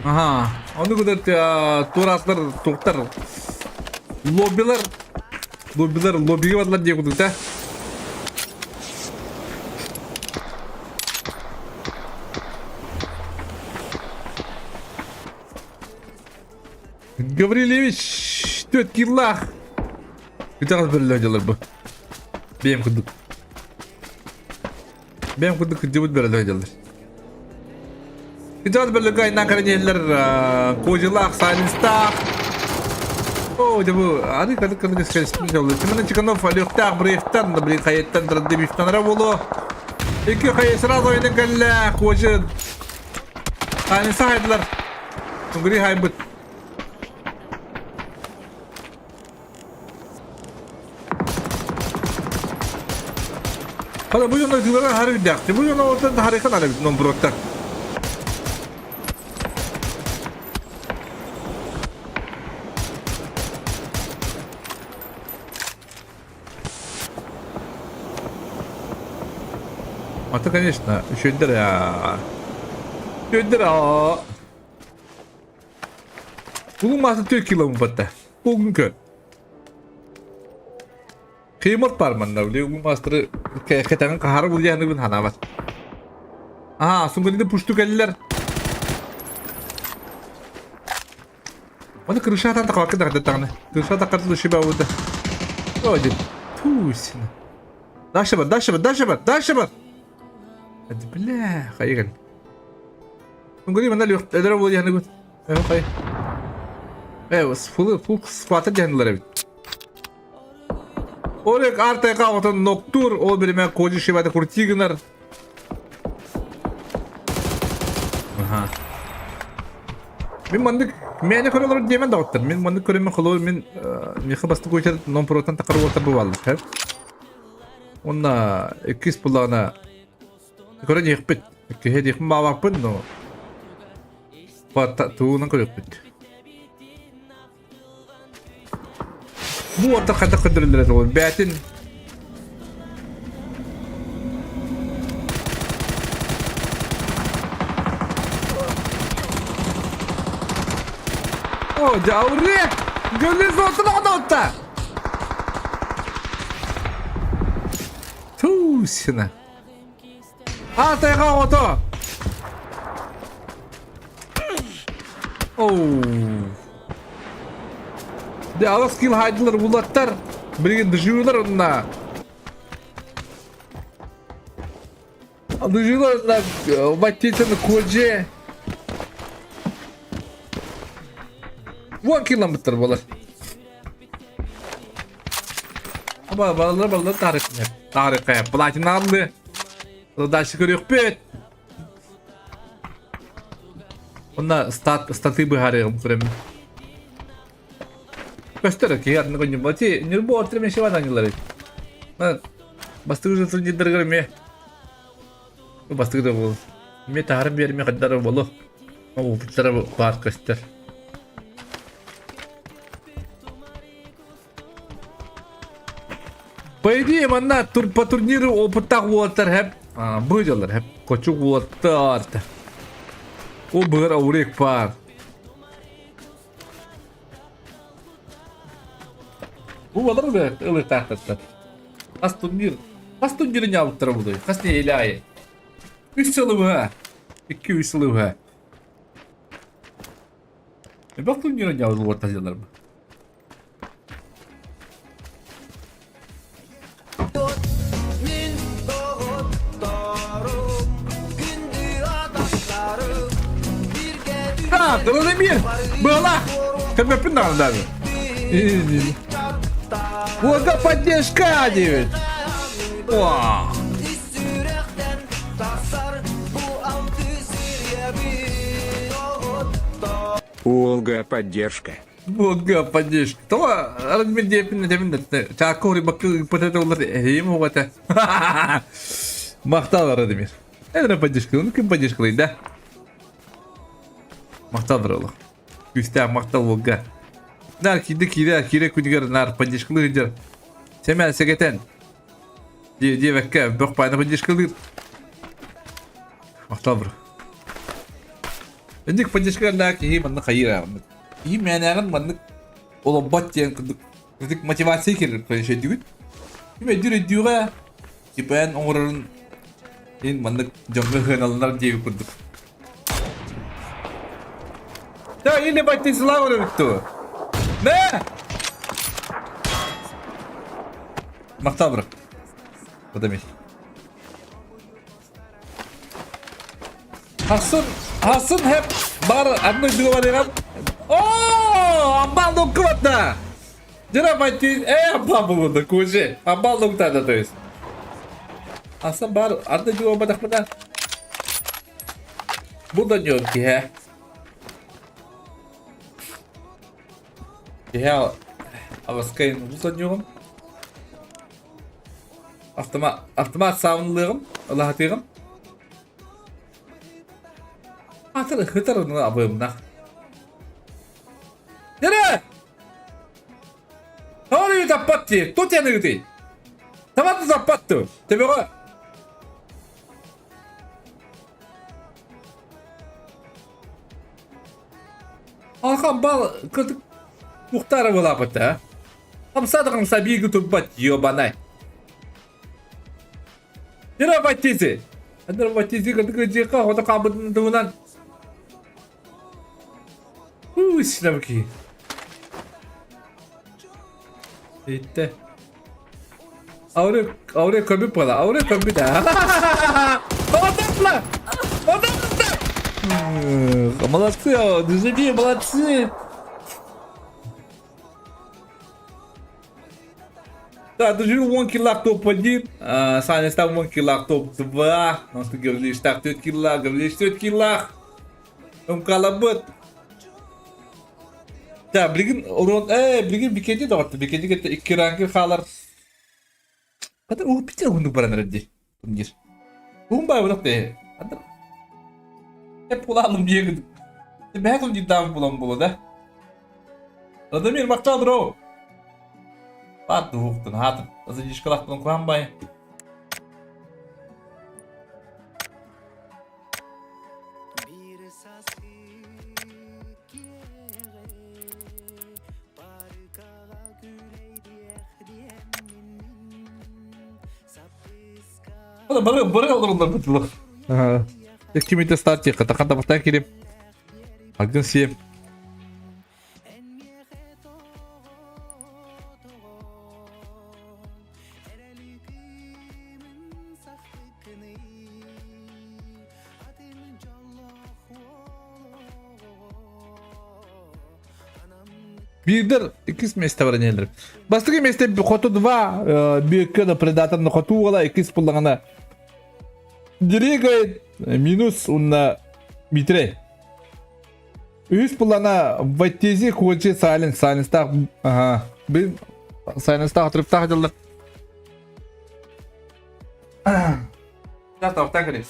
S5: Aha onu kadar turaslar tuktar. Lobiye varlar diye kuduk da. Gavrilevich 4 yıllar. Bir tane böyle hocalar bu. Benim kuduk. Benim kuduk cıvıt böyle hocalar. Bir tane böyle kaynak karanyeler kocalar sayınızda. Oh bu hadi kadar keskin oldu. Şimdi çıkan o faliyokta brieften da bir kayıttan da bir tanrı bulu. İki kayıt sıra oyunun kalla koca. Hani saydılar. Tungri haybut. Hala bu yana diyorlar harbi daktı. Bu yana ortada harika var bir nombrokta. Это, конечно, еще дыра. Еще дыра. Bugün masa 4 kilo mu batta? Bugün kör. Kıymet var mı? Bugün master'ı ketanın kaharı bulacağını bin hana var. Aha, sungun de puştu geldiler. Onu kırışatan da kalkı da tane. Kırışatan da kalkı da şiba oldu. Hadi. Tuğsina. Daşabat. Hadi bile, kayıkan. Sungun mana lihat, ada bulacağını bin. Kayı. Full squat'a canlılar evet. Oraya artık kavatan noktur, o birime koca şibada kurtiginar. Aha. Min mandık, mene korular diyemen dağıttır. Min mandık koruyma kolor, min bastı koyacak non-protan takar orta bu varlık. Hep. Onda ikis pulağına koran yekpit. İki hedi yekpit mağak pun no. Pata tuğunan koru yekpit. Bu orta kadar olur. Betin. Oh, jauh deh. Gelis orta da orta. Tuh, sana. Ah, tega orta. Oh. De ağız skill haydılar bulatlar. Birinin düşüyorlar onunla. Düşüyorlar onunla. Batitini koca. 10 kilometre bolar. Ama ballar tarihine. Platin aldı. Daha şükür yok bet. Onda statı bir harika kuremi. Göster ki yarın koyun bati nirbo ortaya şey var anıları. Ben bastı güzel sürücü dergim ya. Bastı güzel bu. Me tarım bir yerime kadar bolu. O bir tarafı park göster. Paydi mana turnir o putak water hep. Bu jalar hep koçuk water. O bir aurek par. Bu balar be öyle tahtatlar. Kas turnir nyavuk tarafı doy. Kas ne ilahi. 3 yılı bu ha. 2-3 yılı bu ha. Bak turnir nyavuk ortacılar mı? Ha, terus bir. Bola. Kan mepin dah. Ini. Вода поддержка, девять. Вау.
S8: Волга поддержка.
S5: Волга поддержка. То аргумент депин. Чакори bakı patates olur. İyi mi o kadar? Maqtal Радимир. Эдре поддержка. Ну ким поддержка да? Мақтал бұрылы. Күсті мақтал болға. Нар кире күнігер нар поддержкалы үндер. Семен сегетен. Девекке бұқ пайны поддержкалы. Мақтал бұр. Үндік поддержкалар да кейі маңны қайыр ағымды. Кейі мәнәғын маңны олы бат дейін күндік мотивация керір қойыншы өдігін. Кейі өдір өдіуға кепен оңырын ең маңны жоңғы ғыналынар дейі күндік. Да, или бать славу рыбту. Да! Мақтал бұрық. Подамей. Асын хеп бар одной дуға барыған. Ооо! Амбал нұққы батта! Жыра бать амбал бұлынды көші. Амбал нұқтады то есть. Асын бар одной дуға батақ бұдан. Бұл да не өңкі, хе? Я аваскайын ұлсанығым. Автомат сауынлығым, ұлағатығым. Атыр ұқытырын абойымнақ. Дәрі! Тауыры таппатты, тұт яны күті. Таматты таппатты, тебе ғой. Алқан бал күрдік. Muhtarı bu lapıta. Amsadığın sabiyi götürüp bat yobanay. Yine bat tezi. Anlar bat tezi kırdık jeka oda kabıdın dıvınan. İşine bakayım. İşte. Avre kömü pala. Avre kömü de. Odakla. Odakla. Молодцы, друзья, молодцы. Да, дружил 1 килак топ-1, Саня стал 1 килак топ-2, но ты говоришь так 4 килак, говоришь 4 килак, он калабыт. Да, блин, блин, бикеди дağıttı, bikedi gitti 2 rangi қалар. Kadar o bitir onu bana nerede? Bunlar. Bu mu bırak de? Kadar. Hep bulalım diye gidip. Ben onu cidden bulam da. Radamir Maqtal bro. Bat doğuktun hatın. Azı işkalaktın kuhan bayı. Bırı olur onlar bütülük. Kimite start çek. Kata baktan kirim. Agın siyem. Birdir, ikis meste var neler. Bastığı meste bir kotu dva, bir kada predatorun kotu ola ikis pullağına. Direkt minus unna mitre. Üst pullağına vattezi koçi silence tak. Aha, bir silence tak trip tak jallar. Ya tak kare.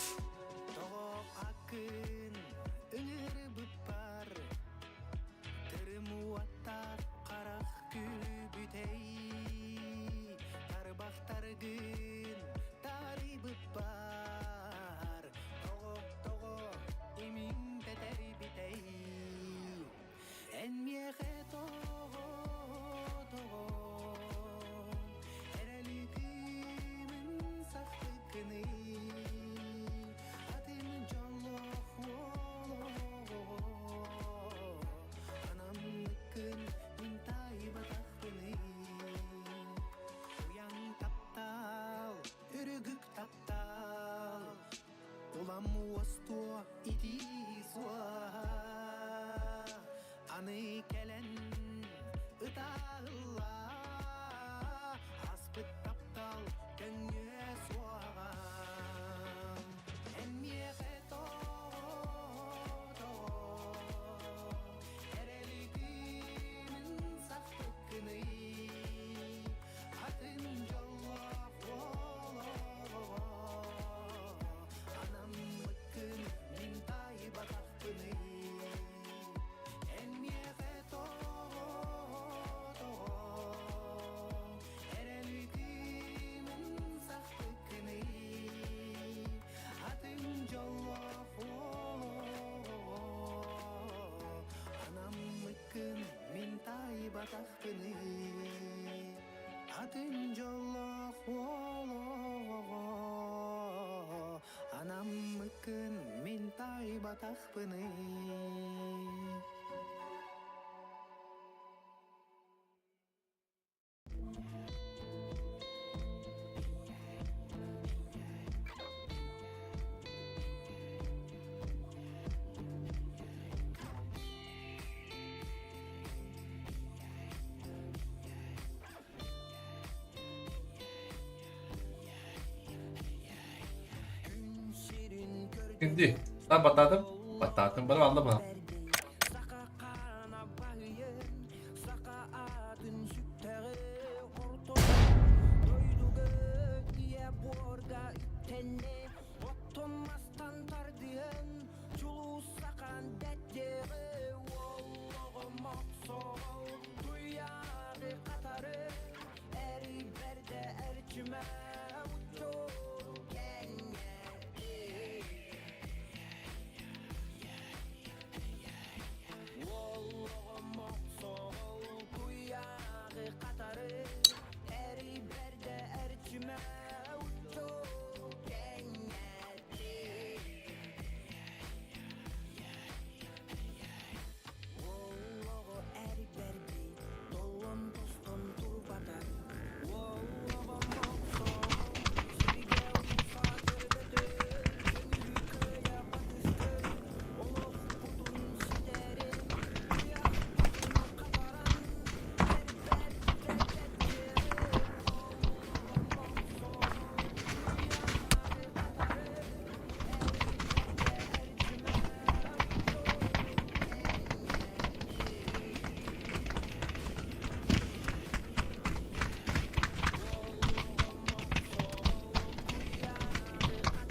S2: batakpını Adın Jollof Anam mıkın mintay batakpını
S5: Şimdi lan batadım. Batadım bana anlama.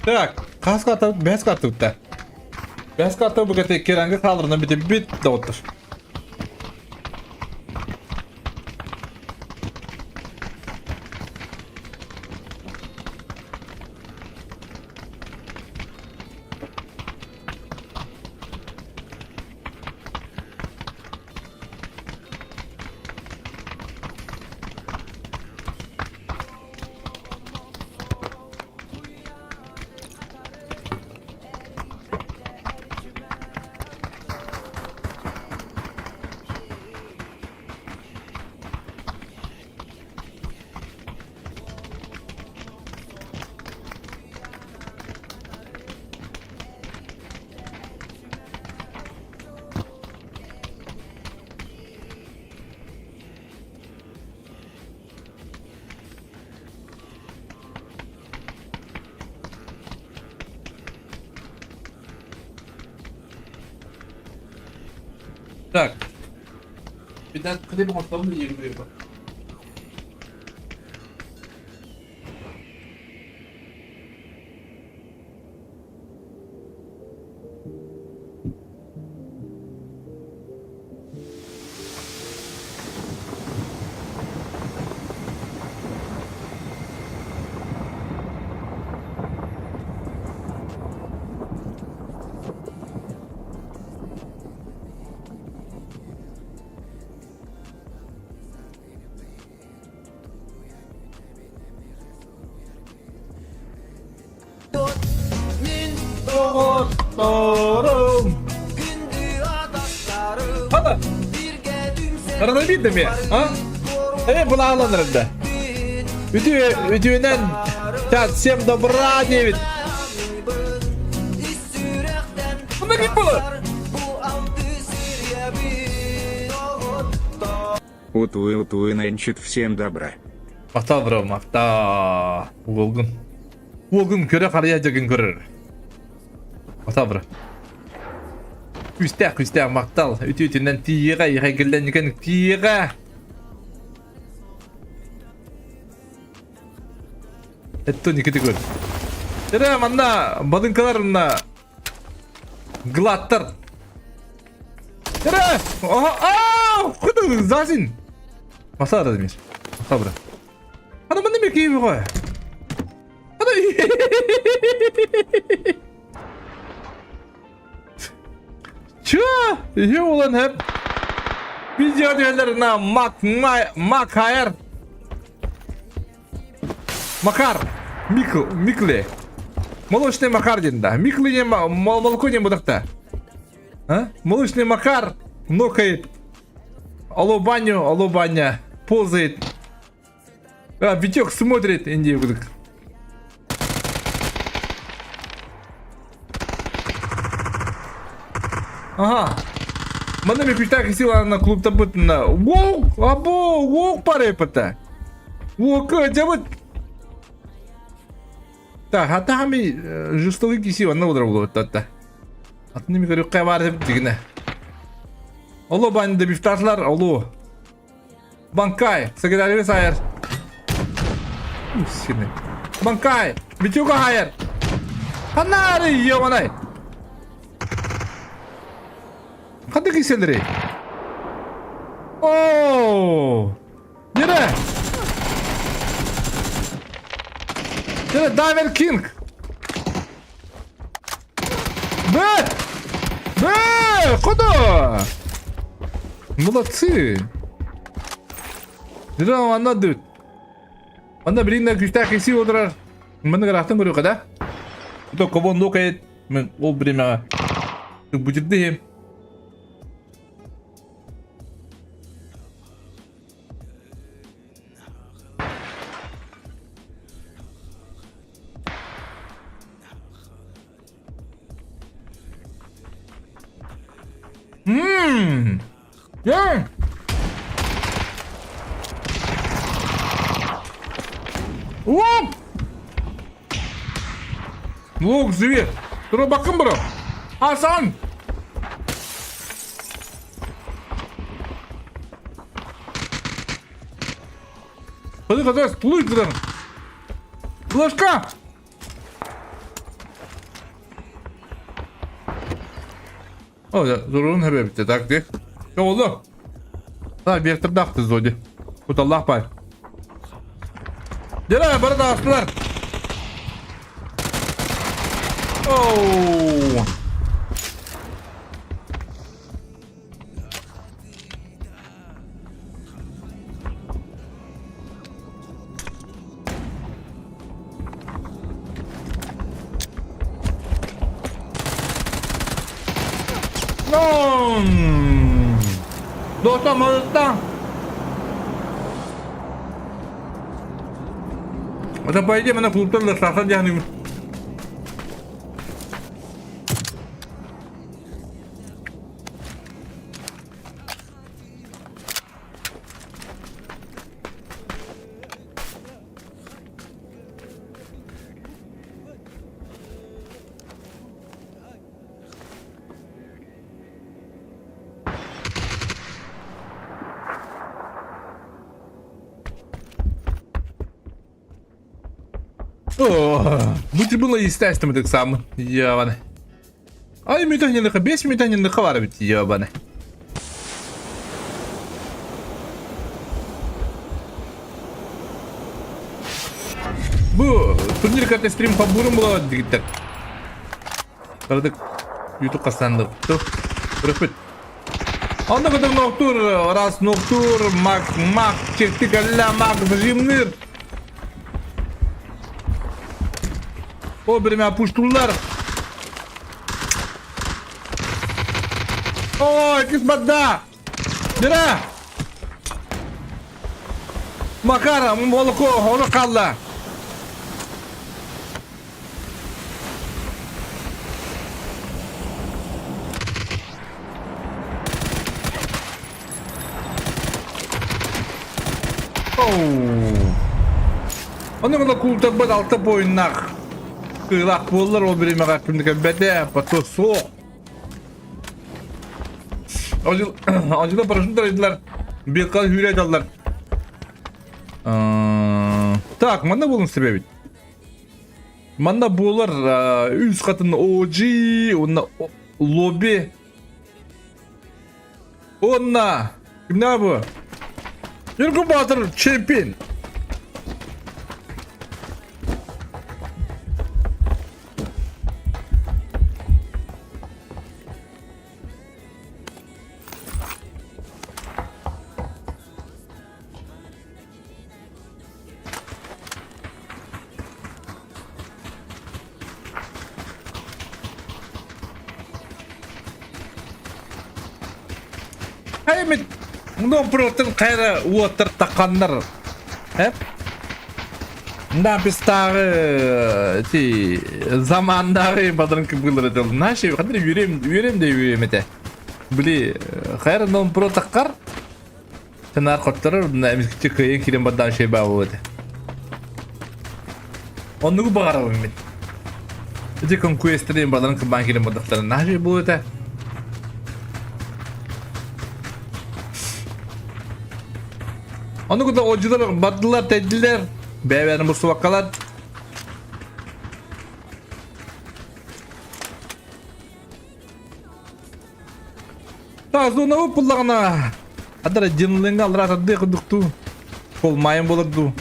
S5: Так, kask atıp besk atıp da. Besk atıp bu kadar kiranga kaldırına bir de bit de otur. Так. Bir de klibin ortamını iyi görüyor bak. Doğrum. Hadi. Arada bir de mi? Ha? Evet bunu ağlanırım da. Ütüğünden всем добра, David. Bunda kim bulur?
S8: Утуй нанчит всем добра.
S5: Ata bro makta. Volgun. Volgun köre karayacakın görür. Ata bro. Küste maktal. Ütüğünden tiye yıkıldan yıkan tiye. Это не категория. Терем, анда, бадынкаларында глаттар. Тере! Куды, засин! Маса размер. Маса, брат. Ана мында меки еби ғой. Ана... Чё? Еу olan hep. Video diyorlar Makar. Макар. Микле. Молочный Макар деймін. Микле не молоко не будақта. Молочный Макар нокает. Алло, баня. Ползает. Витек смотрит. Инди будық. Ага. Мана ми күштақ сила на клубта бұтына. Воу, парай пата. Воу, жабыт. Так, hatta hami жестовый киси ванна удра булу тата. Атны ми көрүк кайбар деп дигине. Алло банды бифтатлар, алло. Банкай, секретарь сайер. Сине. Банкай, битюга хайер. Ханари йоманай. Кандай киселери? О! Нере? Нере Дайвер Кинг? Куда? Молодцы. Нере ана дут. Ана блин күштәк иси одырар. Мен графтан көрүк да? То кобон нокает. Мен ол время бутирдем. Я. Оп! Лук, зверь! Робакым бро! Асан! Ходи, плыть туда! Флешка! О, да, zorunun hebe bitti taktik. Ne oldu? Ha bir tır daktı zodi. Kutallah pay. Gel bana da astılar. Oh. Dostum orada. Это по идее mana klubda da sasa yani. Bu было естественно так само. Ябаны. Ay mütehnilika 5 mütehnilika var bitti yabani. Bu turnier kartı stream paburum bula digitler. Kardık YouTube kazandık. Tuh. Rıfıt. Onda kadar noktur, ras noktur, mak çektik alla mak zimnir. O birime apuşturlar. Ой, кисматда! Дыра! Макара, молоко, onu kaldı. Onu kadar kultak bad altta boyunlar. Kılak bollar o birime kalkımdaki bede, pato soğuk. Acıda paraşüt dediler. Bir kal hürriyet aldılar. Так, manda bulun sebebi. Manda bulur üst katında OG, onunla lobby. Onunla. Kim ne bu? Yürgün Batır, champion. Haymet. Non protein kayra water takanlar. Hep. Da pistağı ti zamanları badırın kıbılır edildi. Ne şey kadar yüreğim de yüreğimete. Bili kayra non pro takar. Tenar kotlar da emskçi kıyın kirim badan şey bağladı. Onu bağıralım ben. Jadi conquest'in badırın kıban kirim badakları. Ne şey bu ete? Onu da ocular baddılar teddiler. Beyverin bu suvakalar. Tazu navu pullağına. Adara jinlığını alır atadı kuduktu. Olmayın bulurdu.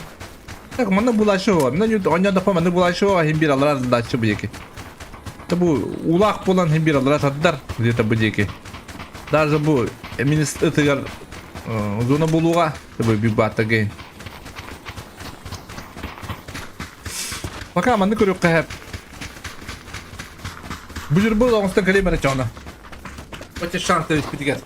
S5: Tak mana bulaşı o. Mana yut onya da mana bulaşı o hem bir alır atadı açı bu yeki. Tabu ulak bulan hem bir alır atadılar. Diye tabu yeki. Darza bu eminist ıtıgar zona buluğa tabu bir batı gen. Bakalım ne görüyor hep. Bujur bu da kali mere çana. Baca şans da bitiyor.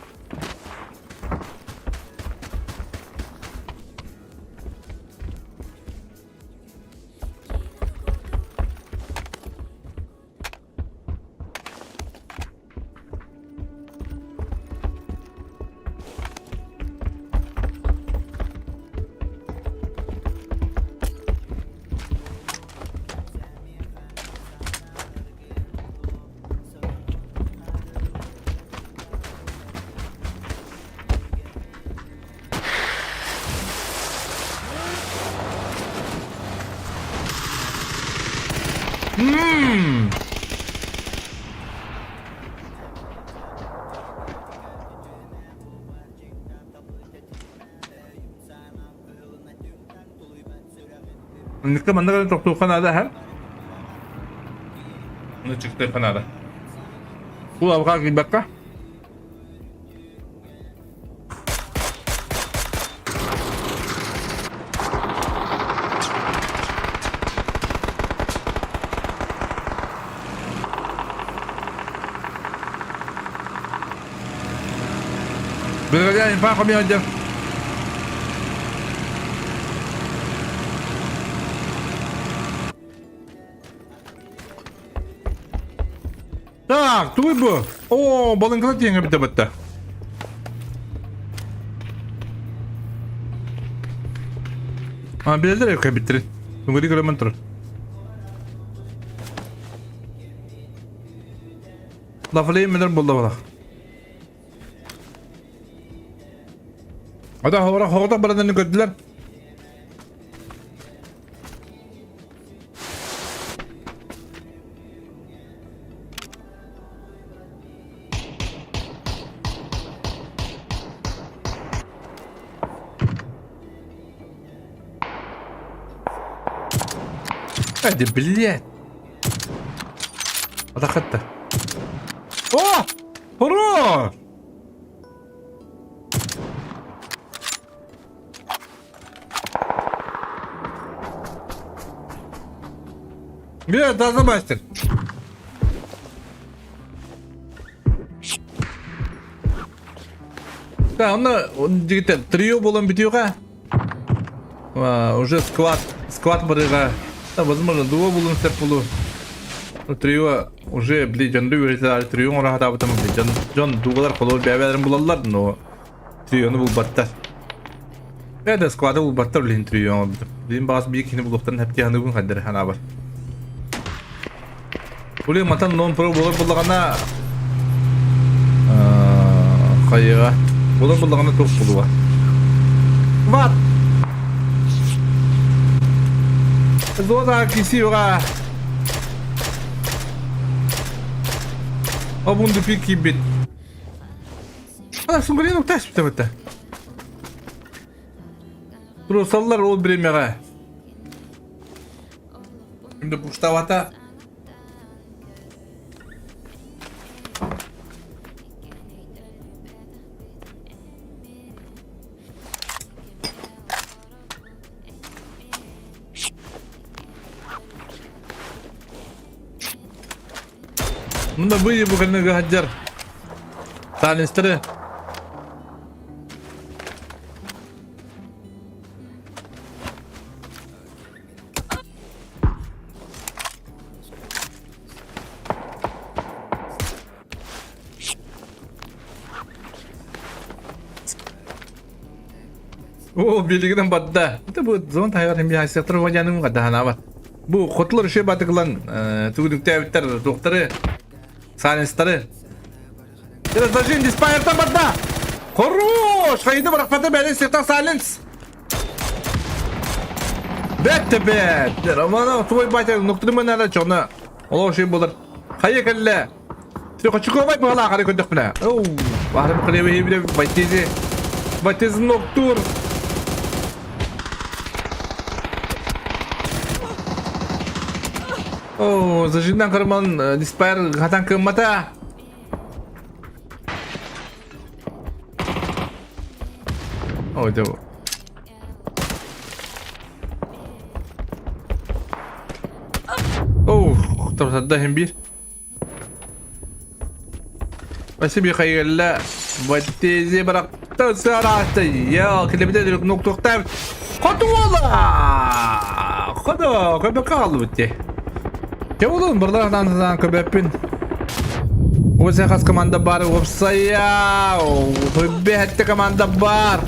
S5: Nikah mana kan tok tukan ada kan? Ini cek kan ada. Pulau kaki bakah? Berkali infak kami aja. Так, туй bu. Oo, balın kılıç yenge bitti bitti. Bilirler ya kaybı bitirin. Tunggu di kilometer. Laflayayım mıdır buldu bana. Ada havada baradan gördüler. Hadi блядь. Атакатта. О! Хорош! Где таза мастер? Да, он где-то трио было битюга. Уже склад барыга. Да, возможно, дуо было степулу. Трио уже, блин, жонду версия трио он рахата потом, блин, жон дугалар колор бәбәләрен булалар, но трионы бул баттар. Да, склады бул баттар, блин, трио. Блин, багас бик кине булуктан хәпкә аны бүген хәдер хана бар. Блин, матан нон про булар булгана кайга. Булар булгана топ булуга. Ват. Зода кисига. Abundu peki bit. Sungguh nuk tas betul. Terus sallar ol biremega. Şimdi pustavata. Bunda bu bukan ngehajar. Silencer. O bilgiden badda. Bu zaman tayar hem bir haysiyatır hocanın kadar hana var. Bu kotlar şey batıklan tuguduk tevitler doktoru sayenstları. Biraz da şimdi spayer'tan badda. Хорош! Haydi bırak patı beni sektan silence. Bette bet. Ama твой батя нуктыры мен әле чона. Олар şey булыр. Хайя келле. Сен качыковай бала кары көндөк белә. Оу, бары бу кылебе бир батези. Батез ноктур. Оу, зажиндан кырман диспайр хатан кыммата. Ой, да. Оу, тұрсадда hem bir. Bası bir kayılla. Batezi bıraktı sarastı. Ya kilebide de nokta. Kodu ola. Kodu köpek kaldı bitti. Ya oğlum buralardan köpekpin. O sekas komanda var. Opsaya. Tabi hatta komanda var.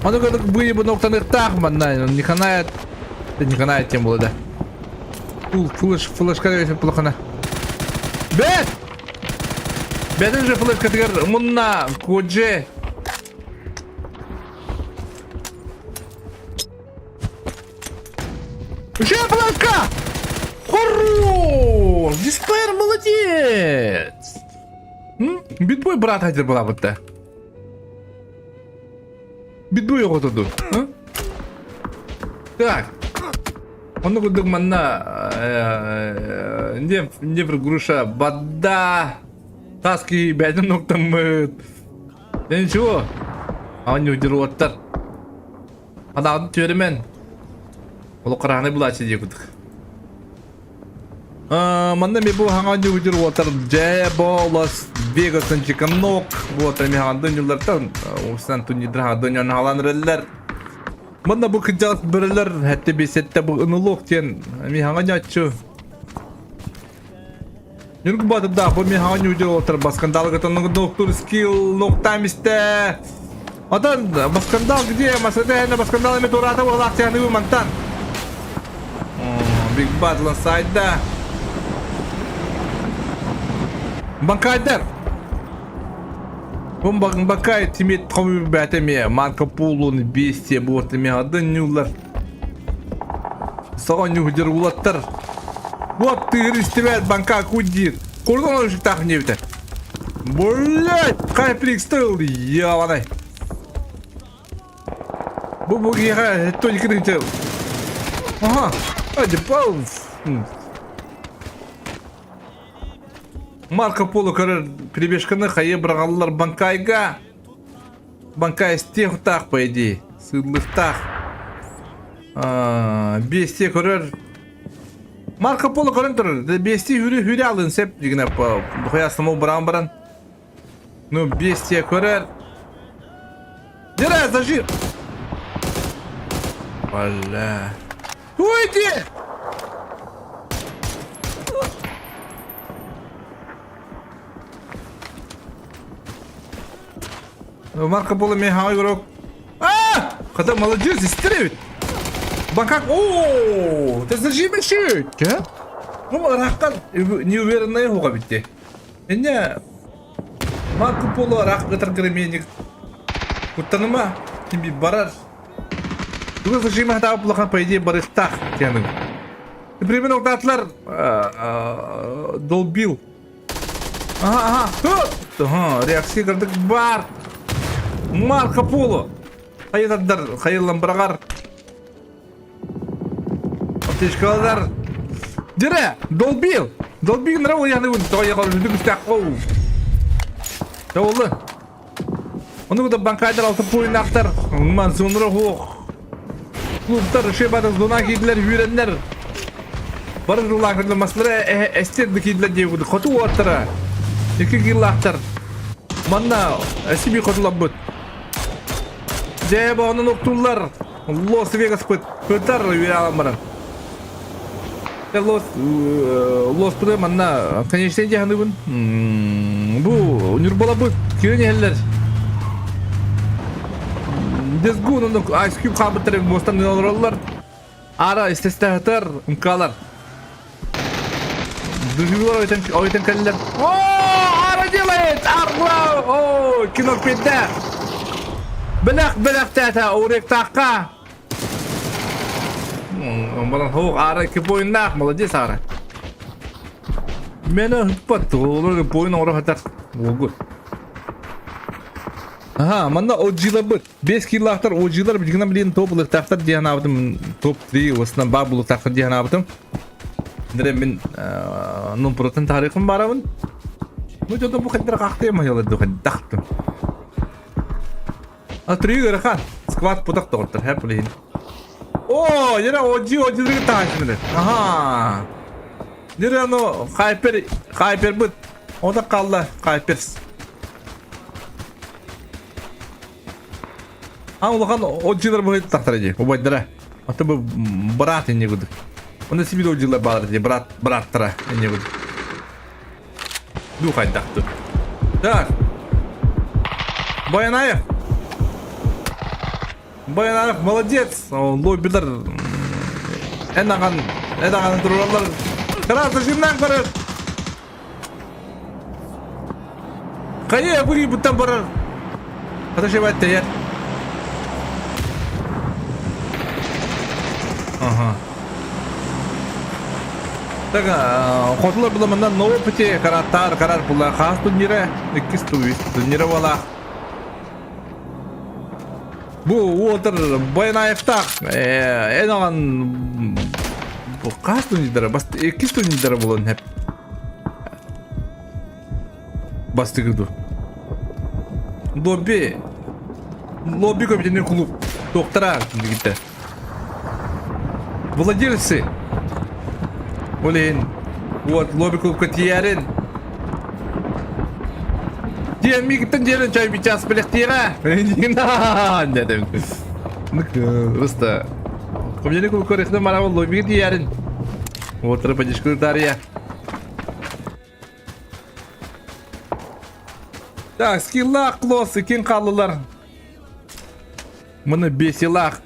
S5: Onu gördük bu noktanı takmadan. Никонает тем было, да. Флеш конечно плохо на. Бет! Бетен же флеш категор мунна кодже. Уже флешка! Хорош! Диспайр молодец! Битбой брат хотел была вот та. Битбой его тут. Так. Onu kuduk mana не груша бада таски бәдім ноктамыд. Sen чего? Аны удиру оттар. Адағын төрімен. Олы қырағыны бұлачы де күдік. Манда ме бұл хаңаны удиру оттар. Жая болас Вегасын чеканок. Бұл оттар ме хаңандың жылдартан. Осынан түнедір хаңадың яны халанырылар. Манда bu kıcağız biriler hatta bir sette bu ınılık diyen mi hangi açı. Yürü batı da bu mi hangi ucu otur baskandal gatan doktor skill noktam iste. Adan baskandal gidiyor masada hani baskandal mi torata bu aksiyonu bu mantan. Big battle side'da. Bankayder. Бакай тимит томми бәтеме Марко Полоны бестия бортами адын нюлар. Саған нюхдер улаттар. Вот ты рестивет банка кудир. Кордон он так не бітер. Блять, кай прикстыл, яванай. Бу геха только кричал. Ага, ади паус. Марко Поло көрер перебежканы хайы бірғалылар банкайга. Банкай стех тақ по идее. Сыдлық тақ. Бесте көрер. Марко Поло көрін тұрыр. Бесте хүрі алын сеп. Дегіне қоясым ол баран. Ну, бесте көрер. Дера, зажир. Бля. Уйди! Марко Поло мен хавай игрок. Когда молодец, истребит. Бакак, ооо, ты зажимай чуть, а? Ну, раккан неуверенная хуга битте. Эне Марко Поло рак гатаргременик. Куттаныма, тимби барар. Дуга зажимай хата плохо по идее барыстах тяну. И примерно октатлар долбил. Ага, реакция кырдык бар. Марко Поло. Хайырдар, хайырлан бірағар. Аптечкалар. Дире, долбил. Долбил нравы яны он. Тоя қалып жүдік үстәк. Оу. Жауылы. Оны күді банкайдар алты пойын ақтар. Ман соныры хоқ. Клубтар үше бады зона кейділер, үйренлер. Бары жылан кірді масылары әстерді кейділер дей күді. Қоту оттары. Екі кейділі ақтар. Манна әсіби қотылап бұд. Жайба оның оқтулар. Лос-Вегас көтар үйре алам баран. Лос бұды манна конечный жағаны бұн. Бұ үнір бола бұд. Күйен әлілер. Dezgun onu Ice Cube kabıtırı bostan ne olurlar. Ara isteste hatar umkalar. Duygular oytan kallar. Ara dilayet. Arla. Kino pidda. Belak tata urek taka. Malan hoğuk ara 2 poinnak молодец ara. Mena hıppat olur poin ora hatar. Ogur. Aha, manda OG'lar bit. 5 kill'lar OG'lar bilgina bilin top buluk taqtar diye nabadım. Top 3 wasna bab buluk taqtar diye nabadım. Dire min non-protein tarixim barabın. Bu jodo bu kadar qaqtay ma yola doqan taqtım. Trigger kan. Squat putak tortar hep lehin. Oo, yine OG'leri taşınır. Aha. Dire no Hyper bit. O da kaldı Hyper. Улахан OG'lar bu taqtaracı. O baydara. Ata bu brat ne gudu. Onda sibil OG'lar bağırdı. Brat tara ne gudu. Du kay taktı. Так. Boyanayev. Boyanayev молодец. Lobby'ler enagan dururlar. Kırarsa şimdiden kırır. Kaya buri butan barar. Hadi şey battı ya. Aha. Daga хотылар bulamından новый пути karar bular. Khas turniре 200 turniре вала. Bu otur Boyanayev'ta enagan bu kaç turniре bas 200 turniре bulan hep. Bastı gidiyor. Lobby komitinin klub doktora gitti. Владельцы. Блин. Вот, лобби клуб Котиярин. Диэн мигтен жерен чай бичас билектира. Не дем. Просто. Комитет клуб корехне марава лобби Котиярин. Вот рападишку тария. Так, скиллах клоссы, кин қаллылар. Мұны бесилах.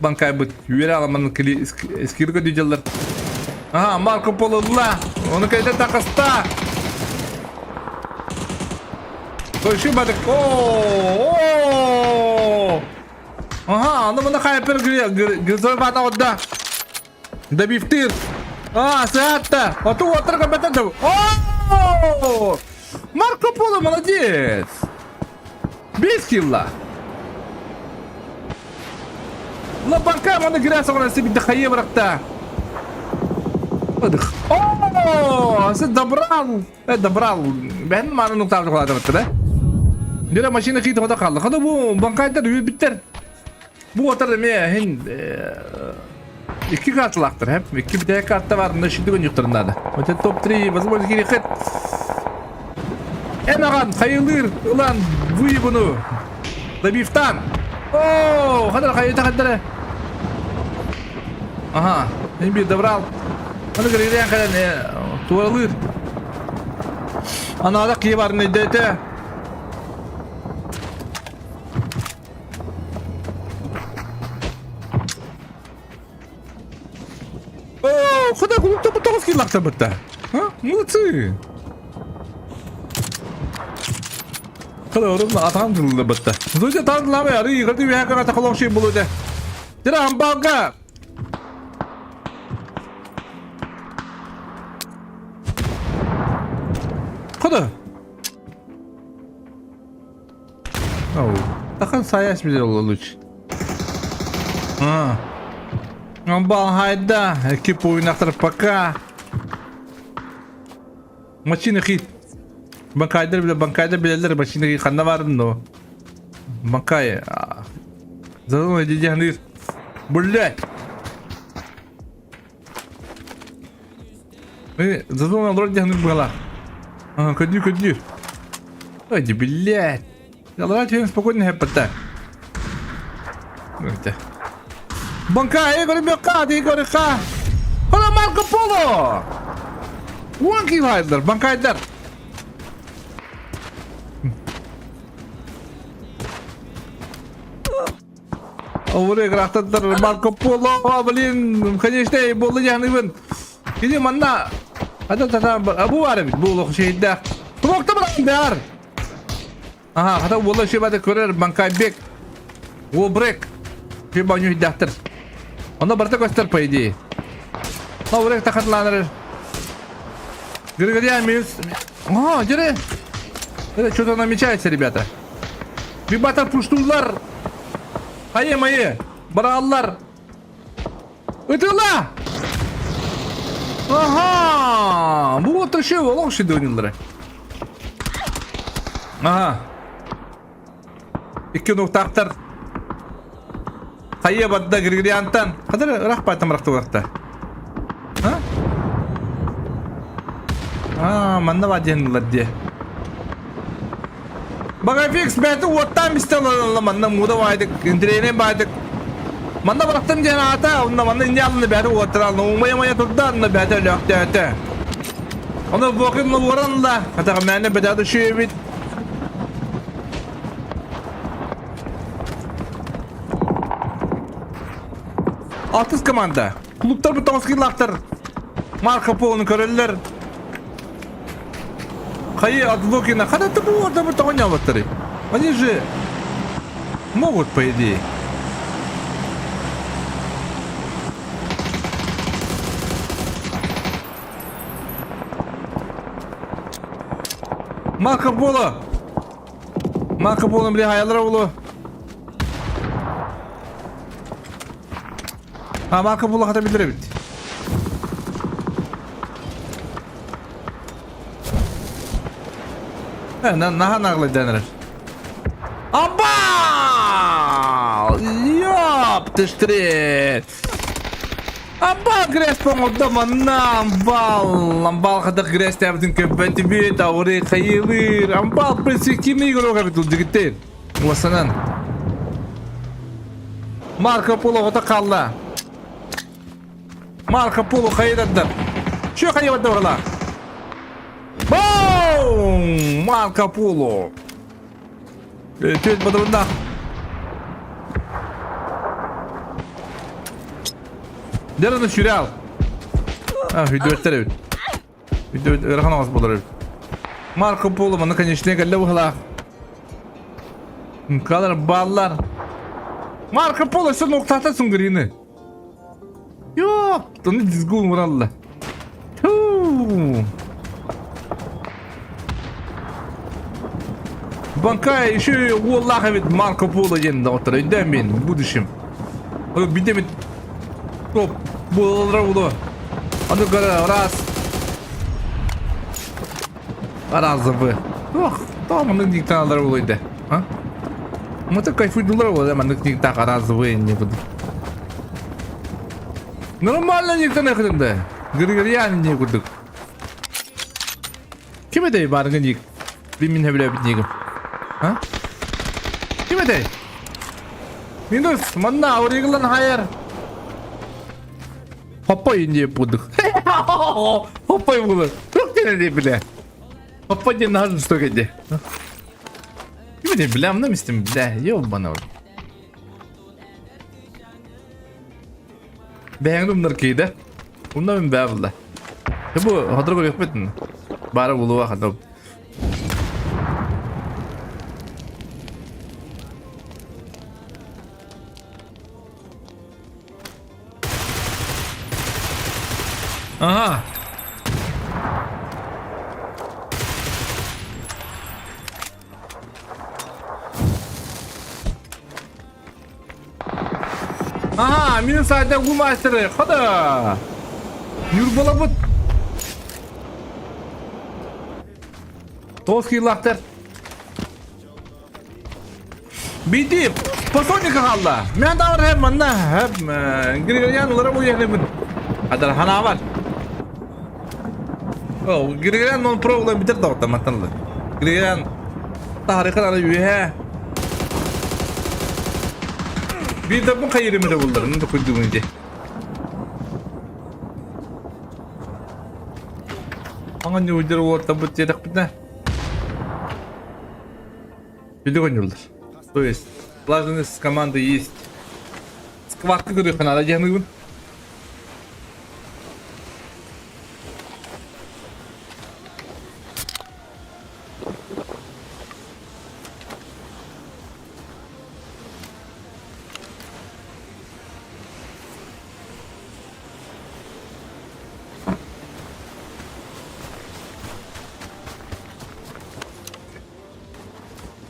S5: Bankay bu üyeli alamanın eskirge düceller. Aha, Marco Polo'la. Onu kayda takasta. Koşumadık. Aha, anlamında Hyper Grizzly bata odda. Da biftir. Sıhhatta. Otur kapatan da. Marco Polo, молодец. 5 kill'la. La banka mana girasa ona si bidakhaye barakta. Adıq. Siz dabral. Ben mana nokta qaldı bitti. Dira maşina qiydi oda qaldı. Hada bu bankayda üye bitter. Bu otar me hin 2 kartlaqtır hep. 2 bir kartta var. Şimdi gün yuqturunda. Öte top 3 возможно kirikit. Enagan hayırlı ulan bu bunu. Labiftan. Kadar kayıta kadar. Aha, ini bir dabral. Hadi geriye kadar ne? Tuvalır. Ana da kibar ne dedi? Kadar kulüpte bu taraf kirlakta bitti. Ha? Молодцы. Kadar orada atan dıldı bitti. Zoca tanrılama ya. Rıy kadar bir hakikaten takılan şey buluyordu. Dira hamburger. Kadar. Takkan saya sebenarnya lucu. Ambal hayda. Ekip oyunakları paka. Maçını hit. Bankayda bileler maçını kanna vardı o. Bankay. Zaten öyle diyeceğim. Bulle. Zaten öyle diyeceğim bula. Кадир. Ой, блядь. Я давайте спокойно хепата. Банкай, говорю, бекады, говорю, ха. Hala Marco Polo. One kill haydır, bankaydır. Oraya kıraktadır. Marco Polo. Блин, конечно, болы жаныбын. Кеде манна. Ата bu var bit. Bu şeyde. Smoke'ta mı lan behar? Aha, hata bola şey bade körer bankay bek. O break. Şey banyo hiddahtır. Onda barta göster по идее. Ну, break takatlanır. Григорьян минус. Ага, жире. Это что-то намечается, ребята. Bir batar puşturlar. Hayır. Brallar. Ötüla. Aha. Bu oturuşu oğlum şimdi oyunları. Aha. 2 nokta aktar. Hayır badda Grigoryan'tan. Kadar rahbatım raktı vakta. Ha? Aa, manna vajenler diye. Bak fix beti ottan istiyorlar manna muda vaydık. İndireyine baydık. Manna bıraktım diye ata. Onda manna indi alını beti oturalım. Umaya tuttu alını beti löktü. Onu bakın vuranla. Hatta mənne bedada şey bit. Altız komanda. Klublar bu tavsiyeler. Marco Polo'nu körüller. Hayır Advokина. Когда ты был orada bu oynavatları? Они же могут по идее. Marco Polo. Marco Polo'nun bir hayalleri olu. Ha Marco Polo atabilir bit. Naha nağlı denir. Amba! Yaptıştırır. Amba gres pomodda manna ambal kadar gres tabdin köpenti bit avri khayir amba presikini golo kabitul digitten. Wasanan. Marco Polo ota kalla. Marco Polo khayiraddar. Şu khayiraddar orala. Boom! Marco Polo. Tüet badırında. Derine şuraya al. Ha, video etler. Video ırhan ağız bular. Marco Polo bana конечно geldi bu hala. Kadar ballar. Marco Polo sen noktata sungrini. Yok, onu dizgin vuralla. Bankaya işi vallahi evet Marco Polo yerinde oturuyor. Demin bu düşüm. Bir de mi top bulur ulu. Adı gara ras. Arazı. Oh, tamam diktalar uluydu. Ha? Mata kayfıydılar o zaman diktat arazı ne bu. Normalde diktat ne kadar? Grigoryan ne kurduk? Kime de bargın dik? Bimin hebile bitniğim. Ha? Kime de? Minus, manna origlan hayır. Hoppa ince bulduk. Hoppa bulduk. Çok denedi bile. Hoppa diye nasıl stok etti? Kime de bile anlamıştım bile. Yok bana. Beğendim narkıydı. Bundan ben beğendim. Ya bu hatırı koyuyor muydun? Bari buluğa kadar. Aha. Aha, minus sayede bu maçları. Hadi. Yurbalabut. Toski lahtır. Bitti. Pasonika kalla. Men davr hem manna hem Grigoryan olarak bu yerine bin. Adar hana var. Oh, Grigoryan non pro olan bitir dağıtta matanlı. Grigoryan tarihi ala üye. Bir de bu kayırımı da buldular. Ne de koyduğum önce. Hangi uyduru orta bu çeyrek bitne? Video oynuyorlar. То есть, слаженность команды есть. Kıvatkı görüyor kanala canım.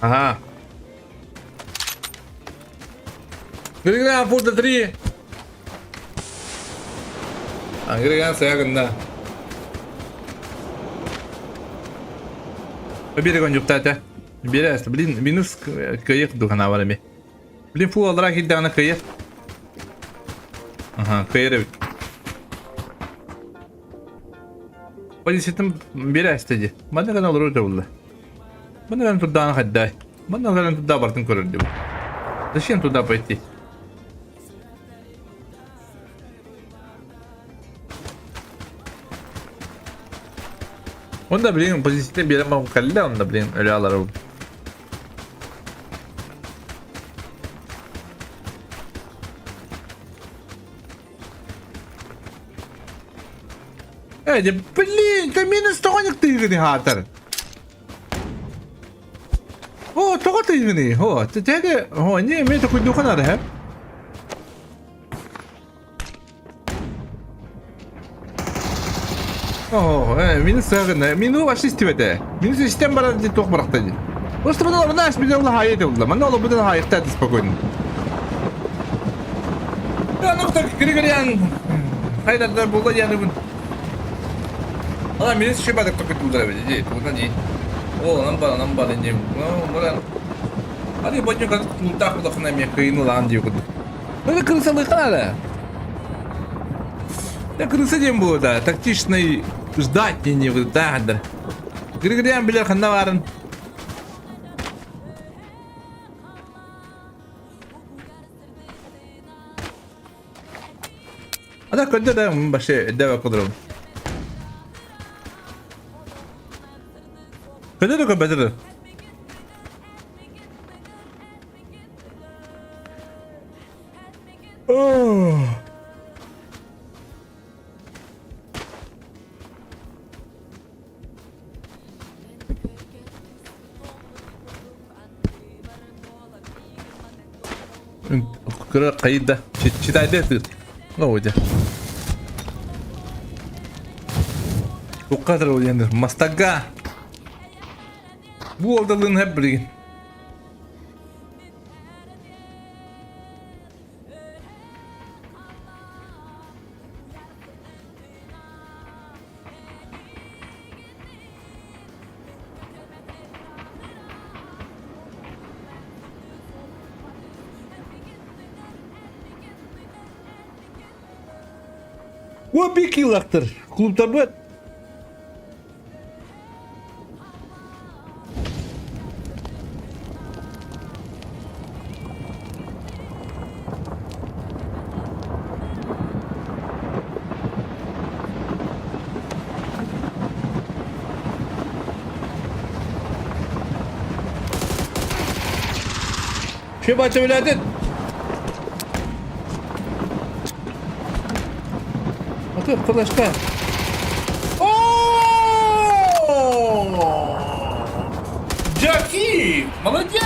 S5: Aha. Kira-kira 43. Kira-kira saya kena. Biri konjukta aja. Biri aslında bilin minus kayık dukan avalami. Bilin full olarak iddiana kayık. Aha kayık. Polisitin biri aslında. Bana kadar olur orada buldu. Bana kadar tuddağını hadday. Bana kadar tuddağı bartın korurdu. Зачем туда пойти? Onu da bileyim pozisyonda bir yere kaldı onu da bileyim öyle alır oldu. Evet, блин, ты минус сторонник ты игры хатер. О, того ты игры, о, ты теперь, о, не, мне такой дух надо, хэ? Minus sağında. Minus başı istifede. Minus sistem bana de tok bıraktı. Просто bunu orada bir de Allah hayat oldu. Ben oğlum bu da hayatta spokojno. Ya nokta Grigoryan. Hayda da buldu yani bu. Ama minus şu badak tok tutuldu abi. Değil, bu da değil. O nambal indim. O bana. Hadi bacım kadar tutuldu kulakına mı kıyını lan diyor. Böyle kırsalı kadar. Я крыса дем был, да, тактичный ждать не выдадыр. Григорян билер ханна варын. Ada könde de başı deve kudrum. Könde de köbedir. Oh. Kırı kayıda çitayda tır. Ne olacak? O kadar oluyor. Mastaga. Bu ortalığın hep bir. O bir kilaktır. Klubda bu. Şebaça veladin. Atıyor fırlaşka. Jackie! Молодец!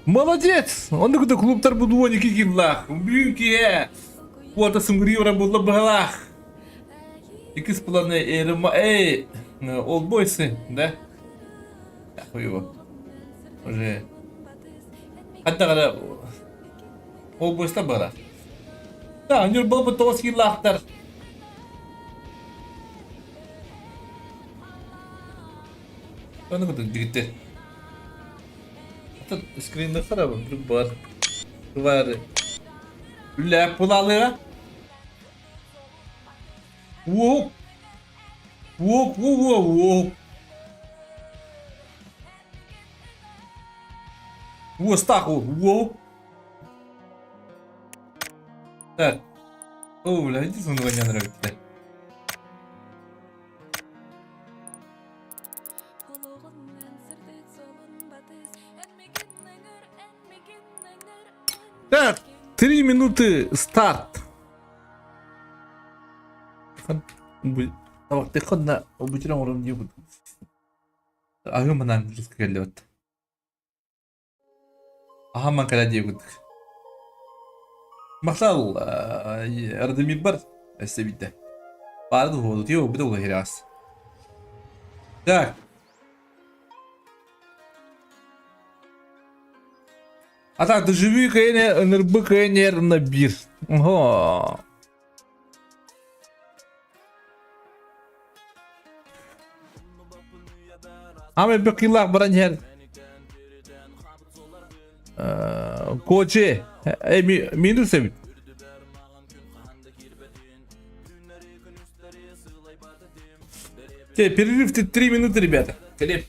S5: Молодец! Он такой клубтар буду не кикиллах. Блинки! Вот асумгривра була балах. İkiz planı erima old boys'ı da. Ya хуево. Уже. Hatta kadar old boys'ta bara. Da, önce baba toski lahtar. Onu kadar gitti. Hatta screen'de sarabı bir bar. Var. Lap bulalığa. Wow. Wow, wow, wow, wow. Wow, стаху, wow. Так. О, бля, иди со мной, не нравится. Так, 3 минуты старт. Bak tekonna o bütün oranı diye bu. Ahımadan risk geldi ot. Aha man kala diye bu. Masal arada bir bar bitti. Vardı oldu diyor bu da olur biraz. Так. А так, доживи кайне НРБ кайне на бир. Ого. Ama bir kıyılar baran yer. Koçe. Minus sevin. Перерыв 3 минуты, ребята. Клип.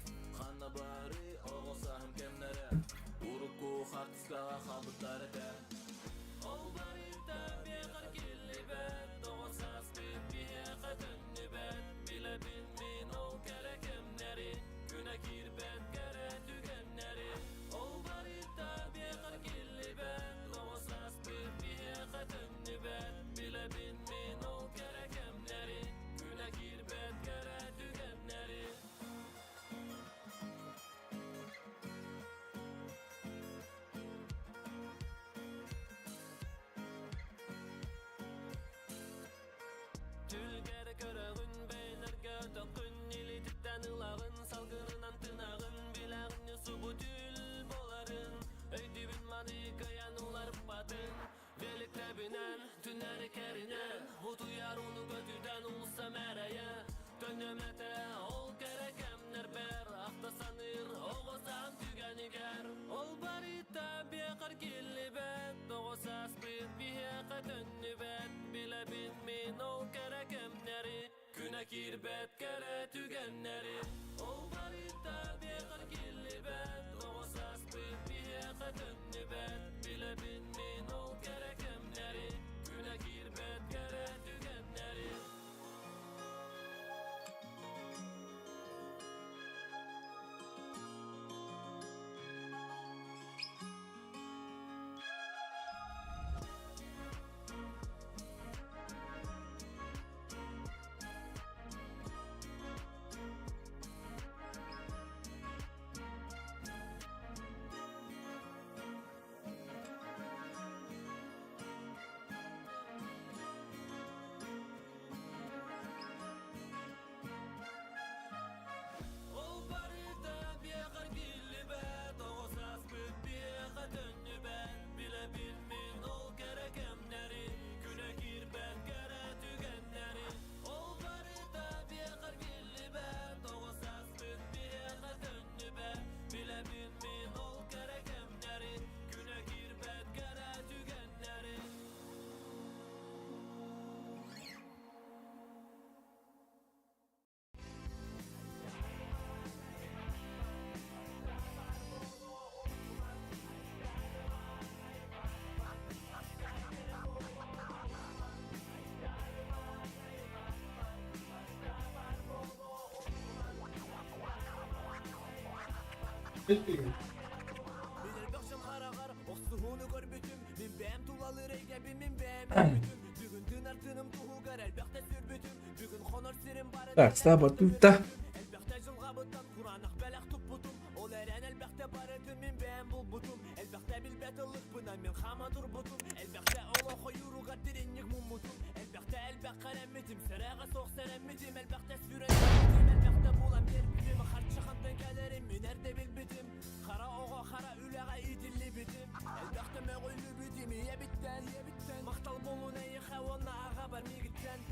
S5: Так, слабо тут-то.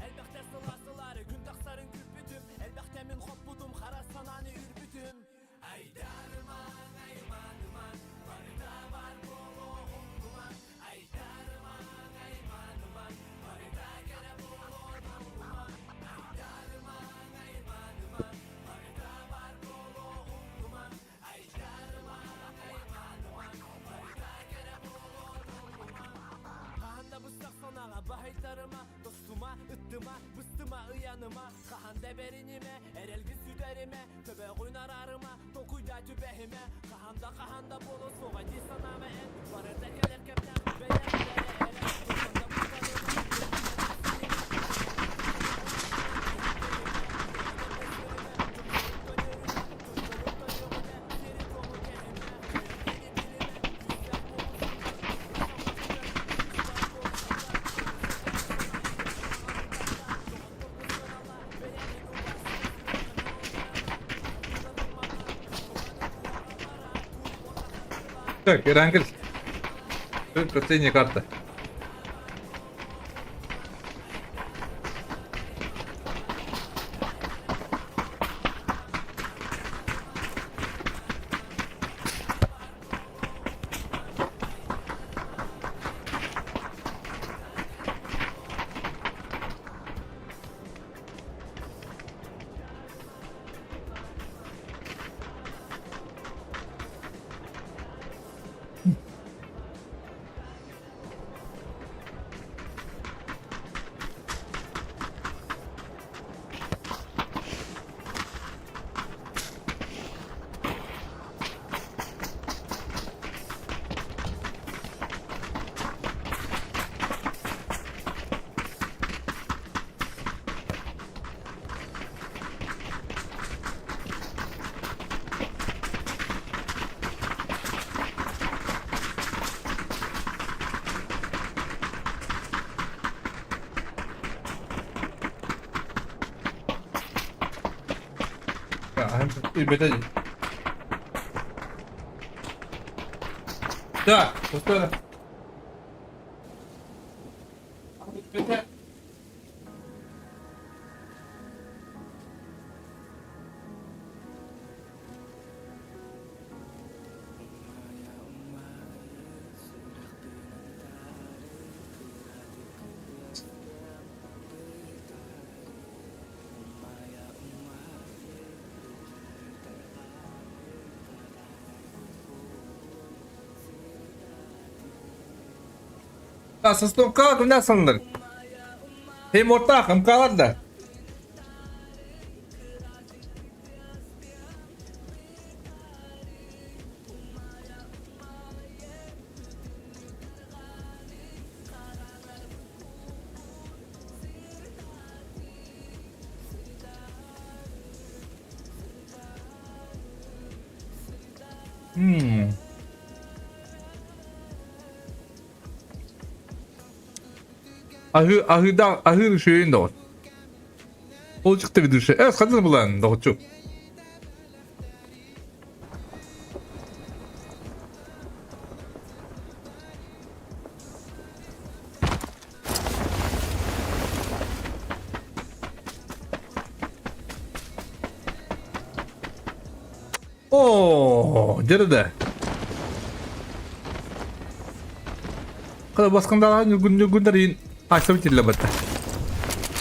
S1: Elbette sılasıları gün taksarın küp bütün elbette min hop
S5: Так, Ирангель. Тут последняя карта. Ребята. Да, пустой. Asasın kalk ne sanılır? Hem ortak hem kalan da. Ahır şeyin de var. O çıktı bir düşe. Evet kadın bulan da çok. Oo, nerede? Kada baskında hangi günlerin açtı bitirle battı.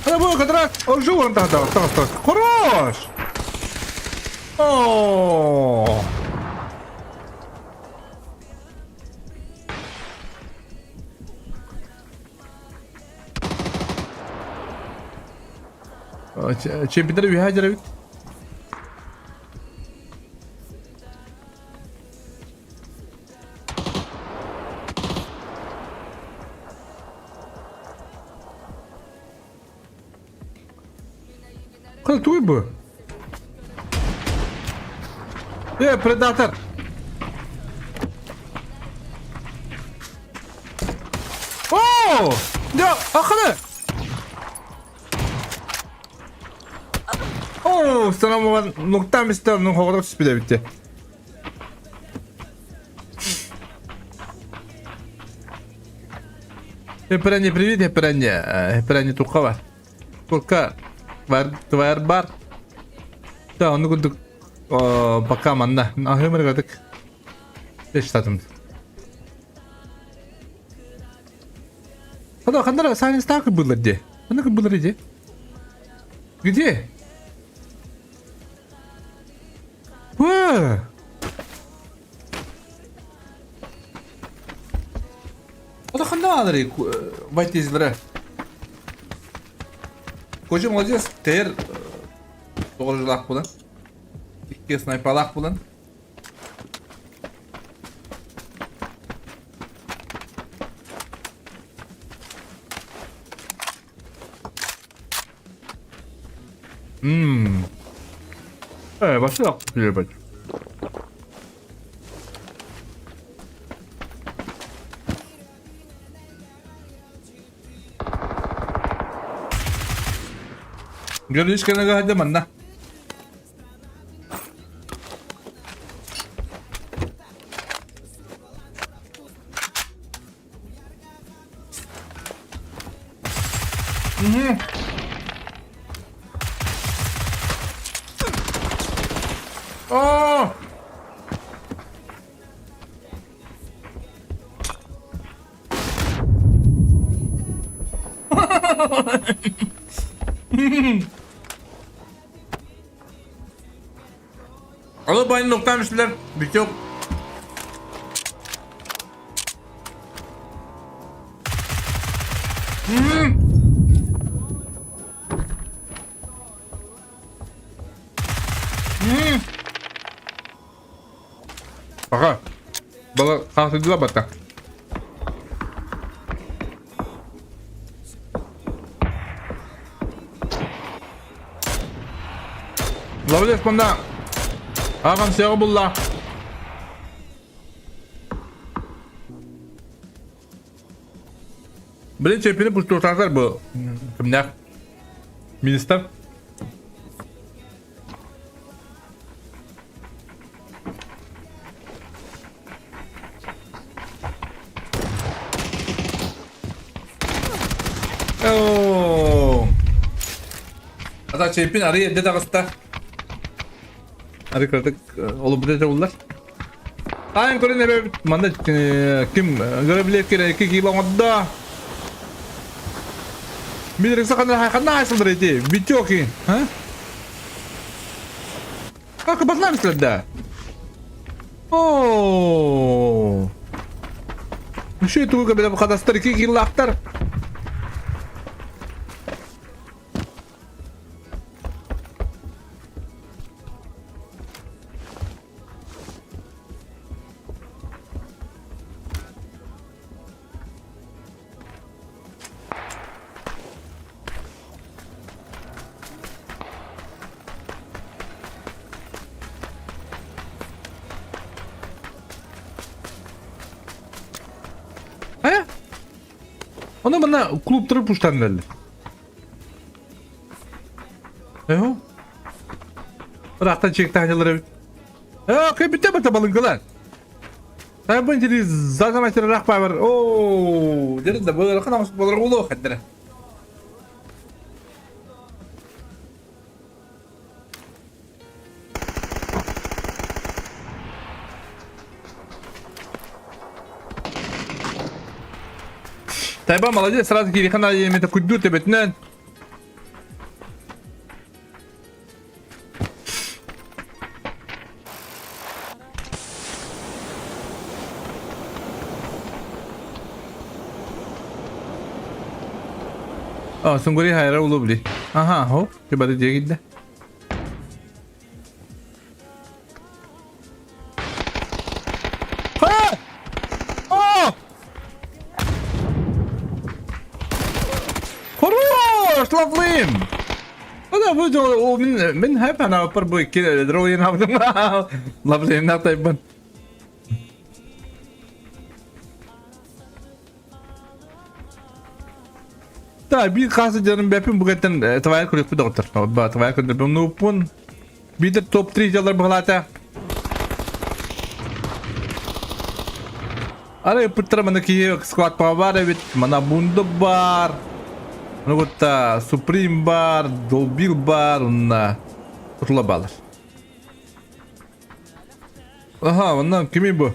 S5: Kada bu kadar orju var daha. Хорош. Oo. Çempionları bir hacer abi. Кто твой бы? Предатор! О! Да, ахана! О, станом ногтами стал, но хоро спиде битти. Хепрани привет, Хепрани тухава. Сколько? Var bar. Da onu kurduk. Bakalım anla. Ahırımı kırdık. 5 tadım. Hadi kanlara sahne star kıbırlar diye. Bana kıbırlar diye. Gidiyor. Vaa. O da kanlara alır. White izlere. Koca молодец, ter doğruculak bulan. İki sniperlak bulan. Başka bir bak. Görüş kena hadi manna. Oh! Alıp aynı noktaymışlar. Bir şey yok. Baka. Bala kalktı bata. Label bunda. Hakan siyağı bulla. Birinci hepini puşturtarlar bu. Kimler? Minister. Oh. Ata çepin araya edde dağısta. Arı kırdık. Olup bir de bunlar. Aynen körü ne be? Manda kim görebilir ki iki gibi olmadı. Bir sakın nasıl derece? Bitiyor ki. Ha? Kapatlar mısın da? Oh. Şey tuh ke bu kadar star iki yıl aktar. Ona bana kulüptürü puştan verdi. Eho. Bıraktan çekti hanyaları. Eho bitti mi tabalın kılan? Saya pun jadi zaten macam rak power. Oh, jadi dah boleh kan masuk bola ulu kadang. Tabii молодец, сразу кiri kanal yemeğe kuddu tebetnen. Oh, sungguri hayra ulu beli. Aha, ho, coba dia gitu. Lovely. Hadi bu o min hep ana per bu iki drawing yaptım. Lovely ne tabii. Tabii kası canım bepin bu kadar tavaya kurup bir doktor. Tavaya kurup bunu pun bir de top 3 jalar balata. Ara putra mana ki squad power evet mana bundu bar. Nukta Supreme Bar, Dolbil Bar, na kurtulabalar. Aha, ondan kimi bu?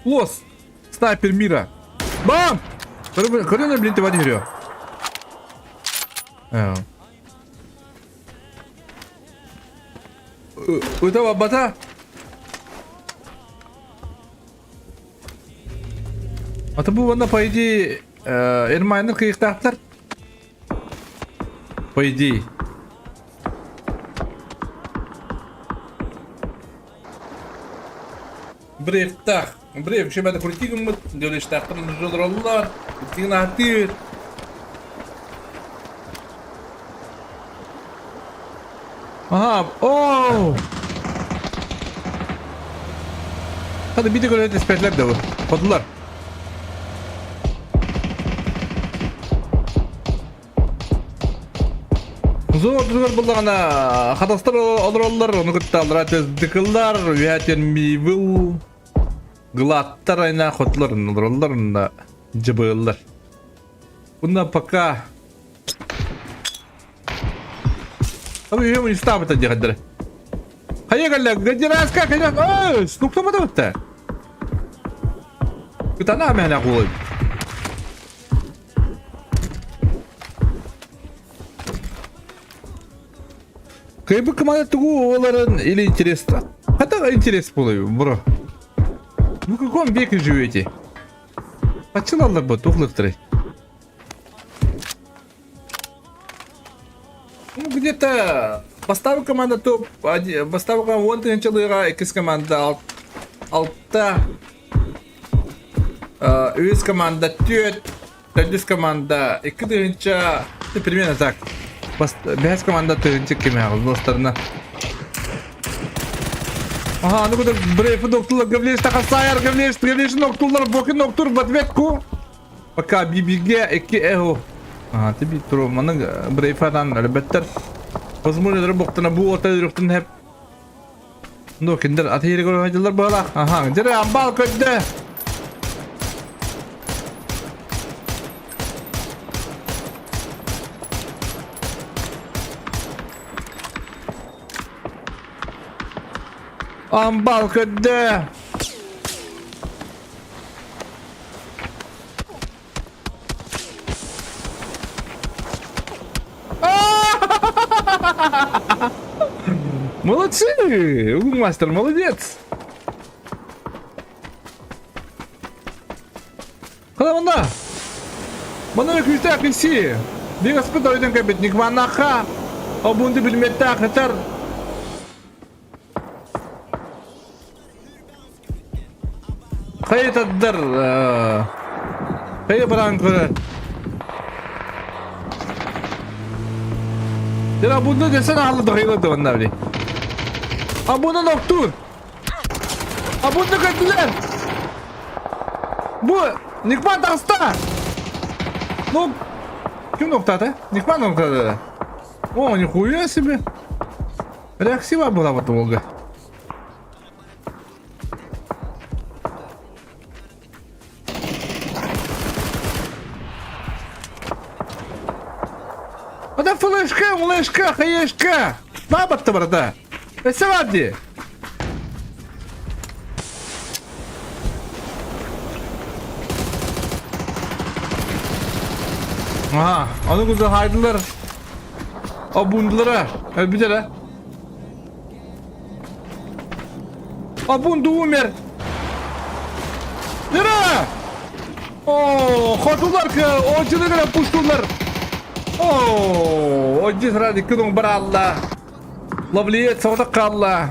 S5: Los, Sniper Mira. Bam! Kırıyor ne bilinti var yürüyor. Evet. Uta bata. Atı bu bana payıcı Ermani'nin kıyıktaklar. По идее. Брев так. Брев, şimdi ben politik mi? Diyor işte aklımda jodrollar. Politik natir. Aha. Oo. Hadi bir de göre tespitler de bu. Kodular. Zor durur bulana. Hadaslar olurlar. Onu kıttallar. Tezdikkiller. Vihaten mivil. Glattar ayna kotların olurlar. Onda cıbığırlar. Bunda paka. Abi yine bunu istabet edecek kadar. Hayır galla. Gacır aska kaynak. Nuklama da bitti. Kita na mehna koy. Kaybı kımada tuğu oğların ili интересно. Hatta интерес buluyor bro. Ну в каком веке живете? Açılalım bu tuhluktırı. Ну где-то поставил команда топ, поставил команда начала играть, из команда Алта, из команда Тёт, из команда Икдынча, примерно так. Без команда Тынча кемер, достарына. Ага, ну куда брейф доктор Гавлеш Тахасайар, Гавлеш Ноктулар, Боки Ноктур в ответку. Пока бибиге эки эхо. Ага, ты бит троманың брейфадан әлбәттер. Возможно, боктана бу орта үректен хеп. Ну, киндер атыйры көрәҗәләр бала. Ага, җире амбал көддә. Амбал көддә. Молодцы! Мастер, молодец! Куда мында? Бана өкүстә килси. Бик аспыт ойдан кабетник манаха. Абунды билметта хатар. Кайтадыр. Кая баран көрә. Dera bunda desene halı dağıyla da onlar bile. Abuna noktur. Abunda kadınlar. Bu Nikman Dağısta. Nok. Kim noktada? Nikman noktada. О, нихуя себе. Реакция была в этом Волга. Ada flaşka, hayeşka. Ne yaptı burada? Sevadi. Aha, onu güzel haydılar. Abundulara. Bir de la. Abundu umер. Nere? Oo, xotular ki, o cılığına puştular. Oo, o cisradi kudung baralla. Lavliyet savda kalla.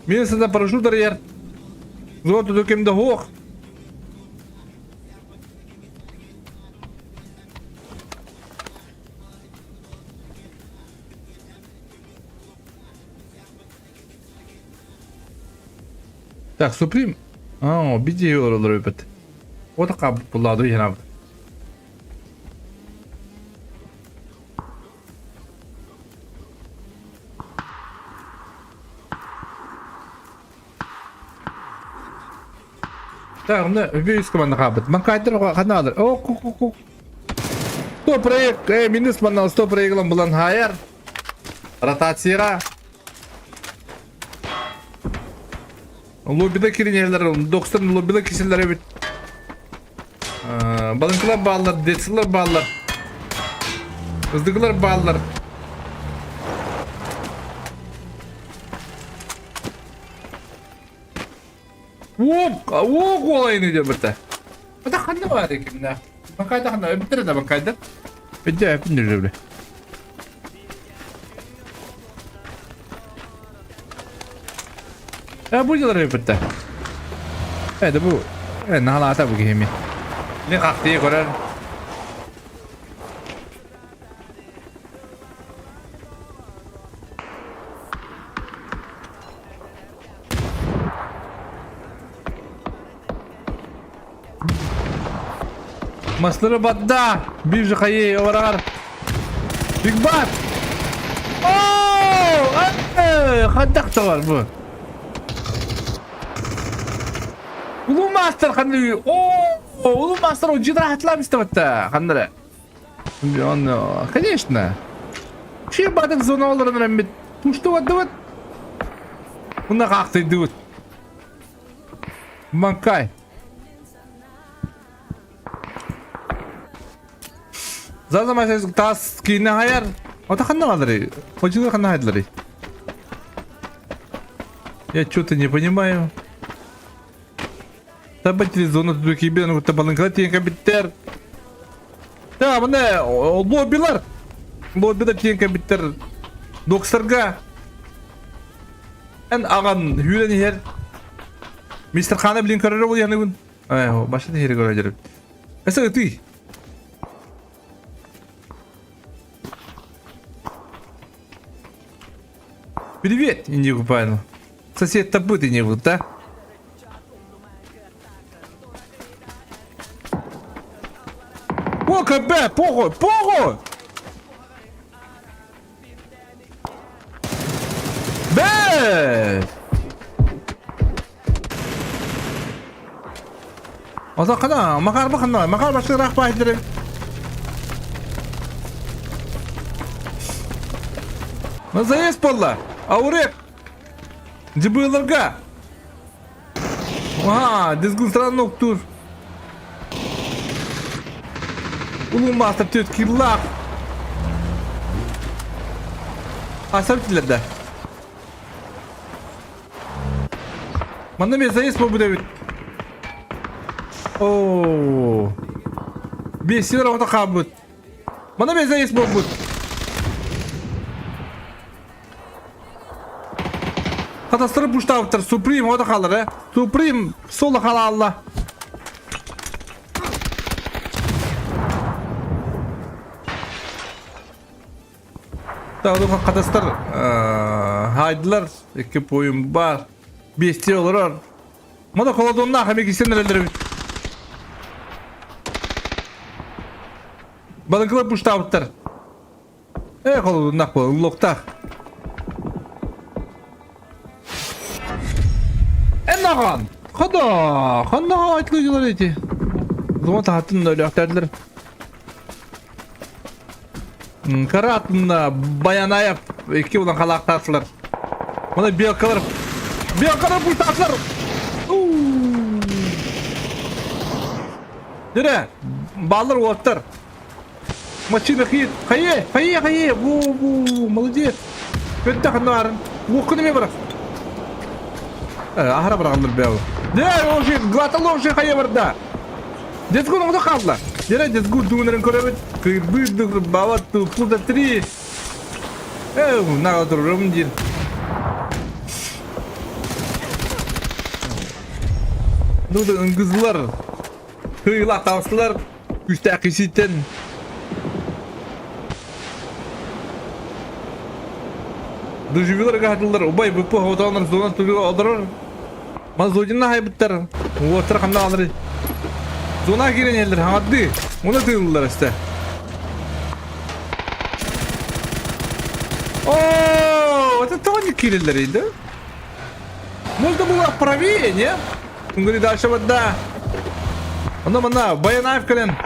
S5: Место на парашютер ер. Золото до кем до хох. Так, Supreme. Bir diye oralar öpet. O da kabul buladı yine abi. Так, ну, весь команда хабит. Макайтер каналır. O ku. Стоп проект. Минус манал стоп проект'lan bulan hayır. Ротация. Lobide kirinyeler, 90 lobide kişiler evet. Balıklar bağlar, detsler bağlar. Hızlıklar bağlar. Wok olayını diyor burada. Bu da kandı var ya kimde. Bakayda kandı, bitir de bakayda. Bitti hepin diyor böyle. Bu yıllar yapıttı. Evet bu Ne halata bu gemi? Ne kalktı görer. Masları badda. Bir jikayı ovarar. Big Bat. Ooo! Kaddak da var bu. Ulu Master kandı. Ooo! Ulu Master o cidra hatlam istemetti. Kandıra. Onu. Конечно. Şey batık zona olur önemli. Puştu vaddı vat. Bunda kalktıydı vat. Bankay. Zaten mesela tas kine hayar. O da kandan alır. O cidra kandan hayırlar. Я что-то не понимаю. Табатели зону тут кибер, ну табалынкала тиен кабиттер. Да, мына лоббилар. Лоббида тиен кабиттер. Доксарга. Эн аган хүлен хер. Мистер Хана билин көрөр бул яны күн. Башта хер көрө жүрүп. Эсэ ты. Привет, Индиго Пайну. Сосед-то быты не вот, да? О, КБ, похуй, похуй! Бэээ! Оза кана, макар бахна, макар башыраак байдырым. Заезд полла, аурек! Cıbığılırga. Aha, dizgin sıran noktur. Ulun bastır tüt kirlak. Asam tilerde. Manda mesajı bu David. Oo. Bir sürü orada kabut. Manda mesajı bu. Katastırıp uçtavıktır. Supreme o da kalır he. Supreme sola kala Allah. Dağılıq katastır. Haydılar. Ekip oyun var. Besti olur. Moda koladonlar hemek istenler elleri. Balıklar uçtavıktır. Koladonlar bu. Lokta. Nagan. Kanda aytlıcılar eti. Zoma tahtın öyle aktardılar. Kara atında bayana yap. İki ulan kala aktarsılar. Bana bir akalar. Bir akalar bu tahtlar. Nere? Bağlar otlar. Maçı bekiyet. Hayır. Bu. Молодец. Kötü kanarın. Bu kınımı bırak. Ahra bırakılır be abi. Ne o şey glatalov şey hayır var da. Dezgun onu kaldılar. Yine dezgun düğünlerin körebe kırbıydık bavatı puda tri. Ne otururum diye. Nudun kızlar. Hıyla tavsılar. Üstte akışiten. Доживелар гадылар. Обай bu havadan zona turuyor aldırar. Mazojinna haybitter. Water kandan alır. Zona giren yerler hadi. Ona tığılırlar işte. О, это тоже киллеры, Можно было правее, не? Он говорит, дальше вот да. Она, баянаев колен.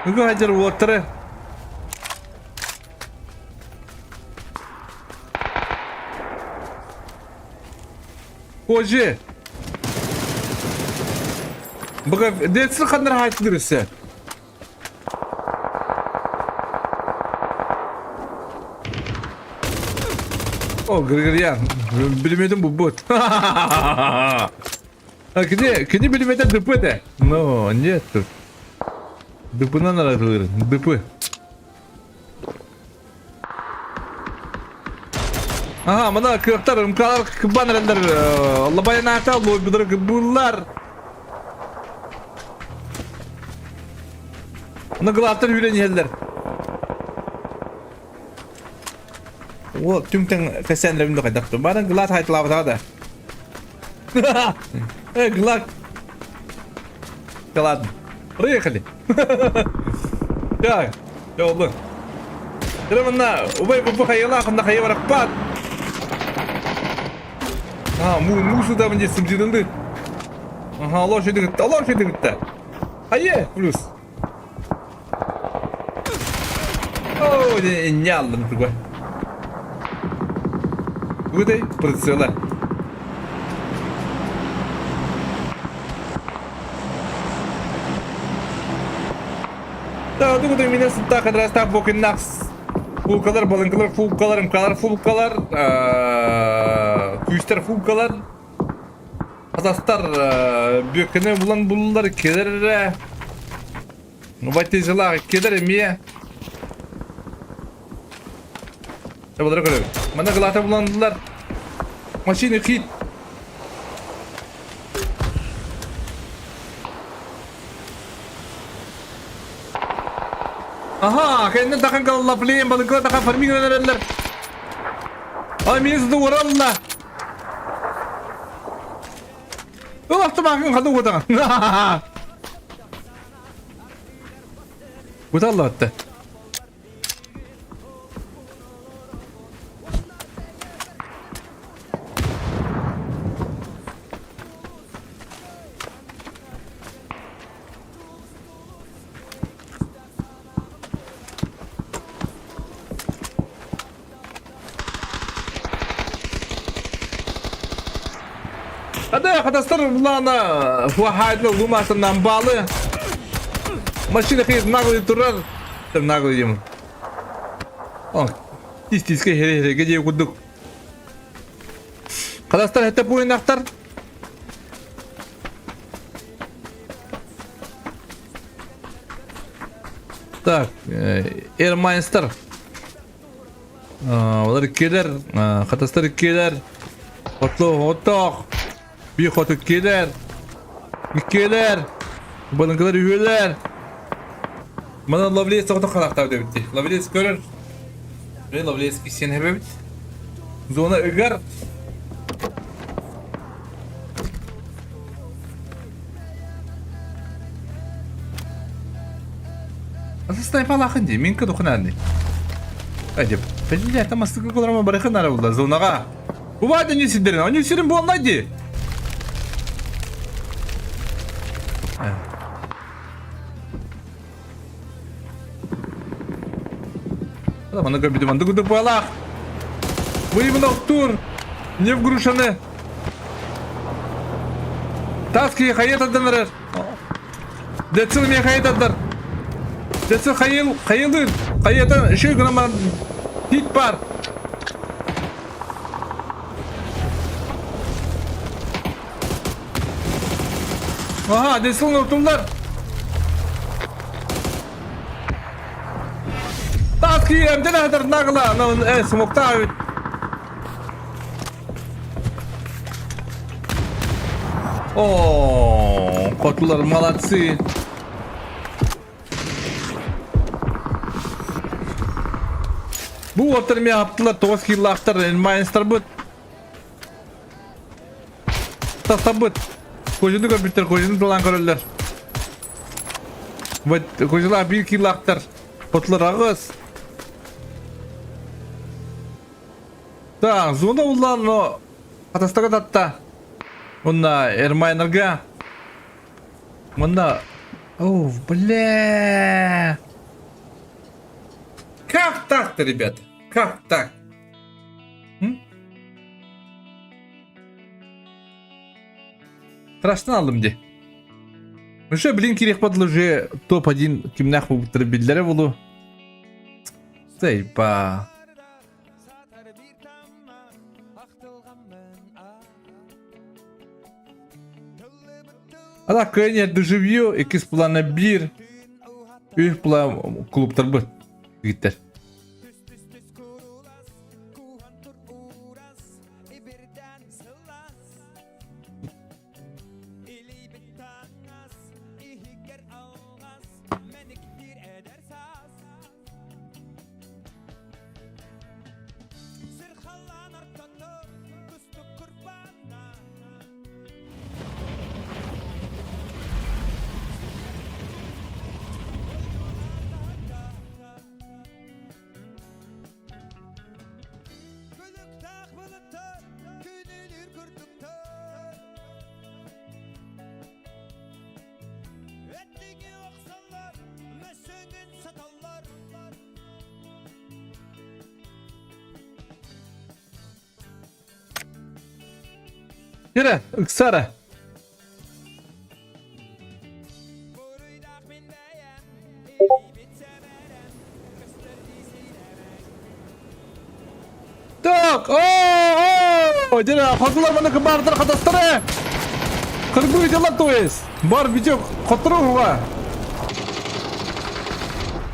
S5: Гадер water. Hoje. Bak, detsin kadar hayatlıdır О, Григорьян, bilmedim bu bot. Где bilmeden dıpı de? No, нет тут. Dıpından aratılır, dıpı. Aha, mana kırıklar, ımkalar kıban erenler. Allah bayan ayakta, lobidir kıbırlar. Onu gılatlar hülen yerler. O tümten kesenlerimde kaydaktı. Bana gılat haytılabı da. Gılat. Gılat. Приехали. Так, oldu. Деревна, убей попухайла, хам нахай варапат. Мусу да мне сымжидынды. Ага, лошади гытта. Hayır, plus. О, не алдым другой. Выдай, прицела. Да, думаю, меня так отрастав бокин накс. Фулкалар, балынкалар, фулкалар, күйістер фулкалар. Қазақстар бөкіні бұлан бұлылар кедер. Ватте жылағы кедер емее. Бұлар көрек. Мана ғылата бұландылар. Машины хит. Aha, kendine takın kalın laflayayım, balıklar takın farming önerler. Ay, beni size uğrarlar. Ulan bakın kaldı buradan. Bu da Allah attı. Hadi arkadaşlar bunlarla fuhayla lumasından bağlı maşını kıyız naglı durar naglı diyeyim. Oh, tis ki hele gece kuduk. Arkadaşlar hatta bu oynaklar так, Airmaster. Onlar keler, arkadaşlar keler. Otok. Bir kotuk keler. Keler. Balıklar üyeler. Bana Lovelace otok kalakta bitti. Lovelace görür. Ve Lovelace kişinin hep zona öger. Asıl sniper lakın diye. Minka dokunan diye. Acaba. Peki tam asıl kullanma bırakın arabada zonaga. Bu var da ne sindirin? Onu sindirin bu onlaydı. Bana göbüdüm andı kudu balak. Выйм тур. Не в грушаны. Таски хайет аддыныр. Децил мне хайет аддар. Децил хайылыр. Хайетан еще грамма тит пар. Aha, Desil'in oturdular. Taski yemde ne kadar nagla. Smokta abi. Oo, kotular malatsi. Bu oturmaya yaptılar. 9 kill aktar. Elmayınızlar bu. Tasabut. Koşunu kompüter, koşunu dolan körüller. Ve koşular 1 kill aktar. Kotular ağız. Da, zona ulan o. Atastaga datta. Onda Ermaynerga. Onda. Oh, бля. Как так-то, ребята? Как так? Страшно алdım de. Уже, блин, керек падал уже топ-1 кимнах бітірбілдері болу. Зайба. Ала көне доживью, екіз плана 1. Үй план клубтар бұд. Гиттер. Yere, ıksara. Так, о, yere, hazırlar bana kıbardır arkadaşlar. Kırık videolar toyuz. Бар video kottırığa.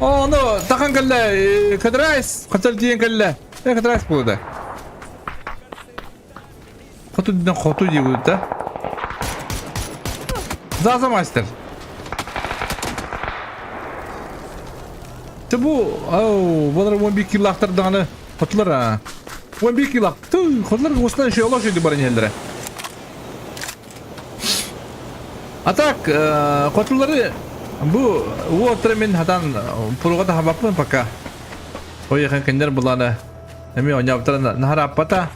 S5: Onu takan kelle, kadrays, kaçal diyen kelle. Ne kadrays bu da? Kotu diye bu da. Zaza master. Bu, bunlar 11 kill aktardığını kotular ha. 11 kill aktı. Kotular kostan şey olur şeydi barın yerlere. Atak kotuları bu watermin hatan proga da habapın paka. O yakın kendiler bulanı. Emi oynayaptıran nahar apata.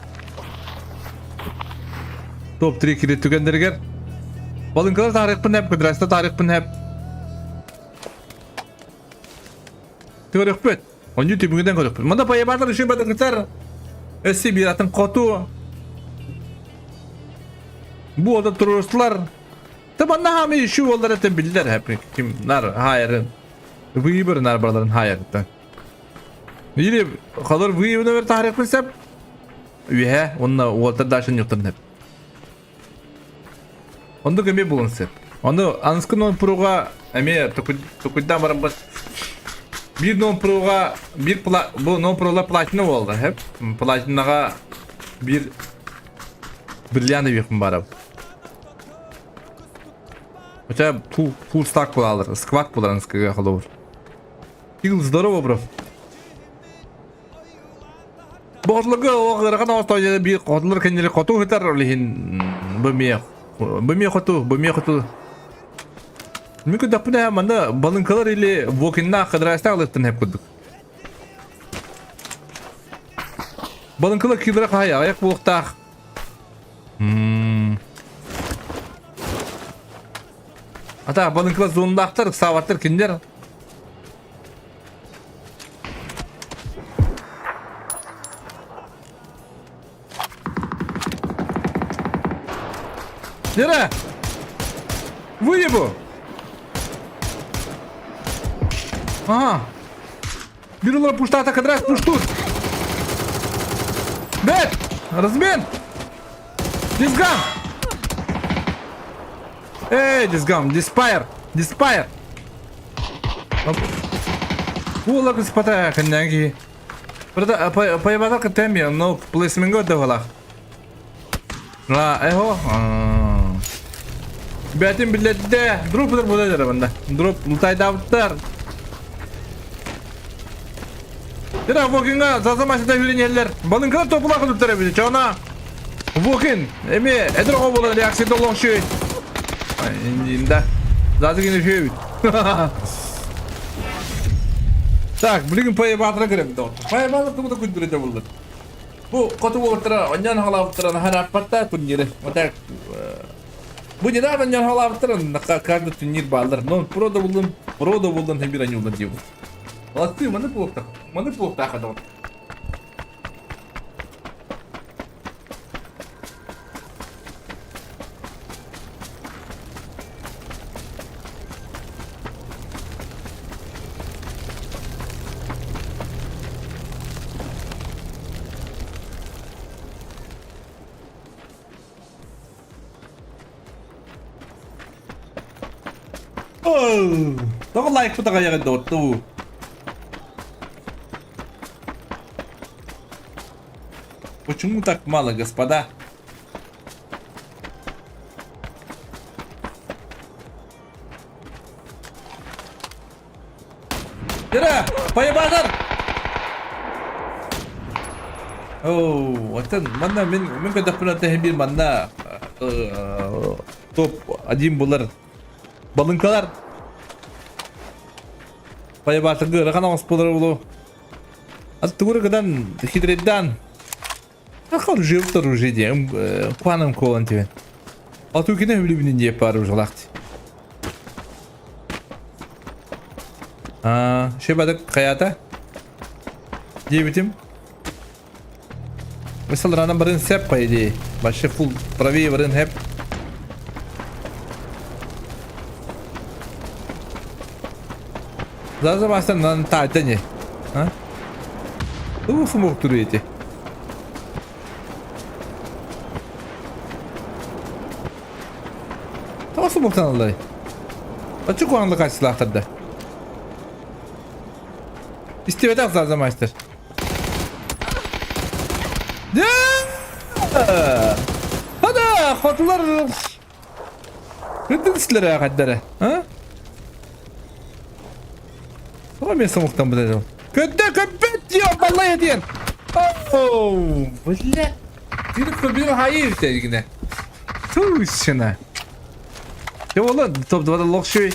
S5: Top 3 kilit tükendirger. Balınkalar tarih pun hep kıdrasta tarih pun hep. Tükerek pet. On YouTube giden körek pet. Manda paya barlar işin bada kıtar. Esi bir atın kotu. Bu oda teröristler. Taban naha mi şu onlara tembiller hep. Kimler hayırın. Bu iyi bir narbarların hayırından. Yine kalır bu iyi bir tarih pun hep. Üye onunla Walter Dashin yoktan hep. Onu kemi bulunsun. Onu anskın non proga emi tukuddan barın bas. Bir non proga bu non proga platina oldu hep. Platinaga bir brilliant yakın barab. Хотя full stack bulalır. Squat bulalır skıga kalır. Игл здорово, bro. Boğazlığı o kadar kan ağustos'ta bir kodlar kendini kotu hitar olihin bemiye. Bemiye kotu. Mümkün de bu ne hemen balınkalar ile vokinna kadrasta alıttın hep kuduk. Balınkalar kildire kaya ayak boğukta. Ata balınkalar zonunda aktarık savattır kinder. Nere? Выебу! Bu. Ага. Бирулар пуштата кадрас пуштут. Бет! Размен! Дисгам! Эй, дисгам! Диспайр! Ула господа, коняги. Правда, поебатал катемия, но плейсминго давала. Эхо. Betim billette drop'dur bu da bende. Drop lutay davutlar. Dira Vokinga zaza maçta yürüyen yerler. Balınkalar topula kılıptır bizi. Çona. Vokin. Emi edro obola reaksiyon olan şey. İnda. Zaza yine şey. Tak, bugün paya batıra girem de. Paya batıra bu da kuduracak bulur. Bu kotu ortara onyan halavtıran harapatta tunyere. Otak. Bu недавно не галавтырын каждый турнир балдар. Но прода булдын hem bir an yolda diyor. Молодцы, маны плохо ходил. Только лайк потом я говорю, ту. Почему так мало, господа? Yürü! Payı вот это, манда, мен когда пыраты bir manda top один bular. Balınkalar. Paya batıgı rakan ağuspolar ulu. Az tuğru kadan hidreddan. Akar jevtar уже diyem. Kuanım kolan tiven. Atı kine hübülü binin diye parı ujalaktı. Şey badık kayata. Diye bitim. Mesela ranam barın sep payı diye. Başı full правее varın hep. Zaten baştan lan tahtı ne? Ha? Bu smok duruyor eti. Tamam smoktan Allah'ı. Açık oranlı kaç silahtırdı. İstivede akzar zamanıştır. Hadi hotlar. Rıddın sizlere kaddere. Ha? Tamam ben smoktan bu dedim. Kötü köpet diyor vallahi diyen. Oh, böyle. Bir hayır sevgine. Tuşuna. Ya oğlum top 2 лох шой.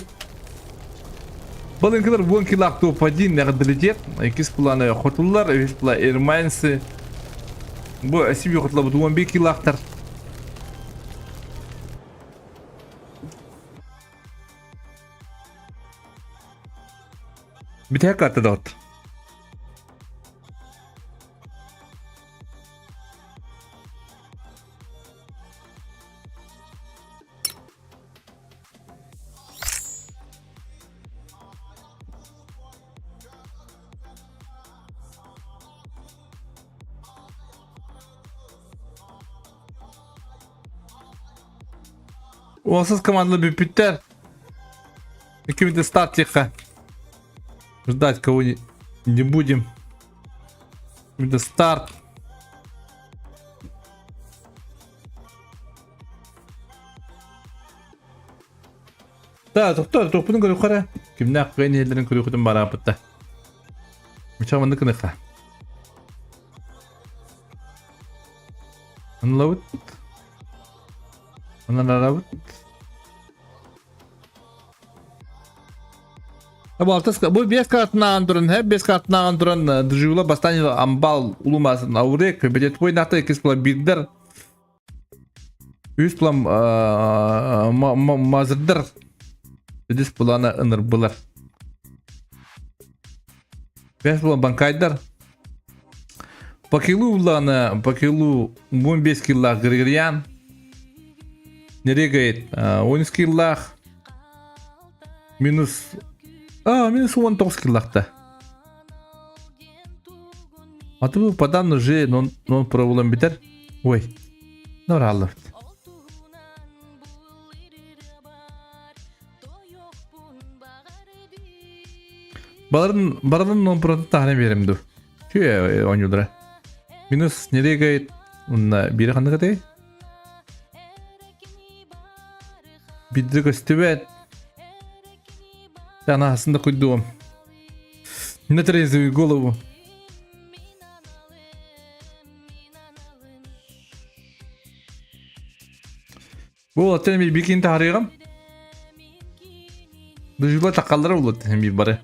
S5: Балын кылар вон килак топ-1 нагадылет. Экис планы хотуллар, экис планы эрмансы. Bu asibi хотла bu 11 kilактар. Bir tek kartı da ot. Onsuz командный бюпитер. Какими-то старт тихо. Ждать кого не будем. Какими-то старт. Да, доктор, топун көрүп кара. Кимне аккан элдерин көрүктүн бара апытта. Мычаманды кыныка. Unload. Unload. Bu 5 kartından durun, hep 5 kartından durun. Dujula бастание амбал улумасын аурек, бедет ойнакта 2 план биддер. 100 план мазырдыр. 100 планы ыныр булар. 5 план банкайдар. Покилу уланы, покилу 15 киллах Григорьян. Нерегает 10 киллах. Минус 19 киллахта. А то подан уже non провулам битер. Ой. Нораллы. Бардан non провулам тахне беремду. Чуя ойнюдра. Минус нерегает унна бири хандыга тей. Биддиго стебет. Она аслында куйдуам. Не трезвую голову. Bu atın bir bikin tarihim. Dujula takalları olur hem bir bare.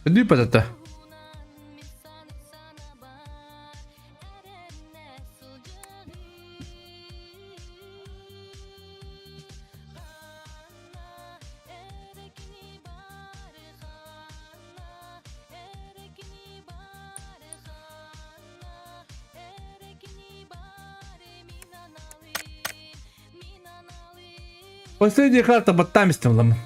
S5: Di patata. Последняя карта баттамистым ламын.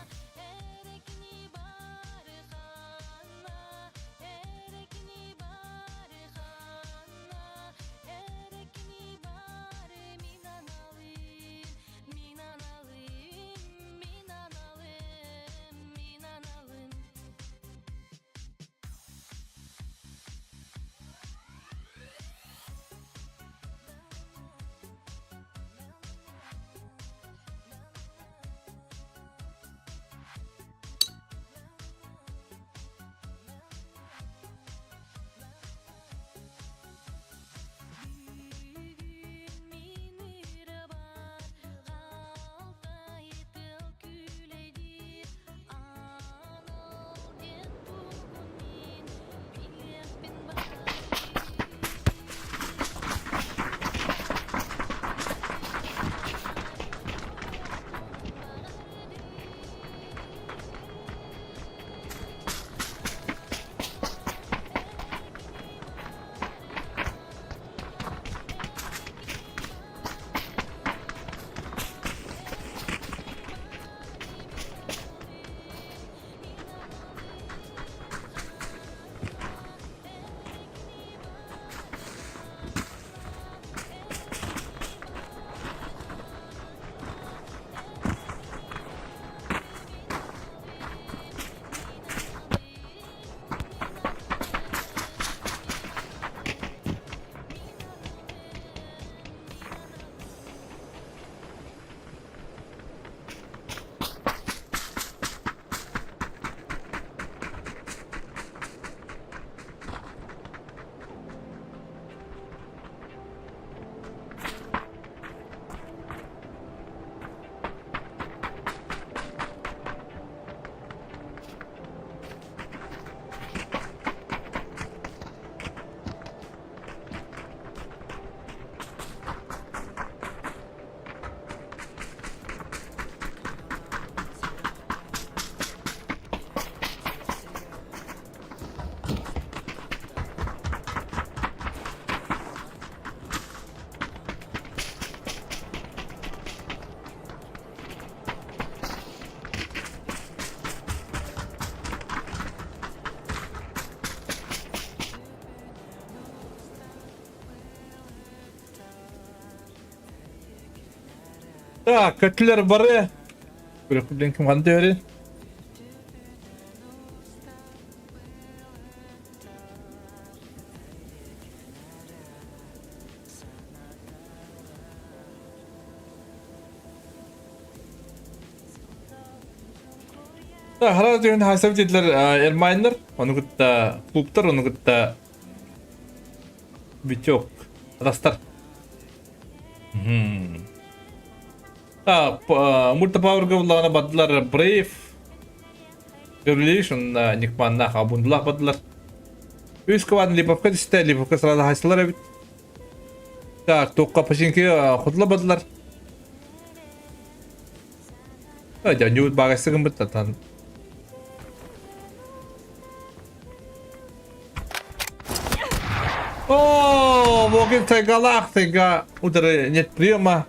S5: Так, kötüler barı. Bırakıp linkim kandı öyle. Hala diyorsun hasap dediler Erminer. Onu gutta klublar onu gutta birçok rastar. Multi power gavullarına baddılar Brave. Revelation nikmanna kabundular baddılar. Üst kıvan Lipovka diste Lipovka sırada haysılar evet. Tak Tokka Paşinki kutla baddılar. Hadi nyut bagası gımbıt tatan. О, Воген той галактика удары нет приема.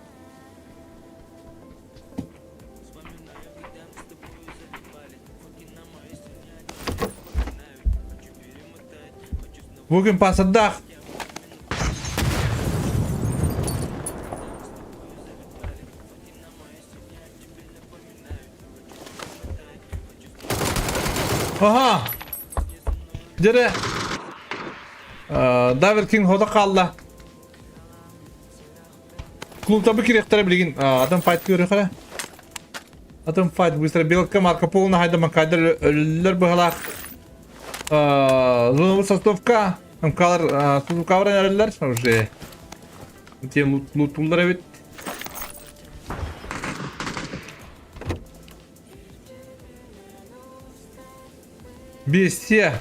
S5: Воген пасадах. Ага. Дере. Давер Кинг хода қалла. Клубта bir kirектері білген адам файт көрі қара. Адам файт быстро белка марка полна хайда макайдар өлілер бұғалақ. Зоновы состовка. Қалар состовка варан әрілер. Уже. Тем лут пулдар әвет. Бестия.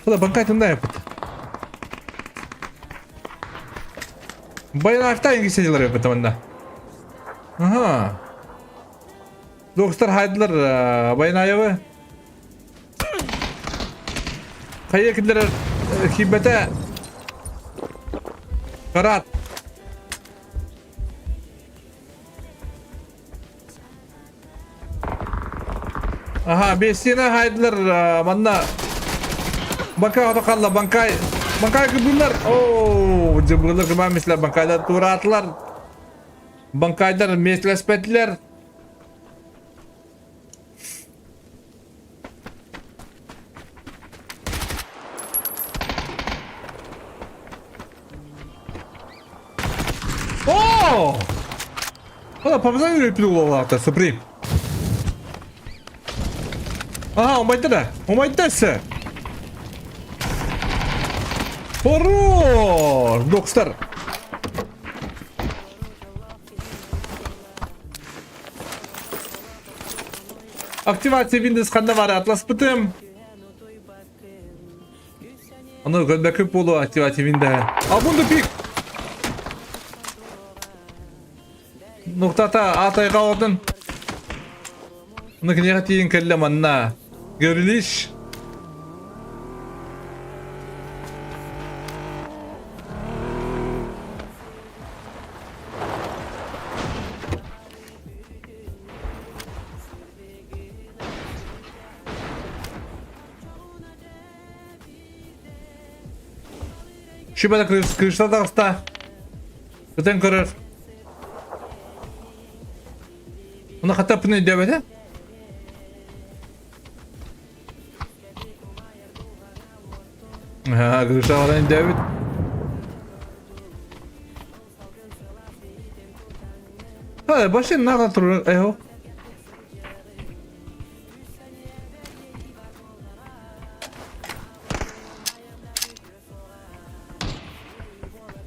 S5: Bu da bankaytında yapıt. Bayan hafta hangi seyirciler yapıt amanda. Aha. Dostlar haydılar bayan ayavı. Kaya kidiler kibete. Karat. Aha besine haydılar amanda. Bankay hata kalla bankay. Bankay kıbrılar. Ooo cıbrılar kımamışlar bankaylar turatlar. Bankaylar meslespetler. Ooo. Hala papazan yürüyüp bir olarak da Supreme. Aha o mayda da. O mayda ise. Horror! Dostlar. Aktivasiya Windows qanda var Atlas bıtım. Ana gölbe köp bolu aktivasiya Windows. Abunda pik. Noktata atay qavadın. Bunu kine tiyin kellem anna. Görülüş. Şüphede kırışta da hasta. Zaten kırır. Ona hatta bunu devede. Ha kırışta var devet. Ha başın ne kadar durur eho.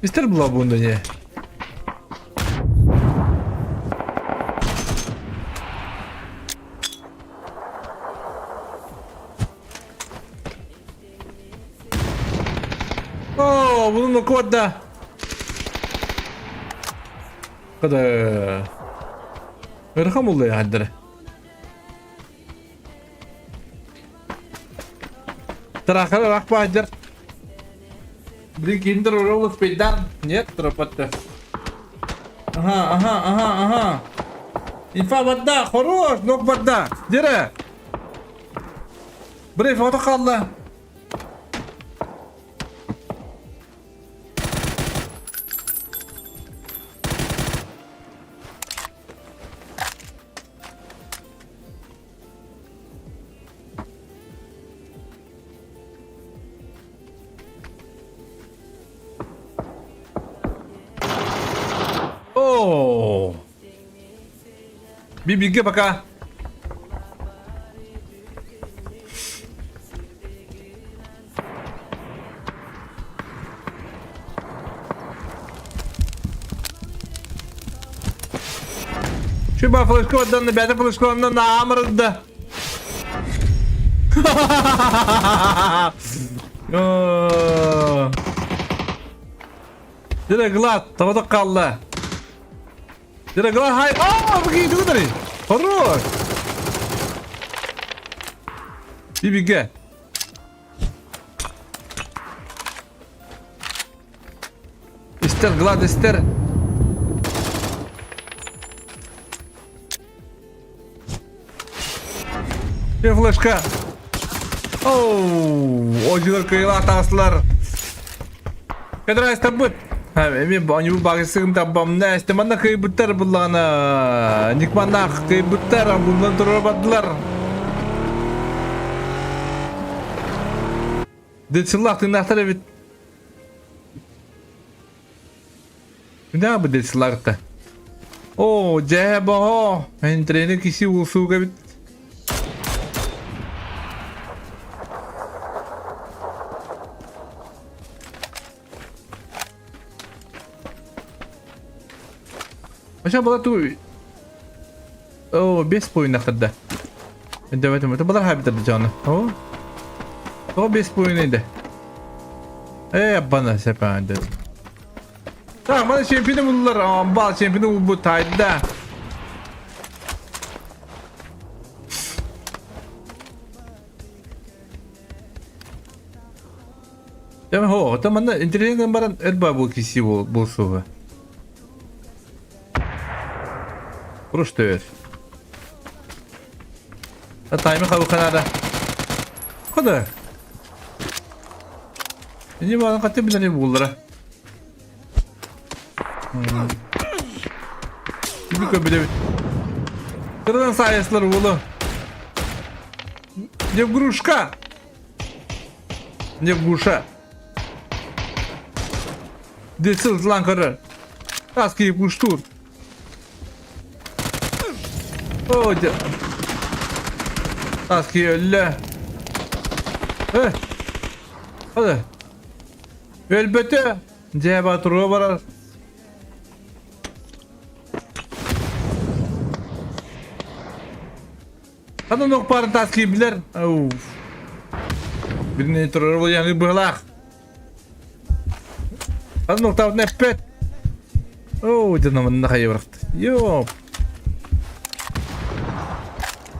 S5: İster bula bunda ne? Oo, bunun da kodda. Kadar. Irham oldu ya haddere. Terakhir rakpa hadir. Блин, Индер урол спейдан. Нет, тропотта. Ага. Инфа бадда, хорош, ног бадда. Дире. Брейф, ото қалла. Oo. Bir bilgi bak ha. Şu bak flashcore'dan da bende flashcore'dan da amırdı. Direkt lat, tavada kaldı. Direkt lat, hay, bu giydi kadar iyi. Horror. Bir bilgi. İster glad ister. Bir flashka. Oyuncular kıyıla atasılar. Kadar istabut. Emin banyu bagisın tabam ne istemanda kıyıbıtlar bulana. Nikmanda kıyıbıtlar bundan durmadılar. Deçillah tınaklar evet. Ne bu deçillahta? Cebo. Entreni kişi usul gibi. Macam bola tu. 5 poin dah kada. Betul bola habis dah jana. 5 poin ini dah. Bana siapa anda? Tamam bana şampiyonu buldular. Bal şampiyonu bu tayda. Tamam tamam da intirin gambaran erba bu kişi bu suva. Просто это. А таймер хаву Канада. Куда? Не важно, как ты меня не булдра. Bir kabile. Kırılan sayesleri oğlum. Ne gruşka. Ne guşa. Desil lan karı. Taski puştur. Taski öyle. Hadi. Elbette. Cebat robar. Hadi nok par taski bilir. Birini terör yani bırak. Hadi nok tahu nepet. Canım ne kayı bıraktı. Yok.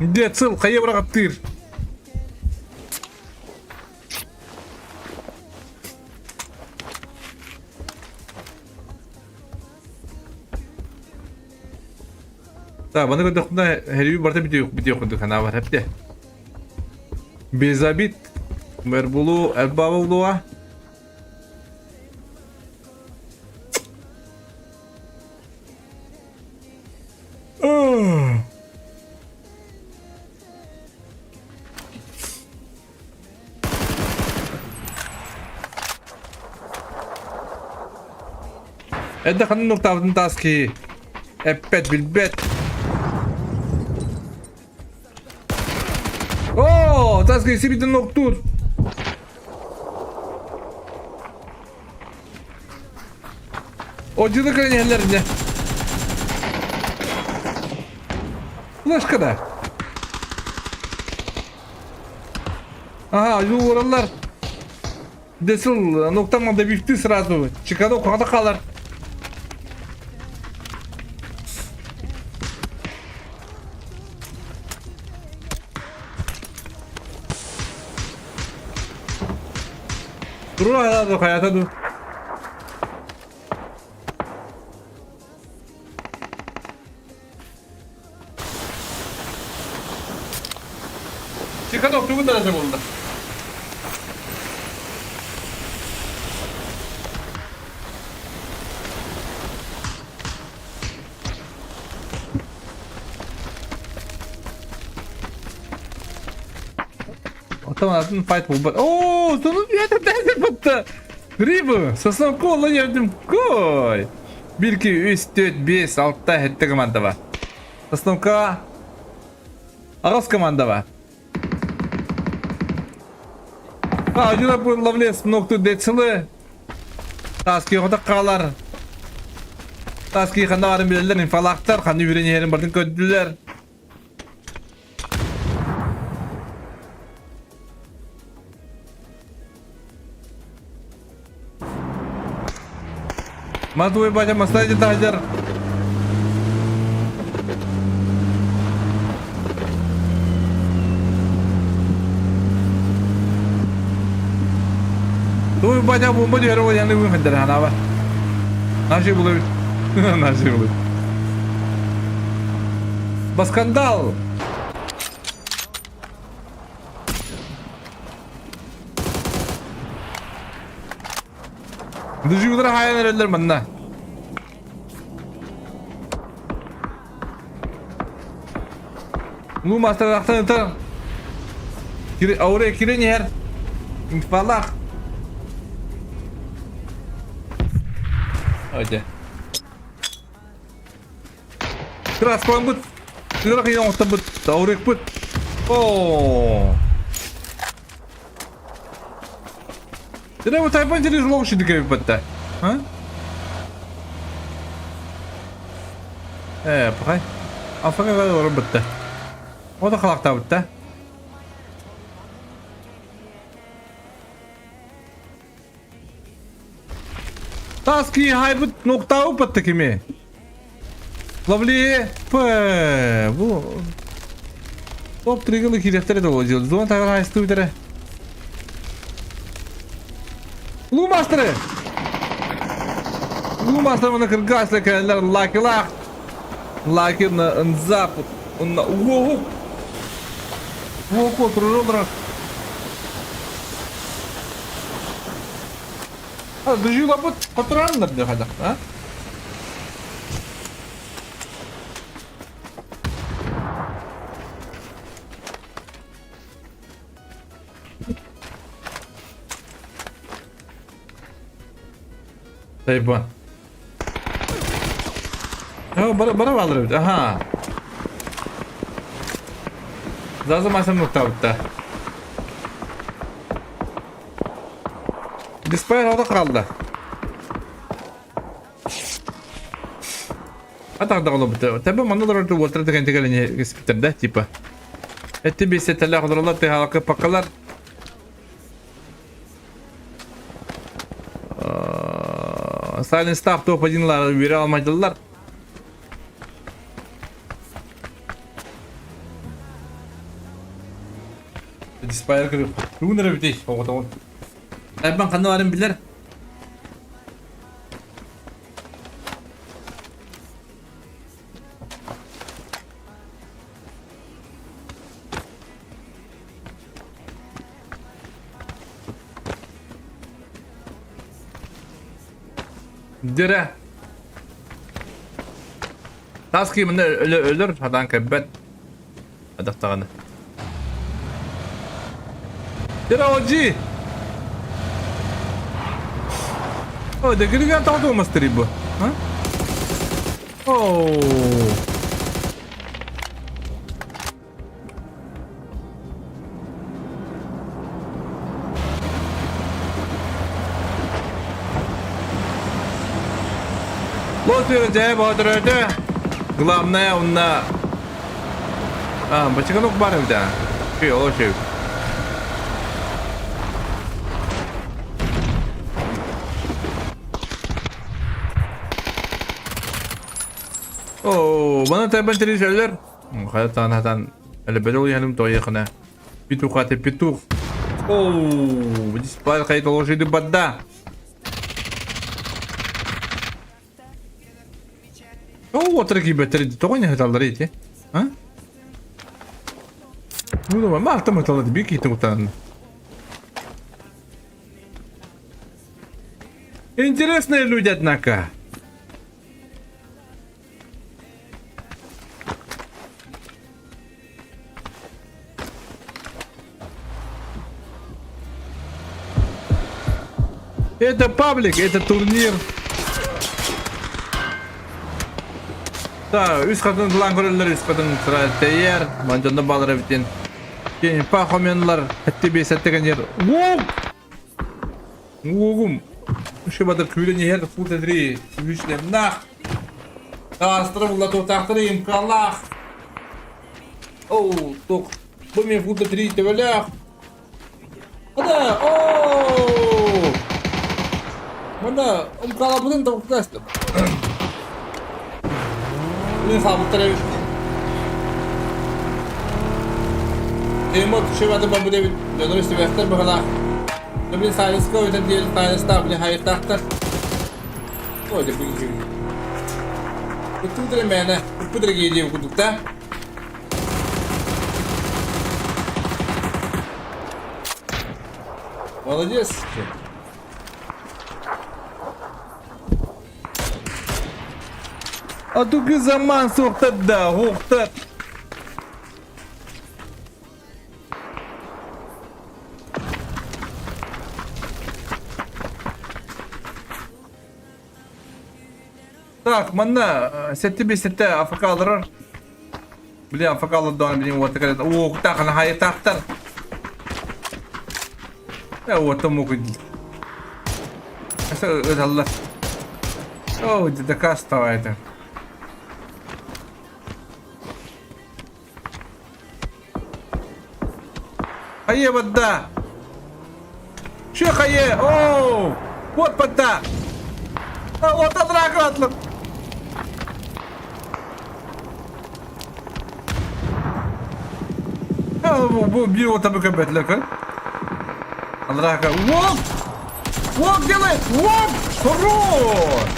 S5: Децл, кая братыр. Да, бана көтөк мына херби барда видео көтөк ана бар хепте. Безабит мербулу элбабулуа. Это ханук тавдын таски. Эппет билбет. Таски сибиден ноктур. Ocunu kırın ellerinde. Ulaş kadar. Aha, yu vuranlar. Desil noktamda büyüktü sırası. Çıkadı o kadar kalır. Dur hayata dur. Çıkan oktuğun da nasıl oldu? Otomatın fight bu. Sonun bir yerde dersin battı. Ribu, sasam kolla yerdim koy. 1, 2, 3, 4, 5, 6 hette komanda var. Sosnovka Ağız komanda var. Acıra bu Lovelace nokta detili. Taski oda kalar. Taski kanda varın bilirler infalaktar. Kandı yüreğini yerin bardın kötüler. Matuwe baca masajı tajar. Tuh baca bomba di hero yang lebih sederhana apa? Nasi bulu, nasi bulu. Baskandal. Dışarıda hayal ederler bana. Lu master aktan itu. Kiri aure kiri nyer. Infalak. Aja. Keras pambut. Keras yang tebut. Aure put. Oh. Tidak mau taypan jadi ruang sih dikira betul, hah? Pakai, apa yang ada orang betul? Mau tak kelak tahu betul? Taski haybut nokta betul kimi? Lovely, bu top trigger'lı kireftere de olacak. Zon tabi haystu bitere. Blue Master mana kergas lah kalian like na nzap na wow kontrol terus. Daju laput kotoran dia ada, ha? Taypan. Oh, bara alır. Aha. Zaten masam nokta bitti. Display orada kaldı. Hatta da bitti. Tabi mana da orada voltra tekan tekalnya speederda tipe. Etti bir seteler kadrolar te halka pakalar. Silent Staff топ-1'lar veri almadılar. Display kırık. Bugün de bitti. Oğlum. Ben kanı varım bilir. Dire. Taski mende ölür hadan kaybet. Adak tağını. Dire oji. Oh, de giri kan tahu mas bu, ha? Oh. Вот это вот это. Главное он на. Бачканук барым да. Очень. Oh, bana taban teri şeyler. Hayatan ele bedol yanım toyakına. Pituk ate pituk. Oh, display kayıt oluşuydu badda. Oh, otra ki beteri to ne hataları eti. Ha? Bu da mı hata hataları bir ki tutan. Интересные люди однако. Это паблик, это турнир. Ta üst katın kılan körüller üst katın sıra teyer. Mancanda bağlara bitin. Keyin pahomenlar hatta bir settegen yer. Wogum. Şu badır küylen yer full tedri. Güçler nah. Astırım ulla totaktırayım kallah. Oh, tok. Bu men full tedri tevelak. Hadi. Oh. Mana kalabudun toktasdım. Ini sabut terus. Emot şevada babu David. Jangan istighfar bakala. Tapi silence kau itu dia silence tak boleh high takter. Oh dia pergi. Itu dari mana? Itu dari dia buku tak? Молодец. А тут zaman sohbet da, hohtet. Так, mana seti bir seti afaka alır. Bili afaka alır doğan bileyim orta kadar. Oo, tak kana hayır taktar. Ya orta mu kudi. Asa Allah. Oh, de kasta vardı. Hayır badda. Şu hayır. Oh, what badda. Orta bırakın. Bu bir orta mükemmellik ha. Allah kahretsin. Wop! Wop делает! Wop! Хорош!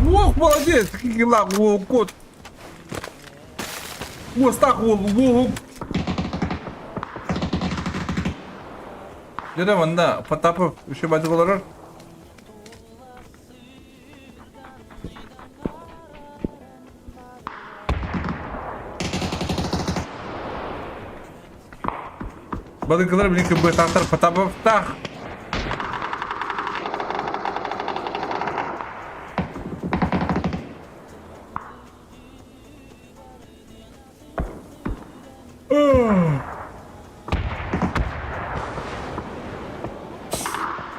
S5: Wop, молодец! Какие лак, wop, кот! Вот так, wop! Jadi mana? Patapa, şu bacı olarak. Balıklar beni kıbrı tahtar patapa tah.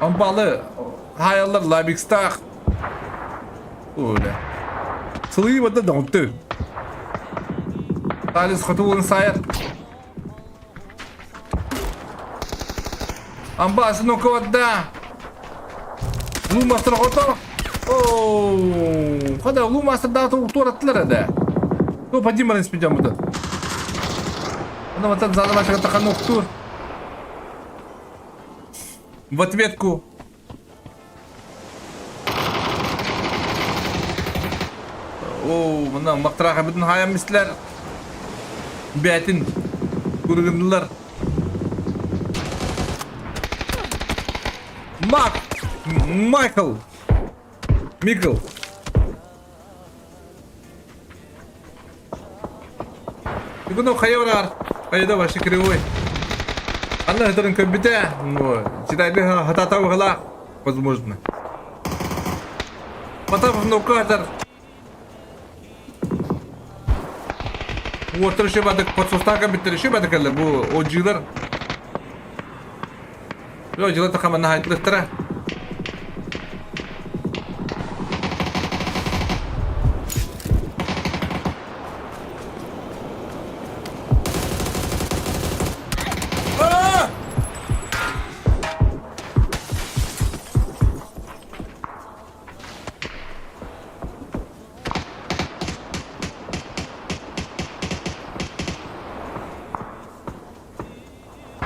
S5: Ambalı hayallar labixtah. Öyle. Sılıyı bada dontu. Talis khatuun sayar. Amba sino kawada. Lu master kotor. Oh, kada lu master da tutur atlara. То подима на спидям это. Она вот так задала что-то ханук тур. В ответку. О, мына мактырака бүтүн хая мислер. Бетин кургындылар. Майкл. Микл. Икуно хайорар. Кайда башы кривой. Анна это компьютер. Ну, читайте хатата угла. Возможно. Потом на кадр. Вот реши бадык под сустаком бит реши бадык әле бу оҗилар. Оҗилар тахаман хайтлыктыра.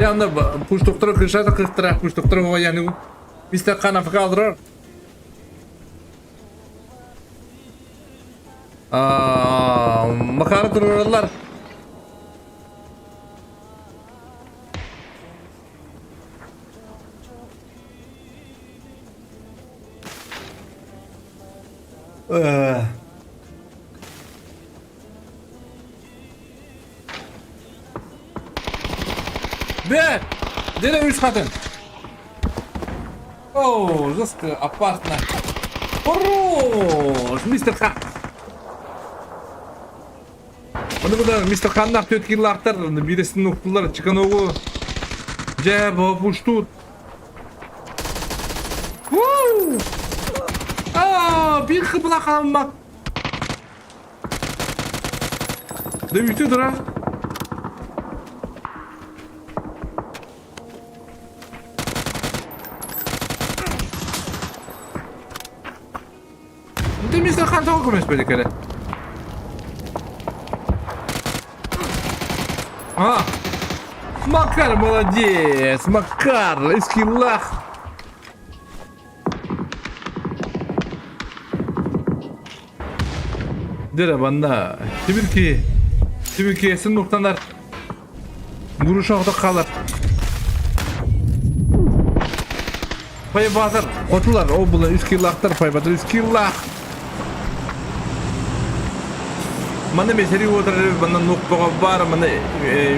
S5: Anda push doktora kışada kırtıra push doktora var yani biz de kan afka aldırar. Makara dururlar. Be! Dene üç kadın. О, жестко, опасно. Хорош, мистер Хан. Onu bu da Mr. Khan'ın aktiyot yıllardır birisinin noktaları çıkan oğu. Ceba puştut. Bir kıpla kalmak. Dövüştüdür ha. Ты мистер Хан толком не спеликали. Макар молодец, Макар, эскиллах. Dere bana. Tibirki esin noktalar. Vuruşakta kalır. Pay batır. Kotular o bulan iskillahtar pay batır iskillah. Mana meseri otur bana nokta var mana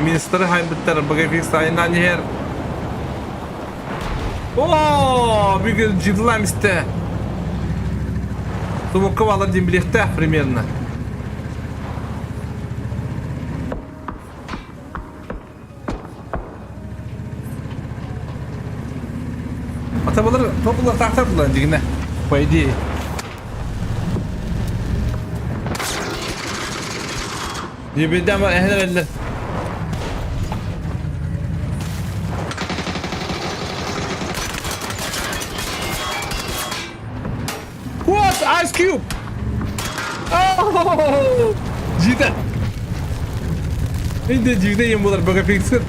S5: minister hain bitter bagai fix aynan yer. Oo, bir ciddilam iste. Тумука вала демблехта примерно. Atabalar toplar taktardılar digine. По идее. Yebeden var ehler eller. What? Ice Cube! Oh! Cidden. Şimdi cidden yem bunlar baka fixer.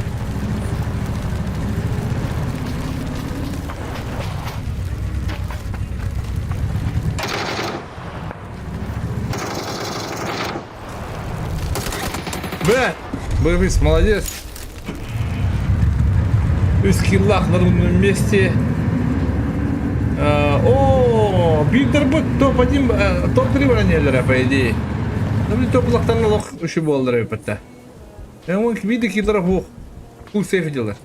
S5: Бaka fix, молодец. Скиллах на ровном месте. О, Билдербот топ-1, топ-3 бронелері, по идее. Ну, топ-лақтан лох үші болдыр өпітті. Он виды киллера бух. Фул сейф делар.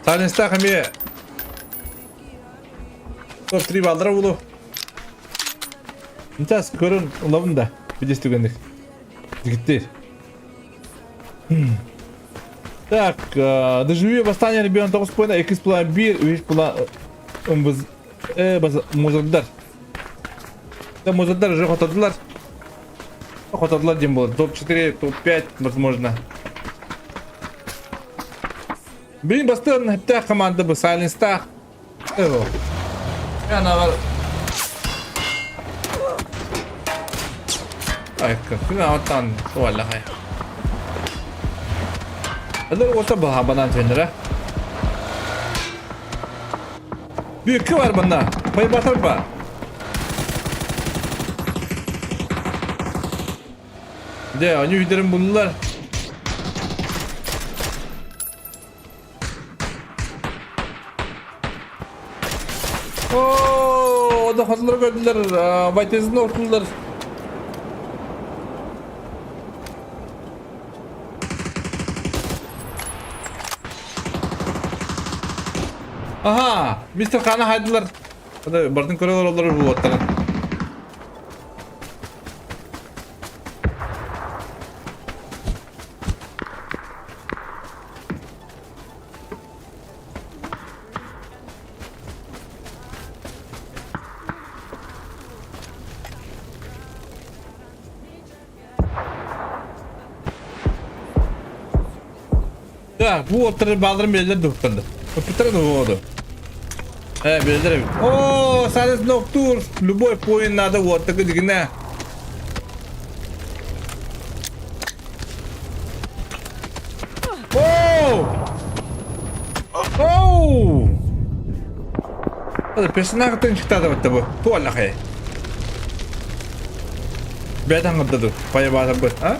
S5: Сайленста хаме топ-3 балдыра болу. Нтас көрін ұлабында. Бедес түгендік. Жигиттер. Так, доживи восстание ребенок 9.1, X план 1, Үш план музырдар. Да, музырдар уже хотадылар. Хотадылар дем было. Топ-4, топ-5, возможно. Блин, бастырн, хәттә команда бы Сайленста. Эво. Яна var. Ay, kınavatan vallahi. Hadi orta bahabadan tendere. Büyük var bana. Pay batar ba. De onu giderim bunlar. Oo, o da hatırlar gördüler. Baytezin ortalar. Aha, Mr. Khan'a haydılar. Hadi Bartın Koreler olur bu otların. Ya bu otları bağlarım belirler doktorda. Kapitana ne oldu? Belirlerim. О, Silence Nocturne. Любой поинт надо вот так дигне. Оу! Оу! Hadi personel katın çıktı da battı bu. Tuvallahi. Beden kadar. Paya bağlı bu. Ha?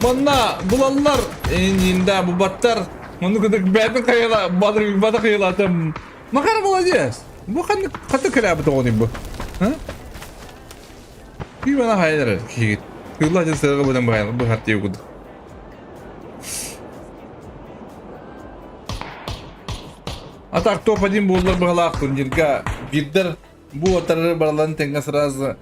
S5: Bana bulanlar eninde bu battar. Onu kadar beyden kayala bada kayala tam. Makara bulacağız. Bu katı kıyafet olayım bu. Ha? Bir bana hayal kişi. Yıllarca sırada buradan bayan bu hatta yok. Atak top один buldular bağlak tunjirka birdir bu otarı bağlan tengah sırası.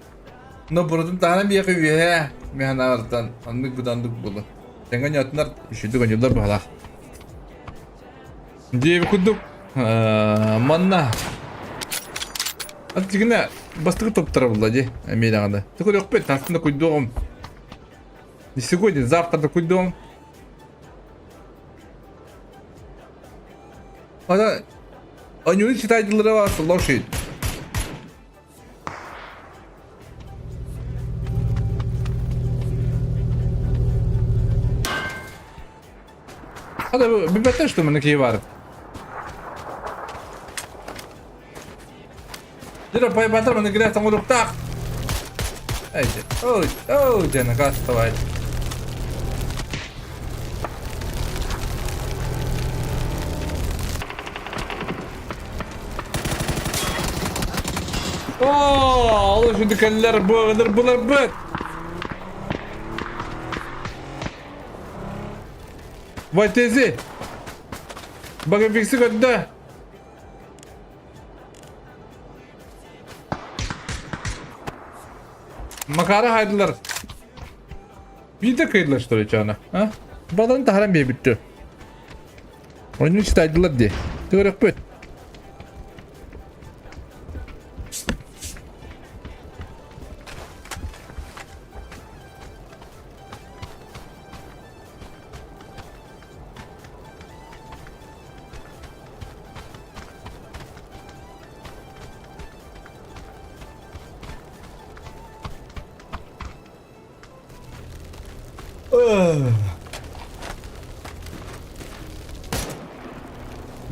S5: No burun tahanan bir yakı üye mehana artan anlık budandık bulu. Tengah nyatlar üşüdü gönüller bağlak. Diye bir kuduk manna. At yine bastığı top tarafı diye meydanda. Tıkır yok be aslında kuyduğum. Не сегодня, завтра такой дом. Они читают вас лошадь. Hadi bir beter что мы var. Jadi apa yang batal menegak tanggung dokter? Oh, jangan kasih tahu aja. Allah şimdi keller bular bet. Vay teyze. Bakın fiksi kadar. Makara haydılar. Bir de kaydılar işte çağına. Ha? Badan taharan bir bitti. Onun için haydılar diye. Tıkırık bet.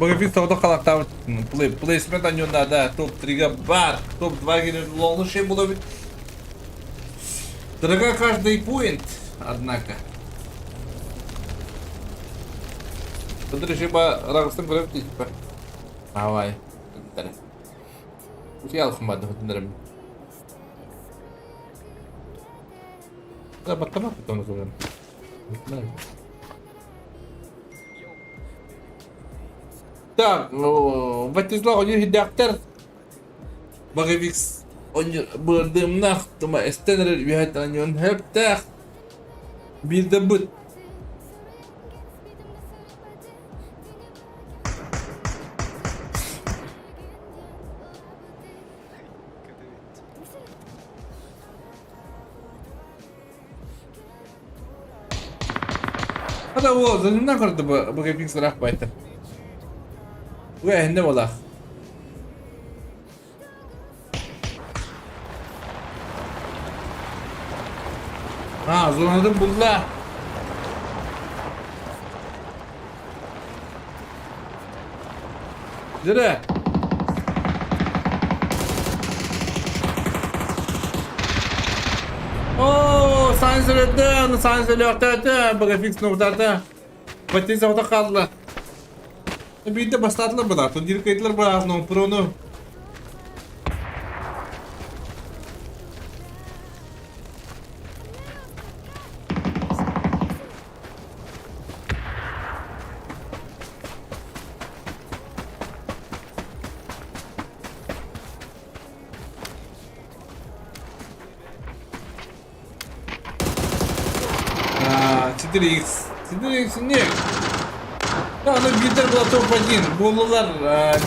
S5: Bagi Vista udah kalah tahu placement anjun ada top 3 бар, топ 2 генерал лучше было бы. Дорога каждый point, однако. Подожди, шиба рагстан графти типа. Давай. Bentar. Usial kemana bener. Dapat kenapa teman-teman? Так, Ватислав, он редактор. Багавикс, он бардымнах, тома эстенер вихат аньон хептах. Бидабут. هذا هو زين نقدر Багавикс راح بايته. Weh, ne valla. Ha, zorladım bulla. Nere? Oo, sansürledi ortada. Bagafix noktada. Batı orada kaldı. Bir de başlattılar bana. Tundiri kayıtlar bana. No pro. Citrix ne? Ya onu bir была топ-1. Боллар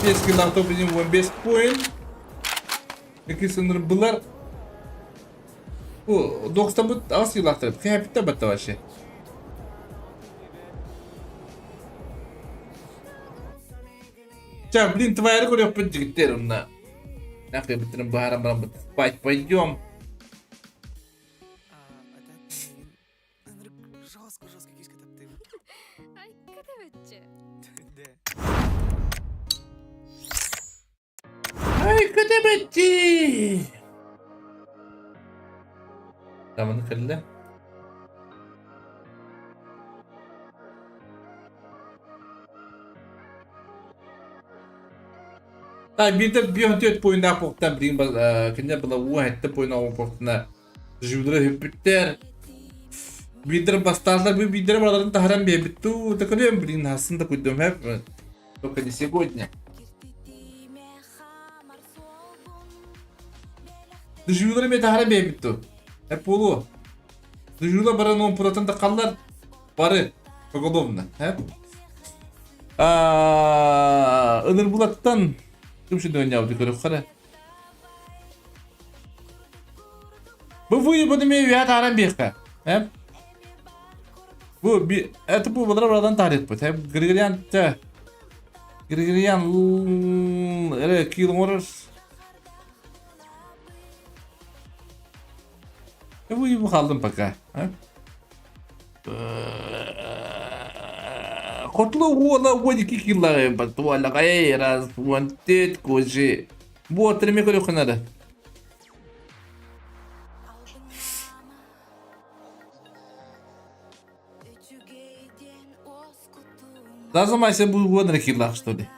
S5: 5 кило топ-1 15 point. Какие сыныр бұлар? Bu 90 bu az yılaktırıp kıyafette battı başı. Çak блин твоя рука подjigitler onunla. Nakı bitirin bu haram bit. Пойдем.
S9: Ay kötü.
S5: Ay kötü. Tamam kırıldı. Ha bir de bir hafta öt boyunda poktan bilin kenya bula u hatta boyuna o poktana judra hüpütter. Bidir bastarlar bir bidir buraların taharan bir bitu takılıyorum bilin aslında koydum hep. Только не сегодня. Dışıyorum ya taharan bir bitu. Hep olu. Dışıyorum baran 10% takallar. Barı. Pogodovna. Hep. Önür bulattan. Kim şu dön yaptı körük kara. Bu bunu meyve taharan bir ka. Hep. Bu bir et bu buradan tarih bu. Hep Gregorian ta. Gregorian öyle kilometre. Bu kaldım paka. Kotlu wala 12 kilo bak wala kaya ras wanted koji. Bu oturma koyuyor kanada. Зажимайся, будет вот на килах, что ли?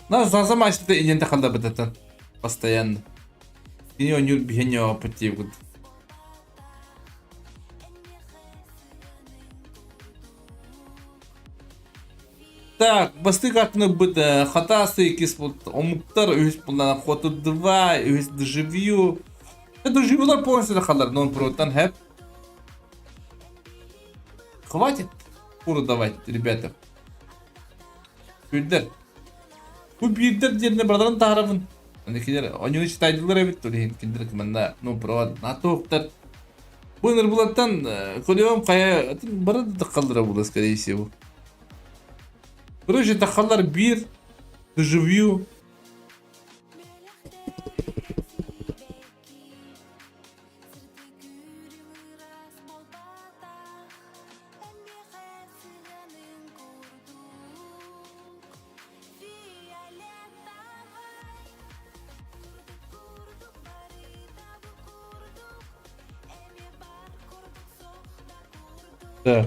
S5: На зажимайся, ты идем так это постоянно. И не он не опыти вот. Так, басты как-то будет хатасы, кис-вот, омуктар, үс булана хоту 2, үс доживью. Это живулар полностью нахалар, но он протан хэп. Хватит фуру давать, ребята. Büyüdüler. Bu büyüdüler diğerine buradan tarafın. Annekiler oyunu çıtaydılar evet öyle hinkiler kımanda no pro natoktar. Bu nır bulattan kolyom kaya bana da kaldıra bu скорее всего. Proje takallar bir dojivyu. Да.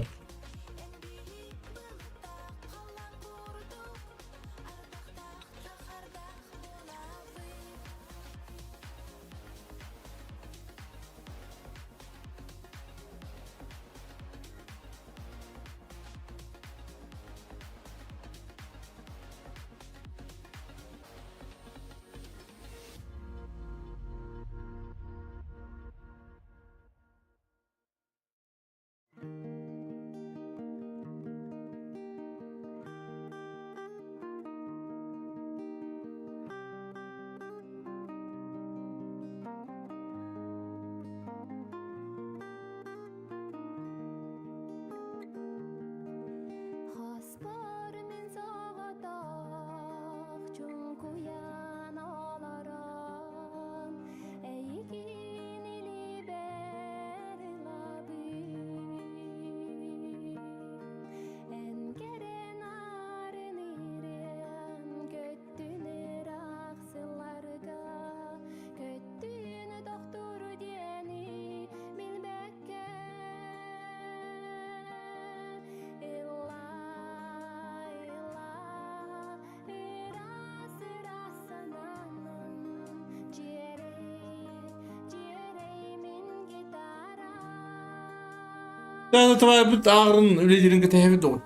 S5: Yani tabii bu ağrın üleceğinin kötü doğdu.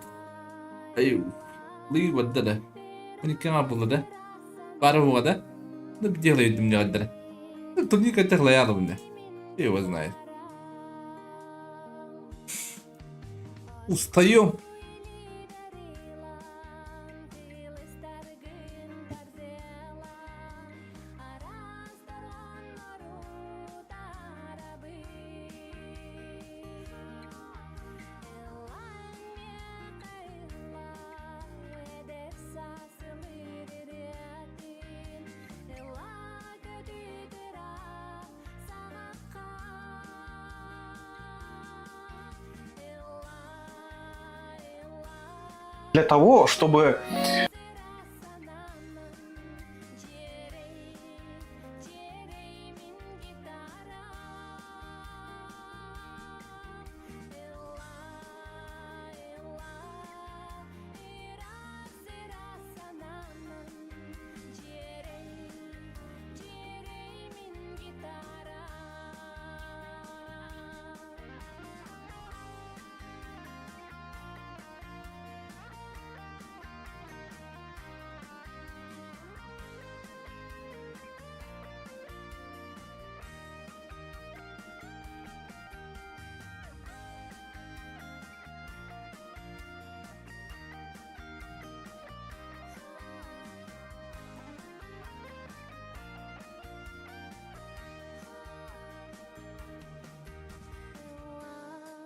S5: Ayy, liği vadda da. Hani kim yapıldı da? Para bu kadar. Da bir diğerle yedim ne kadar. Turniye kaçakla ya da bunda. İyi vaznayı. Ustayım.
S7: Для того, чтобы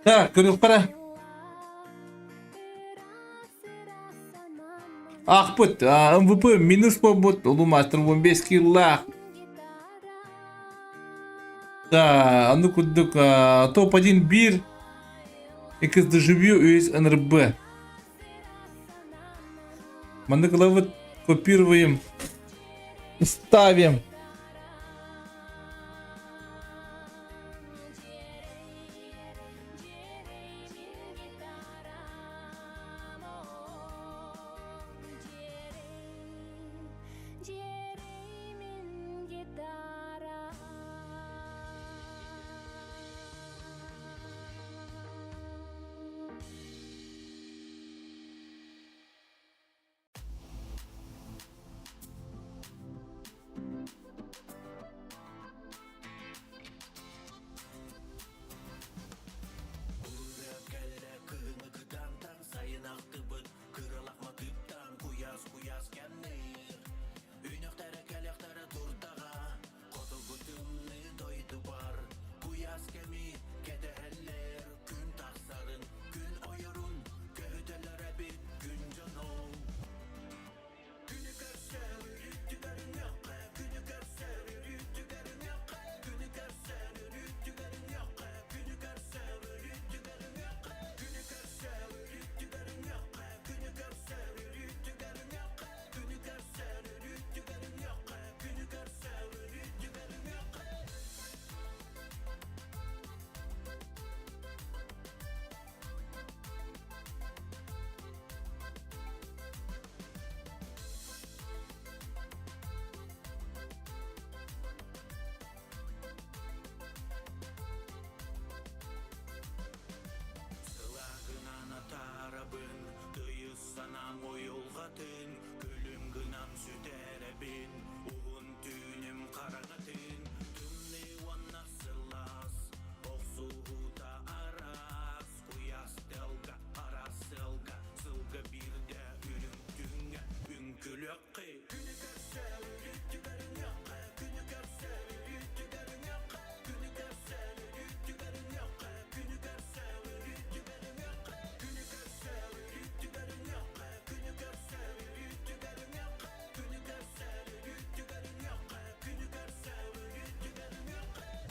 S5: Ha, görüp kara. Akput, MVP minus pobut, Ulu Master 15 killa. Да, а ну кудук, топ-1 бир. И кыз доживью из НРБ. Мы головы копируем и ставим.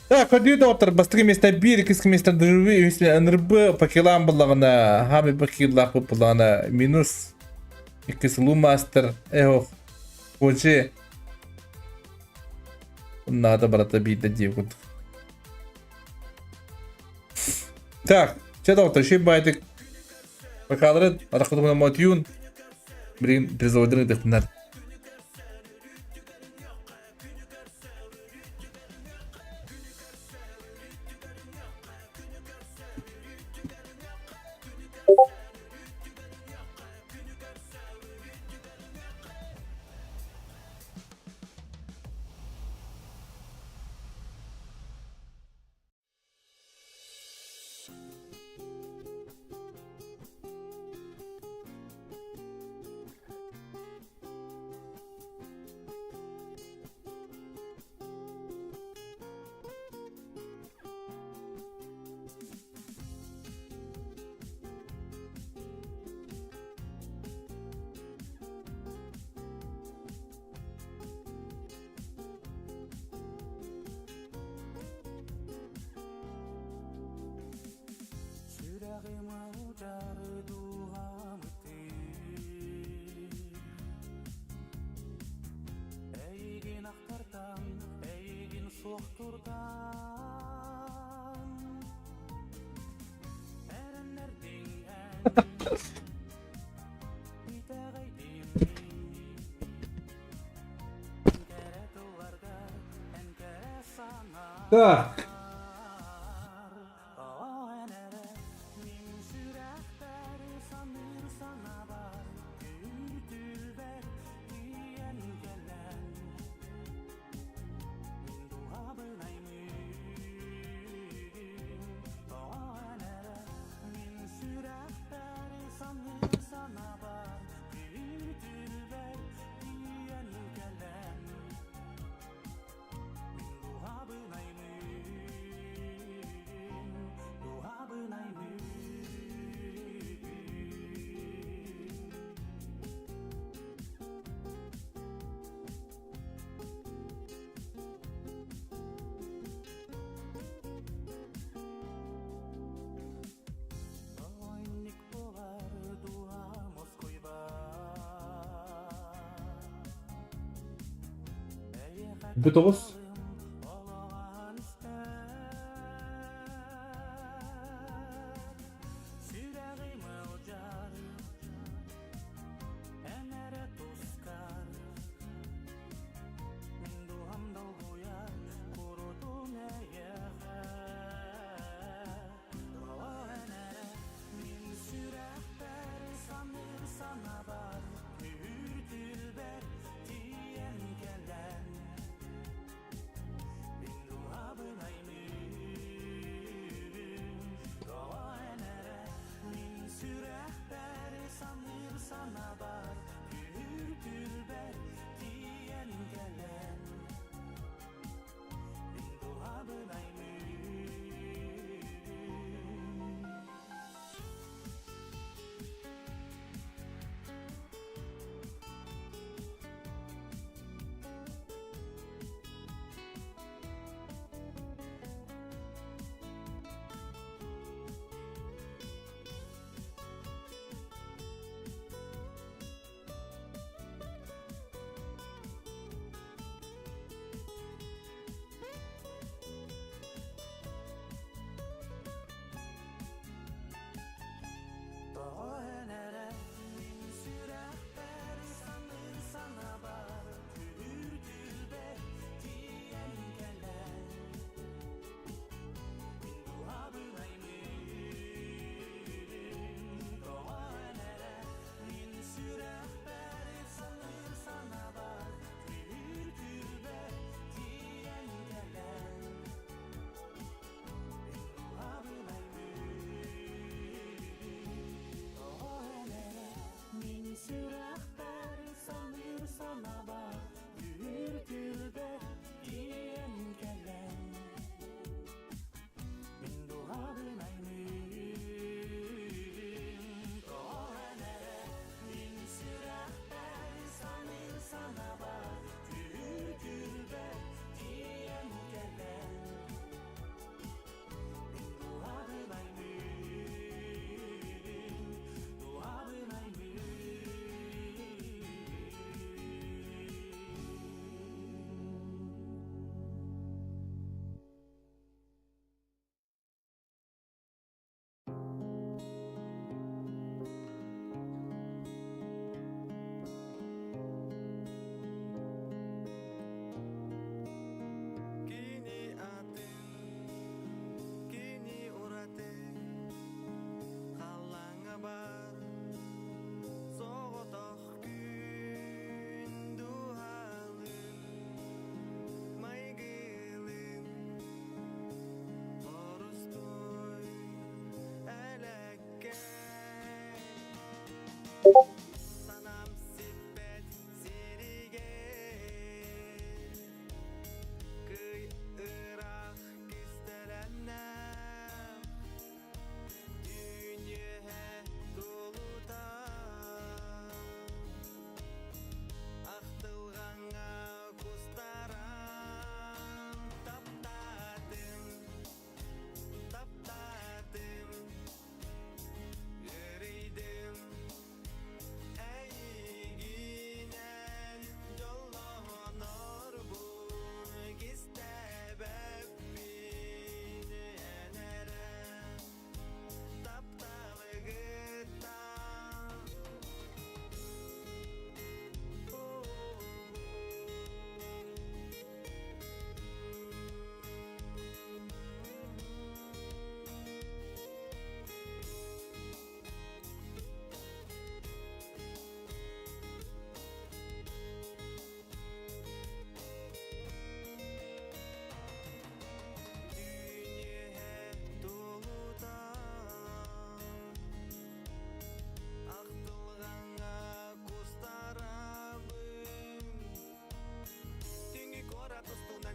S5: Так, ходит доктор, быстрее место бир, киски место доживи, если НРБ по килам балагана, хами по килах балагана, минус, и кислу мастер, эхо, хоче. Надо, брата, бить до девку. Так, че доктор, ще байтик. Покадрет, атакудумна мотюн. Блин, призаводный дыхнар. Так. 9.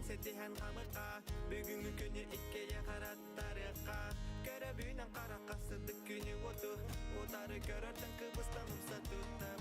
S9: сетиһэн хамыка бүгүнгү күнү иккея караттарыка көрөбүнөн каракка сыдык күнү оту утары көрөртөн кыбыстан умса тута